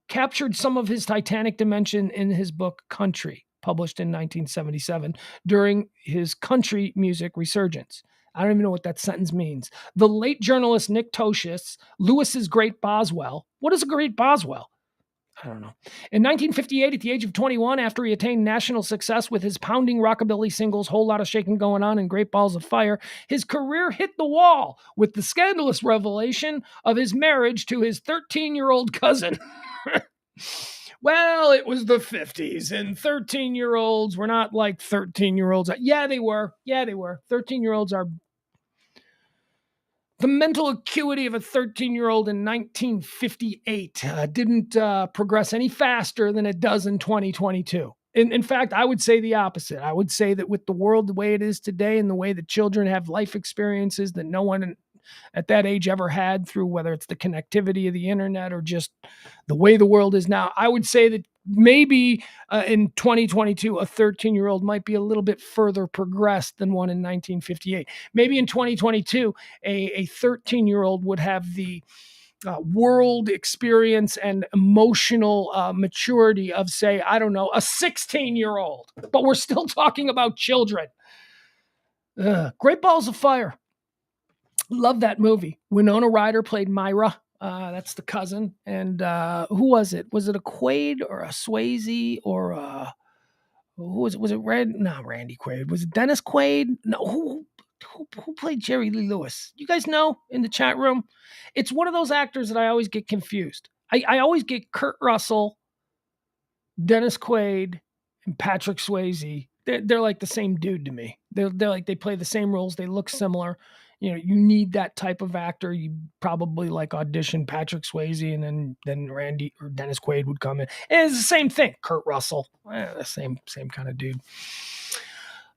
captured some of his Titanic dimension in his book Country, published in 1977 during his country music resurgence. I don't even know what that sentence means. The late journalist Nick Tosches, Lewis's great Boswell. What is a great Boswell? I don't know. In 1958, at the age of 21, after he attained national success with his pounding rockabilly singles Whole Lotta Shakin' Going On and Great Balls of Fire, his career hit the wall with the scandalous revelation of his marriage to his 13-year-old cousin. Well, it was the 50s, and 13-year-olds were not like 13-year-olds. Yeah, they were. 13-year-olds are the mental acuity of a 13-year-old in 1958 didn't progress any faster than it does in 2022. In fact, I would say the opposite. I would say that with the world the way it is today and the way that children have life experiences that no one at that age ever had through whether it's the connectivity of the internet or just the way the world is now, I would say that maybe in 2022, a 13-year-old might be a little bit further progressed than one in 1958. Maybe in 2022, a 13-year-old would have the world experience and emotional maturity of, say, I don't know, a 16-year-old. But we're still talking about children. Great Balls of Fire. Love that movie. Winona Ryder played Myra. That's the cousin. And who was it? Was it a Quaid or a Swayze or who was it? Was it Randy Quaid? Was it Dennis Quaid? No, who played Jerry Lee Lewis? You guys know in the chat room? It's one of those actors that I always get confused. I always get Kurt Russell, Dennis Quaid, and Patrick Swayze. They're like the same dude to me. They're like they play the same roles. They look similar. You need that type of actor. You probably like audition Patrick Swayze, and then Randy or Dennis Quaid would come in. And it's the same thing. Kurt Russell, the same kind of dude.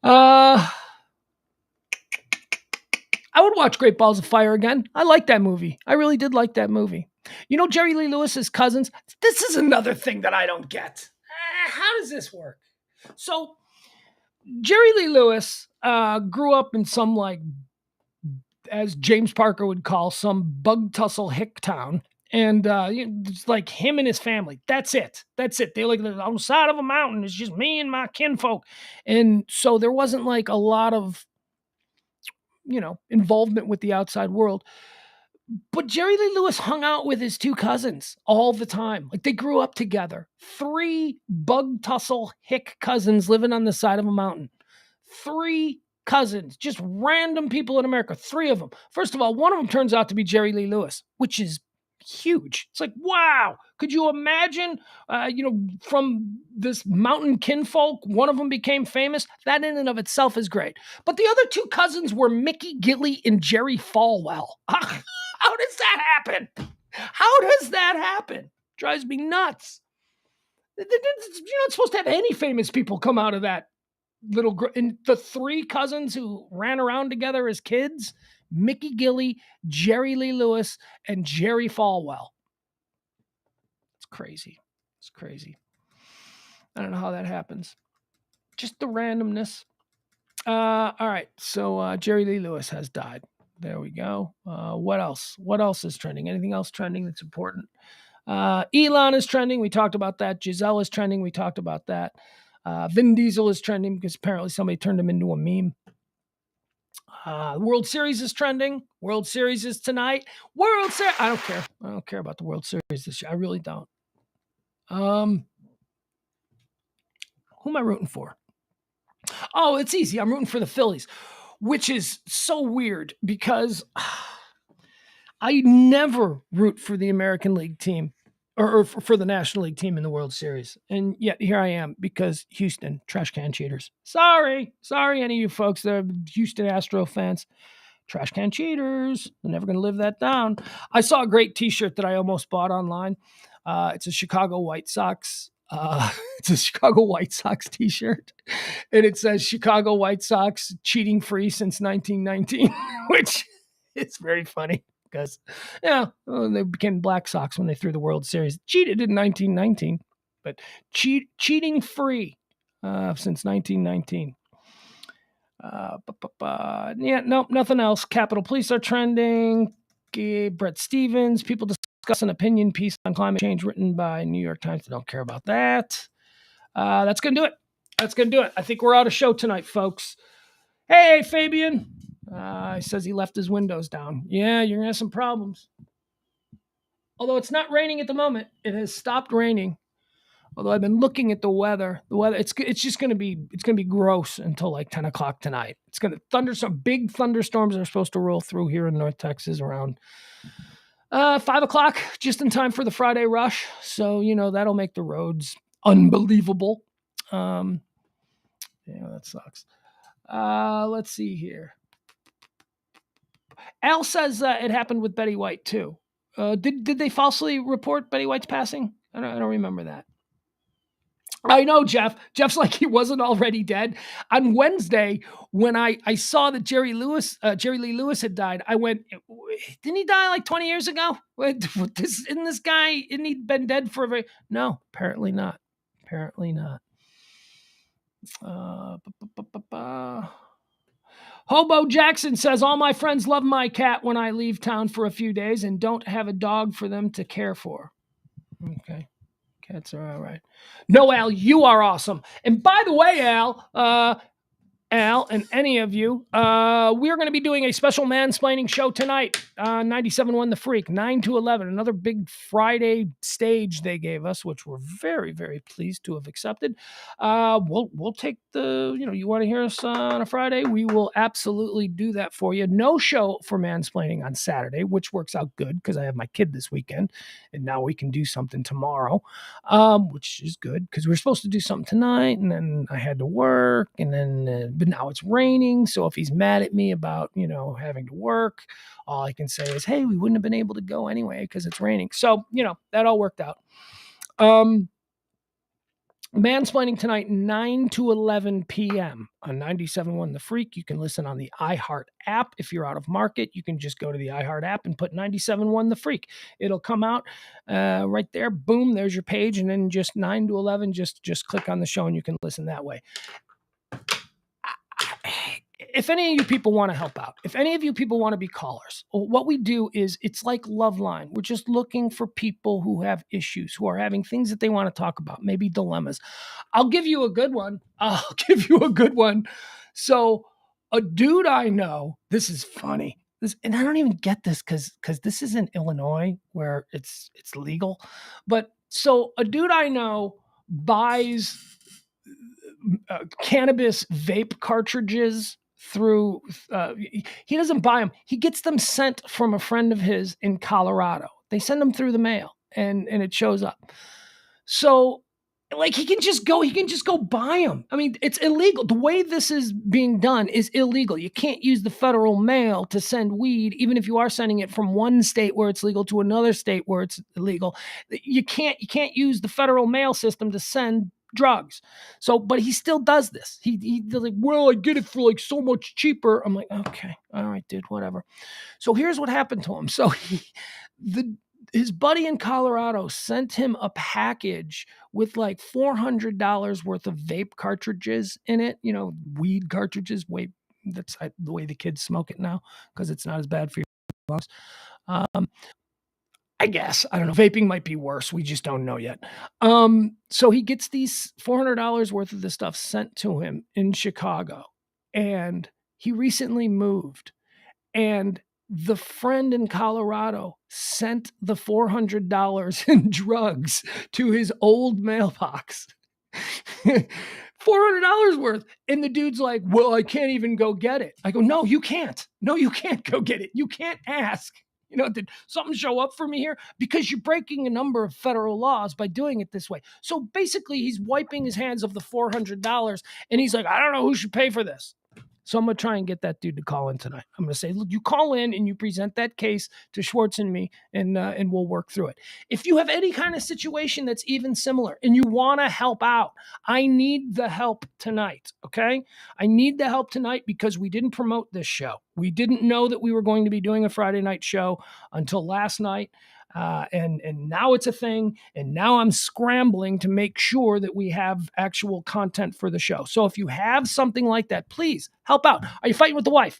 I would watch Great Balls of Fire again. I like that movie. I really did like that movie. Jerry Lee Lewis's cousins. This is another thing that I don't get. How does this work? So Jerry Lee Lewis grew up in some, like, as James Parker would call, some bug tussle hick town. And it's like him and his family. That's it. They live on the side of a mountain. It's just me and my kinfolk. And so there wasn't like a lot of, involvement with the outside world. But Jerry Lee Lewis hung out with his two cousins all the time. Like, they grew up together. 3 bug tussle hick cousins living on the side of a mountain. 3 cousins, just random people in America. 3 of them. First of all, one of them turns out to be Jerry Lee Lewis, which is huge. It's like, wow. Could you imagine, from this mountain kinfolk, one of them became famous? That in and of itself is great. But the other 2 cousins were Mickey Gilley and Jerry Falwell. How does that happen? Drives me nuts. You're not supposed to have any famous people come out of that little group. And the 3 cousins who ran around together as kids, Mickey Gilley, Jerry Lee Lewis, and Jerry Falwell. It's crazy. I don't know how that happens. Just the randomness. All right. So Jerry Lee Lewis has died. There we go. What else? What else is trending? Anything else trending that's important? Elon is trending. We talked about that. Giselle is trending. We talked about that. Vin Diesel is trending because apparently somebody turned him into a meme. World Series is trending. World Series is tonight. World Series. I don't care. I don't care about the World Series this year. I really don't. Who am I rooting for? Oh, it's easy. I'm rooting for the Phillies, which is so weird because I never root for the American League team or for the National League team in the World Series. And yet here I am because Houston, trash can cheaters. Sorry, any of you folks that are Houston Astro fans. Trash can cheaters. They're never going to live that down. I saw a great t-shirt that I almost bought online. It's a Chicago White Sox t-shirt, and it says Chicago White Sox cheating free since 1919, which is very funny because they became Black Sox when they threw the World Series. Cheated in 1919, but cheating free since 1919. Nothing else. Capitol Police are trending. Brett Stevens, people discuss an opinion piece on climate change written by New York Times. I don't care about that. That's going to do it. I think we're out of show tonight, folks. Hey, Fabian. He says he left his windows down. Yeah, you're going to have some problems. Although it's not raining at the moment. It has stopped raining. Although I've been looking at the weather, it's just going to be gross until like 10 o'clock tonight. It's going to big thunderstorms are supposed to roll through here in North Texas around 5 o'clock, just in time for the Friday rush. So, that'll make the roads unbelievable. Yeah, that sucks. Let's see here. Al says it happened with Betty White too. Did they falsely report Betty White's passing? I don't remember that. I know, Jeff. Jeff's like he wasn't already dead. On Wednesday, when I saw that Jerry Lee Lewis had died, I went, didn't he die like 20 years ago? Isn't this guy, isn't he been dead for a very... No, apparently not. Apparently not. Hobo Jackson says, all my friends love my cat when I leave town for a few days and don't have a dog for them to care for. Okay. Cats are all right. No, Al, you are awesome. And by the way, Al, and any of you, we're going to be doing a special mansplaining show tonight on 97.1 The Freak, 9 to 11, another big Friday stage they gave us, which we're very, very pleased to have accepted. We'll take you want to hear us on a Friday? We will absolutely do that for you. No show for mansplaining on Saturday, which works out good because I have my kid this weekend, and now we can do something tomorrow, which is good because we were supposed to do something tonight, and then I had to work, and then... but now it's raining, so if he's mad at me about, having to work, all I can say is, hey, we wouldn't have been able to go anyway because it's raining. So, that all worked out. Mansplaining tonight, 9 to 11 p.m. on 97.1 The Freak. You can listen on the iHeart app. If you're out of market, you can just go to the iHeart app and put 97.1 The Freak. It'll come out right there. Boom, there's your page. And then just 9 to 11, just click on the show and you can listen that way. If any of you people want to help out, if any of you people want to be callers, what we do is it's like Loveline. We're just looking for people who have issues, who are having things that they want to talk about, maybe dilemmas. I'll give you a good one. So a dude I know, this is funny. And I don't even get this because this is in Illinois where it's legal. But so a dude I know buys cannabis vape cartridges through he doesn't buy them, he gets them sent from a friend of his in Colorado. They send them through the mail and it shows up. So like he can just go buy them. I mean, it's illegal. The way this is being done is illegal. You can't use the federal mail to send weed, even if you are sending it from one state where it's legal to another state where it's illegal. You can't use the federal mail system to send drugs. So, but he still does this. He's like, well, I get it for like so much cheaper. I'm like, okay, all right, dude, whatever. So here's what happened to him. So his buddy in Colorado sent him a package with like $400 worth of vape cartridges in it. Weed cartridges. Wait, that's the way the kids smoke it now because it's not as bad for your lungs. I guess. I don't know. Vaping might be worse. We just don't know yet. So he gets these $400 worth of this stuff sent to him in Chicago. And he recently moved. And the friend in Colorado sent the $400 in drugs to his old mailbox. $400 worth. And the dude's like, well, I can't even go get it. I go, no, you can't. No, you can't go get it. You can't ask. Did something show up for me here? Because you're breaking a number of federal laws by doing it this way. So basically, he's wiping his hands of the $400, and he's like, I don't know who should pay for this. So I'm going to try and get that dude to call in tonight. I'm going to say, look, you call in and you present that case to Schwartz and me, and we'll work through it. If you have any kind of situation that's even similar and you want to help out, I need the help tonight, okay? I need the help tonight because we didn't promote this show. We didn't know that we were going to be doing a Friday night show until last night. And now it's a thing, and now I'm scrambling to make sure that we have actual content for the show. So if you have something like that, please help out. Are you fighting with the wife?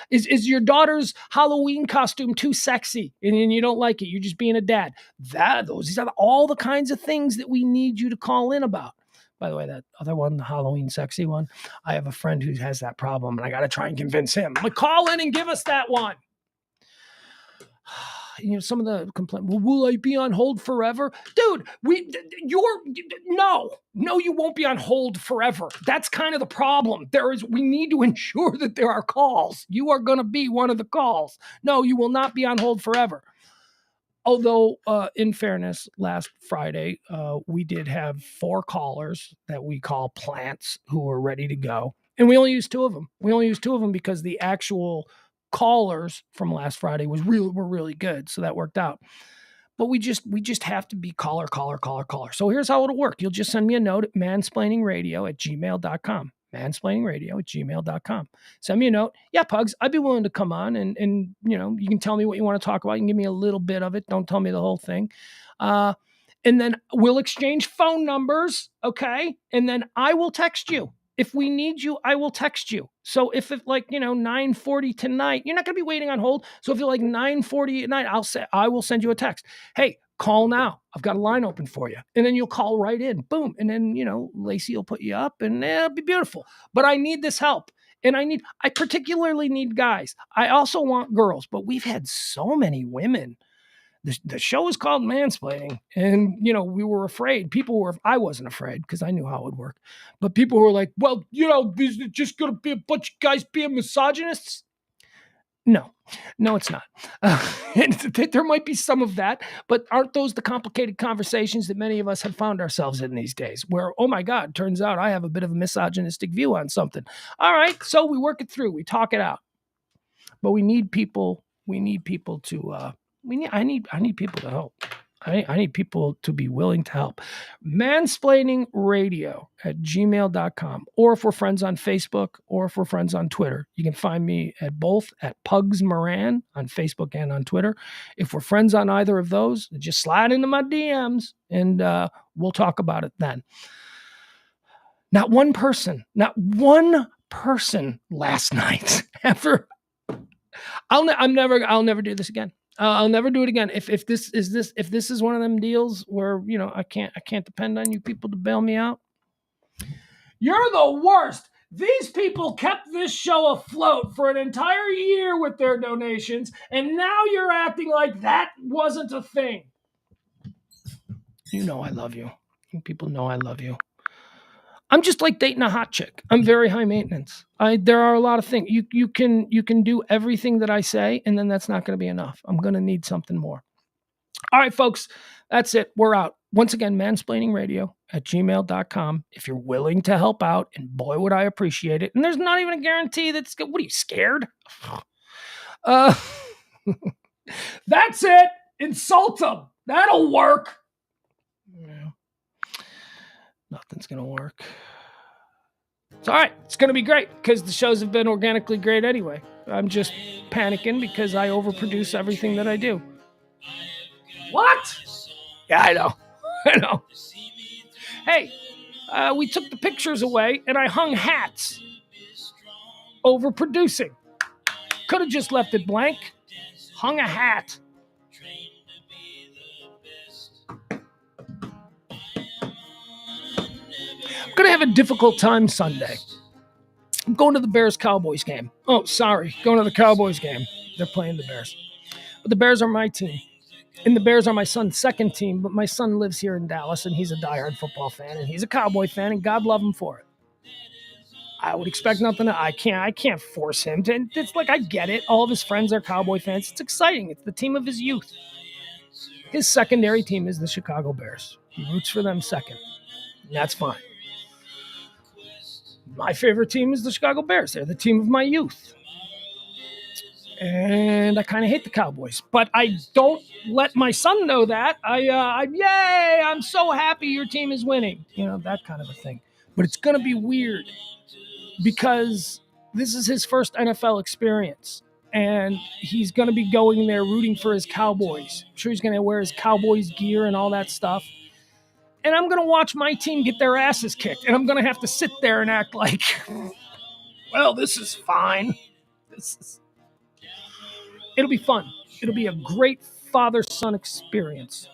Is your daughter's Halloween costume too sexy and you don't like it? You're just being a dad. These are all the kinds of things that we need you to call in about. By the way, that other one, the Halloween sexy one, I have a friend who has that problem, and I got to try and convince him. I'm like, call in and give us that one. Some of the complaint, well, will I be on hold forever? Dude, no, you won't be on hold forever. That's kind of the problem. We need to ensure that there are calls. You are going to be one of the calls. No, you will not be on hold forever. Although, in fairness, last Friday, we did have 4 callers that we call plants who were ready to go. And we only used 2 of them. We only used 2 of them because the actual callers from last Friday were really good. So that worked out. But we just have to be caller. So here's how it'll work. You'll just send me a note at mansplainingradio@gmail.com. Mansplainingradio@gmail.com. Send me a note. Yeah, Pugs, I'd be willing to come on and you can tell me what you want to talk about. You can give me a little bit of it. Don't tell me the whole thing. And then we'll exchange phone numbers. Okay. And then I will text you. If we need you, I will text you. So if it 9:40 tonight, you're not going to be waiting on hold. So if you're 9:40 at night, I will send you a text. Hey, call now. I've got a line open for you. And then you'll call right in. Boom. And then, Lacey will put you up and it'll be beautiful. But I need this help. And I particularly need guys. I also want girls, but we've had so many women. The show is called Mansplaining, and we were afraid. I wasn't afraid because I knew how it would work, but people were like, "Well, is it just going to be a bunch of guys being misogynists?" No, it's not. And there might be some of that, but aren't those the complicated conversations that many of us have found ourselves in these days? Where, oh my God, turns out I have a bit of a misogynistic view on something. All right, so we work it through, we talk it out, but we need people. We need people to. I need people to help. I need people to be willing to help. Mansplainingradio@gmail.com. Or if we're friends on Facebook or if we're friends on Twitter, you can find me at both at Pugs Moran on Facebook and on Twitter. If we're friends on either of those, just slide into my DMs and we'll talk about it then. Not one person last night ever. I'll never do this again. I'll never do it again. If this is one of them deals where I can't depend on you people to bail me out. You're the worst. These people kept this show afloat for an entire year with their donations, and now you're acting like that wasn't a thing. I love you. You people know I love you. I'm just like dating a hot chick. I'm very high maintenance. There are a lot of things. You can do everything that I say, and then that's not going to be enough. I'm going to need something more. All right, folks, that's it. We're out. Once again, mansplainingradio@gmail.com. If you're willing to help out, and boy, would I appreciate it. And there's not even a guarantee that's good. What are you, scared? That's it. Insult them. That'll work. Yeah. Nothing's going to work. It's all right. It's going to be great because the shows have been organically great anyway. I'm just panicking because I overproduce everything that I do. What? Yeah, I know. Hey, we took the pictures away and I hung hats. Overproducing. Could have just left it blank. Hung a hat. I'm going to have a difficult time Sunday. I'm going to the Bears-Cowboys game. Oh, sorry. Going to the Cowboys game. They're playing the Bears. But the Bears are my team. And the Bears are my son's second team, but my son lives here in Dallas, and he's a diehard football fan, and he's a Cowboy fan, and God love him for it. I would expect nothing. I can't force him to. It's like, I get it. All of his friends are Cowboy fans. It's exciting. It's the team of his youth. His secondary team is the Chicago Bears. He roots for them second. And that's fine. My favorite team is the Chicago Bears. They're the team of my youth. And I kind of hate the Cowboys. But I don't let my son know that. Yay, I'm so happy your team is winning. That kind of a thing. But it's going to be weird because this is his first NFL experience. And he's going to be going there rooting for his Cowboys. I'm sure he's going to wear his Cowboys gear and all that stuff. And I'm going to watch my team get their asses kicked. And I'm going to have to sit there and act like, well, this is fine. It'll be fun. It'll be a great father-son experience.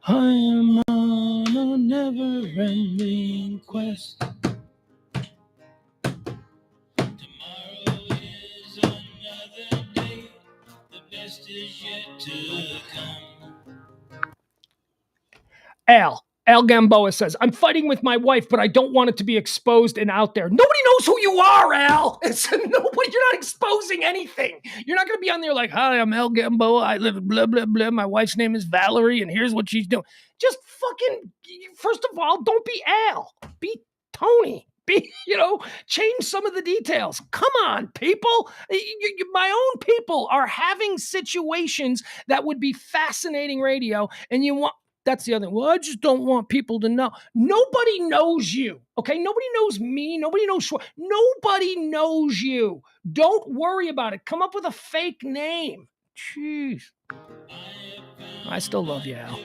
I am on a never-ending quest. Tomorrow is another day. The best is yet to come. Al, Al Gamboa says, I'm fighting with my wife, but I don't want it to be exposed and out there. Nobody knows who you are, Al. You're not exposing anything. You're not going to be on there like, hi, I'm Al Gamboa. I live in blah, blah, blah. My wife's name is Valerie, and here's what she's doing. Just fucking, first of all, don't be Al. Be Tony. Change some of the details. Come on, people. My own people are having situations that would be fascinating radio, and that's the other thing. Well, I just don't want people to know. Nobody knows you, okay? Nobody knows me. Nobody knows. Nobody knows you. Don't worry about it. Come up with a fake name. Jeez. I still love you, Al.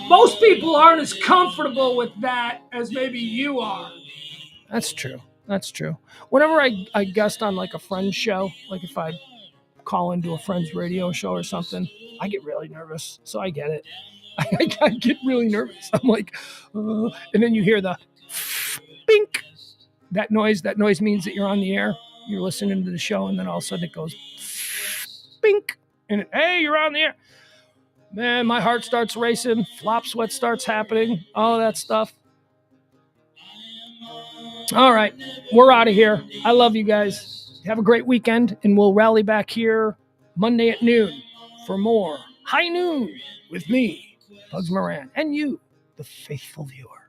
Most people aren't as comfortable with that as maybe you are. That's true. Whenever I guest on like a friend's show, like if I call into a friend's radio show or something, I get really nervous. So I get it. I get really nervous. I'm like, and then you hear the bink. That noise means that you're on the air. You're listening to the show, and then all of a sudden it goes bink. And hey, you're on the air. Man, my heart starts racing. Flop sweat starts happening. All that stuff. All right, we're out of here. I love you guys. Have a great weekend, and we'll rally back here Monday at noon for more High Noon with me, Pugs Moran, and you, the faithful viewer.